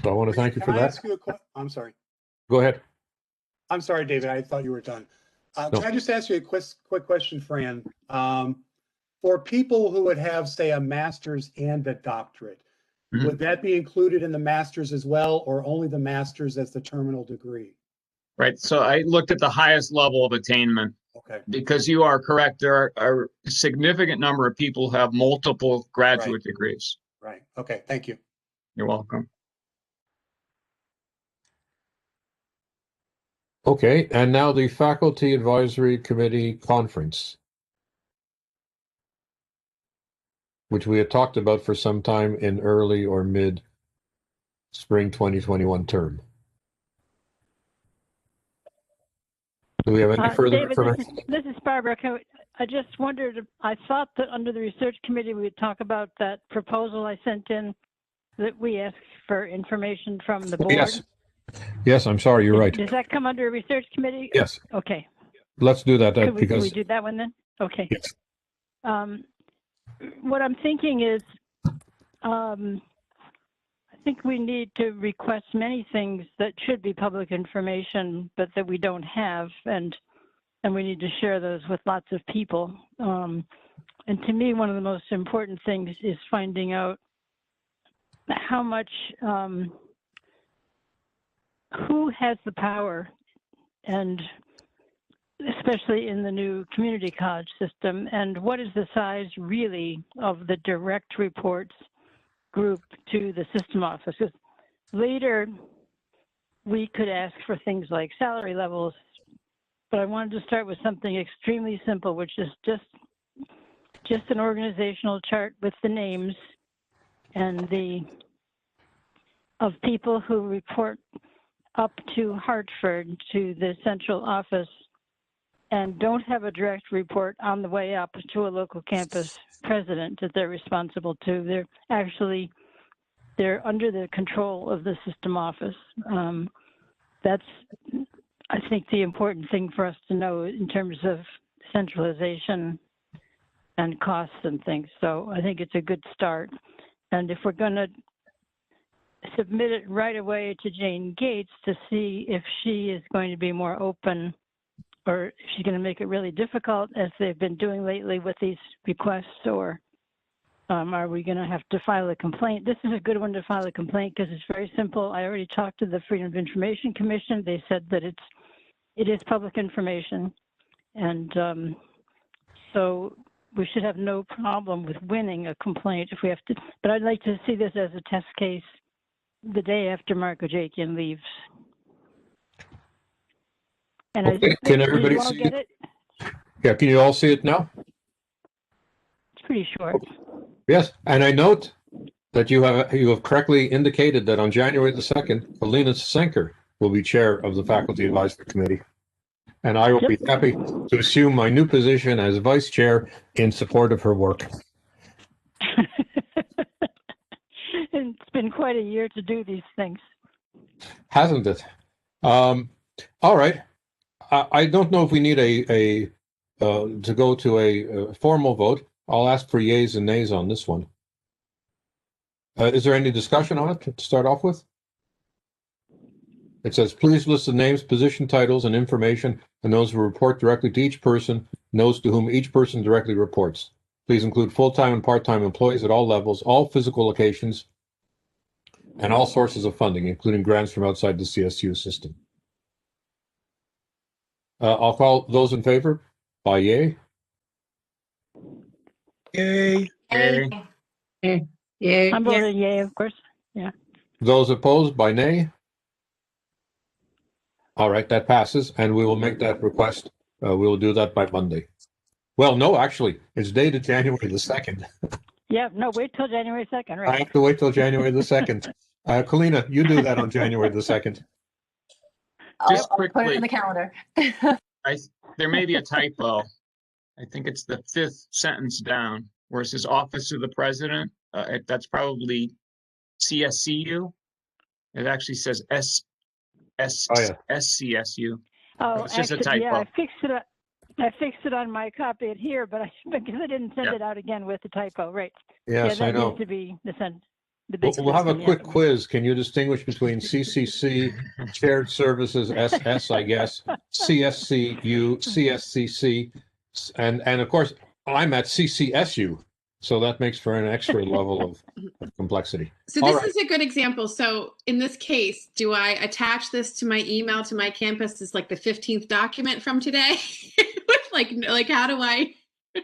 Speaker 1: So I want to thank you for
Speaker 12: Can I
Speaker 1: that.
Speaker 12: ask you a question? I'm sorry.
Speaker 1: Go ahead.
Speaker 12: I'm sorry, David. I thought you were done.
Speaker 1: No.
Speaker 12: Can I just ask you a quick question, Fran? For people who would have, say, a master's and a doctorate, would that be included in the master's as well, or only the master's as the terminal degree?
Speaker 7: Right. So I looked at the highest level of attainment.
Speaker 12: Okay.
Speaker 7: Because you are correct. There are a significant number of people who have multiple graduate degrees.
Speaker 12: Right. Okay. Thank you.
Speaker 7: You're welcome.
Speaker 1: Okay, and now the Faculty Advisory Committee Conference, which we had talked about for some time in early or mid spring 2021 term. Do we have any further
Speaker 13: David,
Speaker 1: information?
Speaker 13: this is Barbara. I just wondered, I thought that under the research committee, we would talk about that proposal I sent in that we asked for information from the board.
Speaker 1: Yes. Yes, I'm sorry, you're right.
Speaker 13: Does that come under a research committee?
Speaker 1: Yes.
Speaker 13: Okay.
Speaker 1: Let's do that
Speaker 13: Can
Speaker 1: because
Speaker 13: we do that one then? Okay.
Speaker 1: Yes.
Speaker 13: What I'm thinking is, I think we need to request many things that should be public information, but that we don't have, and we need to share those with lots of people. And to me, one of the most important things is finding out how much, who has the power, and especially in the new community college system, and what is the size really of the direct reports group to the system offices. Later, we could ask for things like salary levels, but I wanted to start with something extremely simple, which is just an organizational chart with the names and of people who report up to Hartford to the central office and don't have a direct report on the way up to a local campus president that they're responsible to. They're under the control of the system office. That's, I think, the important thing for us to know in terms of centralization and costs and things. So I think it's a good start. And if we're going to submit it right away to Jane Gates to see if she is going to be more open or if she's going to make it really difficult as they've been doing lately with these requests, or are we going to have to file a complaint? This is a good one to file a complaint because it's very simple. I already talked to the Freedom of Information Commission. They said that it is public information. And so we should have no problem with winning a complaint if we have to. But I'd like to see this as a test case the day after Mark Ojakian leaves. And
Speaker 1: okay. Can everybody see
Speaker 13: it?
Speaker 1: Yeah, can you all see it now?
Speaker 13: It's pretty short.
Speaker 1: Yes, and I note that you have correctly indicated that on January the 2nd, Alina Senker will be chair of the Faculty Advisory Committee. And I will be happy to assume my new position as vice chair in support of her work.
Speaker 13: It's been quite a year to do these things.
Speaker 1: Hasn't it? All right. I don't know if we need to go to a formal vote. I'll ask for yeas and nays on this one. Is there any discussion on it to start off with? It says, please list the names, position titles, and information, and those who report directly to each person, and those to whom each person directly reports. Please include full-time and part-time employees at all levels, all physical locations, and all sources of funding, including grants from outside the CSU system. I'll call those in favor by yay.
Speaker 7: Yay. Yay.
Speaker 2: Yeah.
Speaker 13: I'm voting yay, of course. Yeah.
Speaker 1: Those opposed by nay. All right, that passes, and we will make that request. We will do that by Monday. Well, no, actually, it's dated January the 2nd.
Speaker 13: Yeah, no, wait till January 2nd,
Speaker 1: I
Speaker 13: right?
Speaker 1: have to wait till January the 2nd. Kalina, you do that on January the 2nd.
Speaker 7: Just
Speaker 4: I'll put it
Speaker 7: quickly,
Speaker 4: in the calendar.
Speaker 7: there may be a typo. I think it's the 5th sentence down where it says Office of the President. That's probably CSCU. It actually says SCSU.
Speaker 13: Oh,
Speaker 7: It's just a
Speaker 13: actually, yeah,
Speaker 7: typo.
Speaker 13: I fixed it on my copy it here, but because I didn't send it out again with the typo, right?
Speaker 1: Yes,
Speaker 13: yeah,
Speaker 1: I
Speaker 13: that
Speaker 1: know.
Speaker 13: needs to be the big
Speaker 1: We'll have a
Speaker 13: system,
Speaker 1: quick quiz. Can you distinguish between CCC, Shared Services, SS, I guess, CSCU, CSCC, and of course, I'm at CCSU, so that makes for an extra level of complexity.
Speaker 8: So this is a good example. So in this case, do I attach this to my email to my campus as like the 15th document from today? like how do I? Is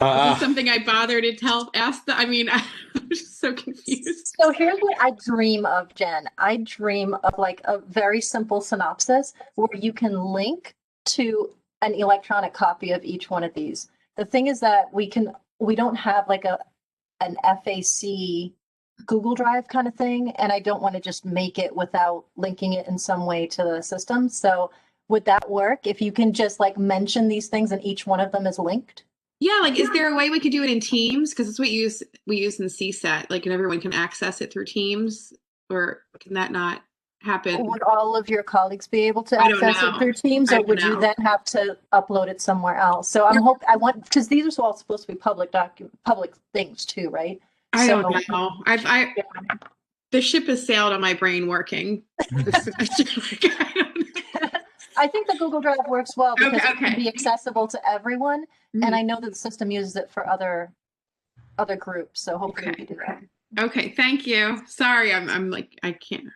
Speaker 8: this something I bother to ask? I mean, I'm just so confused.
Speaker 4: So here's what I dream of, Jen. I dream of like a very simple synopsis where you can link to an electronic copy of each one of these. The thing is that we don't have like an FAC Google Drive kind of thing, and I don't want to just make it without linking it in some way to the system. So would that work if you can just like mention these things and each one of them is linked?
Speaker 8: Yeah, like is there a way we could do it in Teams? Because it's what we use in CSET, like and everyone can access it through Teams, or can that not happen?
Speaker 4: Would all of your colleagues be able to
Speaker 8: I don't
Speaker 4: access it
Speaker 8: know.
Speaker 4: through Teams,
Speaker 8: I
Speaker 4: or
Speaker 8: don't
Speaker 4: would you
Speaker 8: know.
Speaker 4: then have to upload it somewhere else? So because these are all supposed to be public things too, right?
Speaker 8: I don't know. The ship has sailed on my brain working.
Speaker 4: I think the Google Drive works well because it can
Speaker 8: Okay.
Speaker 4: be accessible to everyone, and I know that the system uses it for other groups. So hopefully we can do that.
Speaker 8: Okay, thank you. Sorry, I'm like I can't.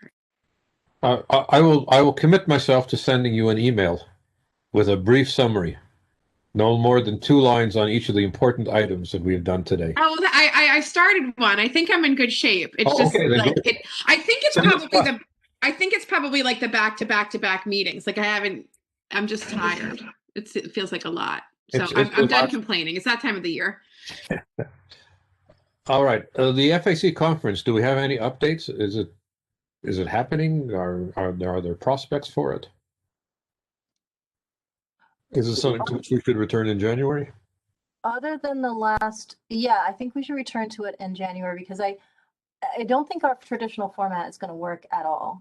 Speaker 1: I will commit myself to sending you an email with a brief summary, no more than 2 lines on each of the important items that we've done today.
Speaker 8: Oh, I started one. I think I'm in good shape. It's just
Speaker 1: okay,
Speaker 8: like I think it's probably like the back-to-back meetings. Like I'm just tired. It feels like a lot. So I'm done complaining. It's that time of the year.
Speaker 1: All right. The FAC conference, do we have any updates? Is it happening? Are there prospects for it? Is it something to which we should return in January?
Speaker 4: Other than I think we should return to it in January because I don't think our traditional format is going to work at all.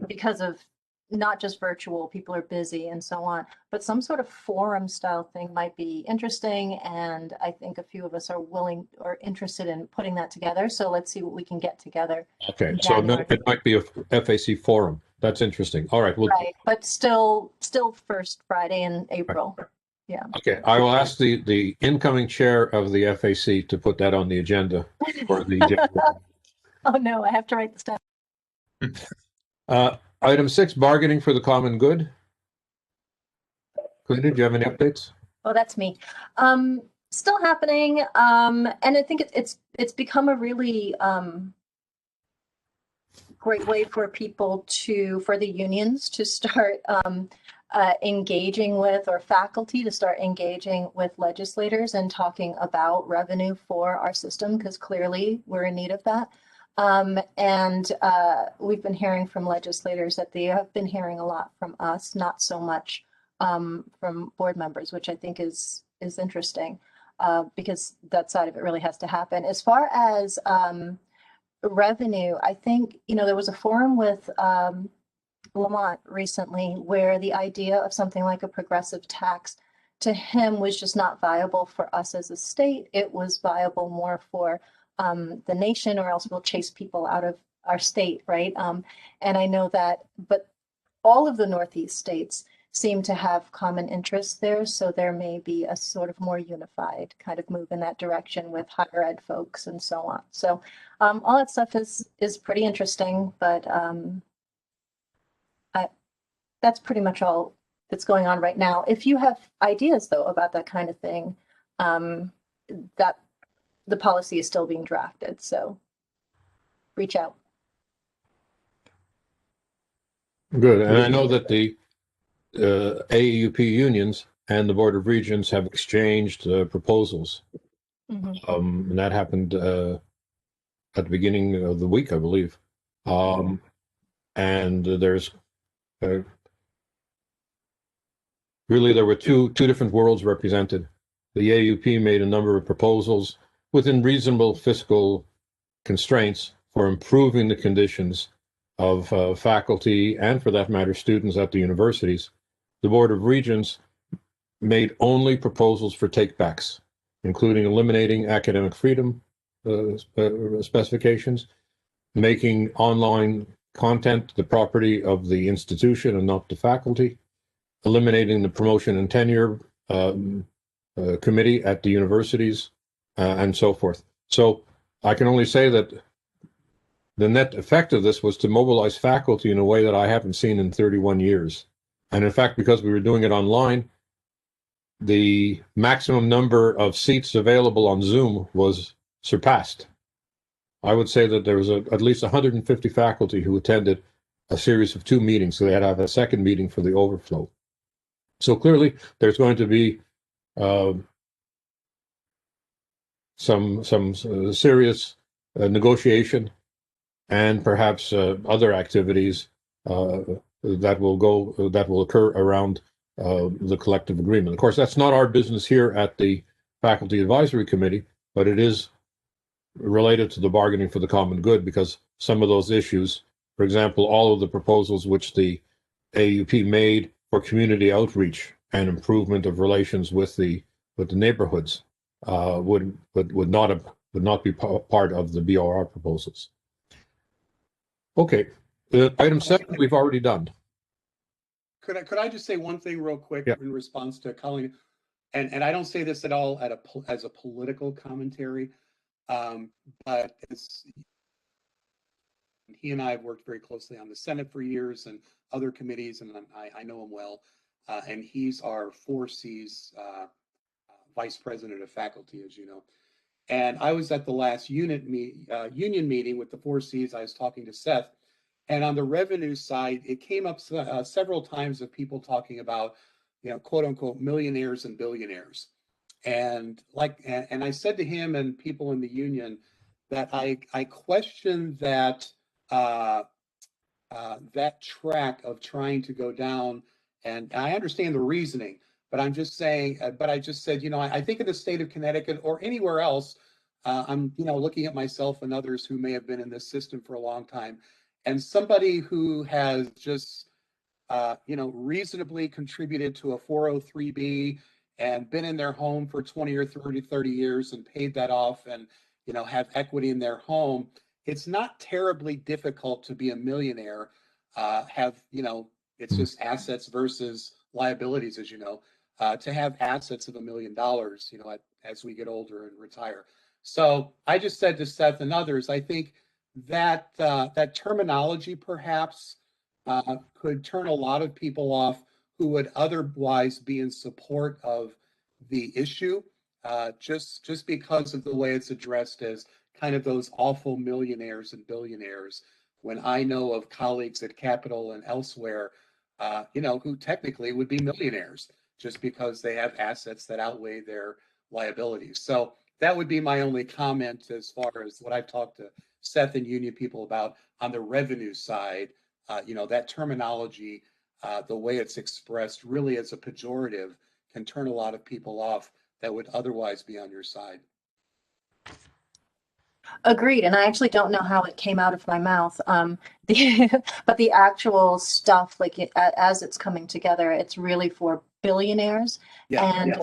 Speaker 4: Because of not just virtual, people are busy and so on, but some sort of forum style thing might be interesting. And I think a few of us are willing or interested in putting that together. So let's see what we can get together.
Speaker 1: Okay, so it might be a FAC forum. That's interesting. All right.
Speaker 4: Right, but still first Friday in April. Yeah.
Speaker 1: Okay, I will ask the incoming chair of the FAC to put that on the agenda for the January.
Speaker 4: Oh no, I have to write this down.
Speaker 1: Item 6, bargaining for the common good. Clinton, do you have any updates?
Speaker 4: Oh, that's me. Still happening. And I think it's become a really great way for the unions to start engaging with, or faculty to start engaging with legislators and talking about revenue for our system, because clearly we're in need of that. And we've been hearing from legislators that they have been hearing a lot from us, not so much from board members, which I think is interesting because that side of it really has to happen. As far as revenue, I think, there was a forum with Lamont recently where the idea of something like a progressive tax to him was just not viable for us as a state. It was viable more for the nation, or else we'll chase people out of our state, right? And I know that, but all of the Northeast states seem to have common interests there. So there may be a sort of more unified kind of move in that direction with higher ed folks and so on. So all that stuff is pretty interesting, but that's pretty much all that's going on right now. If you have ideas though about that kind of thing, that the policy is still being drafted. So reach out.
Speaker 1: Good. And I know that the AEUP unions and the Board of Regents have exchanged proposals. And that happened at the beginning of the week, I believe. And there's really, there were two different worlds represented. The AUP made a number of proposals within reasonable fiscal constraints for improving the conditions of faculty and, for that matter, students at the universities. The Board of Regents made only proposals for takebacks, including eliminating academic freedom specifications, making online content the property of the institution and not the faculty, eliminating the promotion and tenure committee at the universities, and so forth. So I can only say that the net effect of this was to mobilize faculty in a way that I haven't seen in 31 years. And in fact, because we were doing it online, the maximum number of seats available on Zoom was surpassed. I would say that there was at least 150 faculty who attended a series of 2 meetings, so they had to have a second meeting for the overflow. So clearly, there's going to be some serious negotiation and perhaps other activities that will occur around the collective agreement. Of course, that's not our business here at the Faculty Advisory Committee, but it is related to the bargaining for the common good, because some of those issues, for example, all of the proposals which the AUP made for community outreach and improvement of relations with the neighborhoods would not be part of the BOR proposals. Okay, item 7 we've already done.
Speaker 12: Could I just say one thing real quick in response to Colleen? And I don't say this at all as a political commentary, but he and I have worked very closely on the Senate for years and other committees, and I know him well. And he's our 4Cs vice president of faculty, as you know. And I was at the last union meeting with the 4Cs. I was talking to Seth, and on the revenue side, it came up several times of people talking about, quote unquote, millionaires and billionaires. And and I said to him and people in the union that I question that that track of trying to go down. And I understand the reasoning, but I'm just saying, but I just said, I think in the state of Connecticut or anywhere else, I'm, looking at myself and others who may have been in this system for a long time, and somebody who has just, reasonably contributed to a 403B and been in their home for 20 or 30 years and paid that off and, have equity in their home. It's not terribly difficult to be a millionaire, it's just assets versus liabilities, as you know, to have assets of $1 million, as we get older and retire. So I just said to Seth and others, I think that that terminology perhaps could turn a lot of people off who would otherwise be in support of the issue, just because of the way it's addressed as kind of those awful millionaires and billionaires, when I know of colleagues at Capitol and elsewhere, who technically would be millionaires just because they have assets that outweigh their liabilities. So that would be my only comment as far as what I've talked to Seth and union people about on the revenue side. That terminology, the way it's expressed really as a pejorative, can turn a lot of people off that would otherwise be on your side.
Speaker 4: Agreed, and I actually don't know how it came out of my mouth. But the actual stuff, as it's coming together, it's really for billionaires and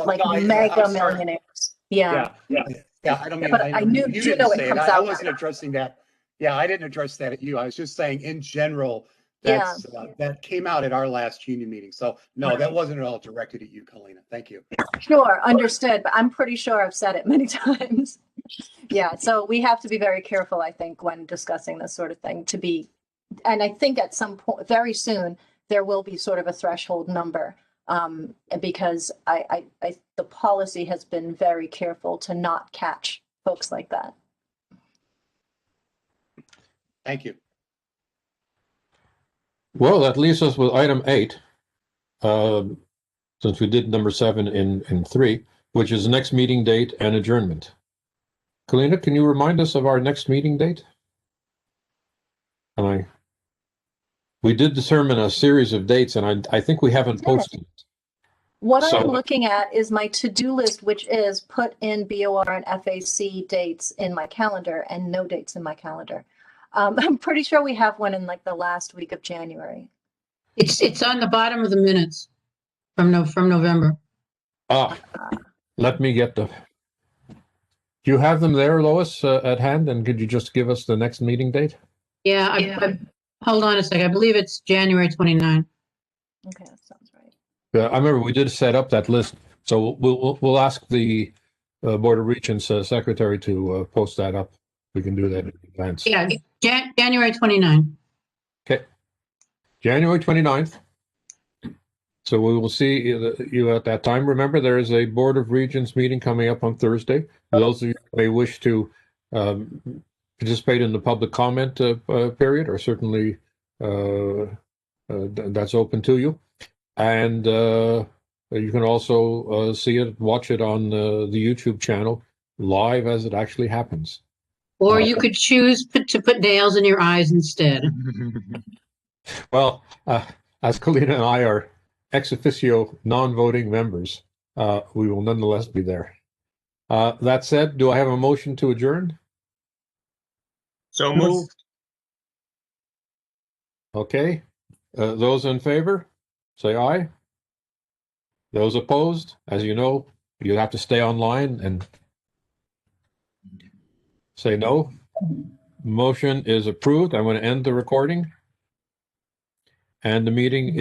Speaker 4: mega millionaires. Yeah.
Speaker 12: I don't mean.
Speaker 4: But I do know it comes out.
Speaker 12: I wasn't addressing that Yeah, I didn't address that at you. I was just saying in general, that came out at our last union meeting. So no, that wasn't at all directed at you, Kalina. Thank you.
Speaker 4: Sure, understood, but I'm pretty sure I've said it many times. Yeah, so we have to be very careful, I think, when discussing this sort of thing and I think at some point, very soon, there will be sort of a threshold number. Because the policy has been very careful to not catch folks like that.
Speaker 12: Thank you.
Speaker 1: Well, that leaves us with item 8, since we did number 7 in 3, which is next meeting date and adjournment. Kalina, can you remind us of our next meeting date? We did determine a series of dates, and I think we haven't posted it.
Speaker 4: What I'm looking at is my to-do list, which is put in BOR and FAC dates in my calendar and no dates in my calendar. I'm pretty sure we have one in like the last week of January.
Speaker 2: It's on the bottom of the minutes from November.
Speaker 1: Let me get do you have them there, Lois, at hand? And could you just give us the next meeting date?
Speaker 2: Yeah, I hold on a second. I believe it's January 29.
Speaker 4: Okay, that sounds right.
Speaker 1: I remember we did set up that list, so we'll ask the Board of Regents secretary to post that up. We can do that in advance.
Speaker 2: Yeah, January 29.
Speaker 1: Okay, January 29th. So we will see you at that time. Remember, there is a Board of Regents meeting coming up on Thursday. For those of you who may wish to participate in the public comment period, or certainly that's open to you. And you can also watch it on the YouTube channel live as it actually happens.
Speaker 2: Or you could choose to put nails in your eyes instead.
Speaker 1: Well, as Kalina and I are ex officio non-voting members, we will nonetheless be there. That said, do I have a motion to adjourn?
Speaker 7: So moved.
Speaker 1: Okay. Those in favor, say aye. Those opposed, as you know, you have to stay online and say no. Motion is approved. I'm going to end the recording. And the meeting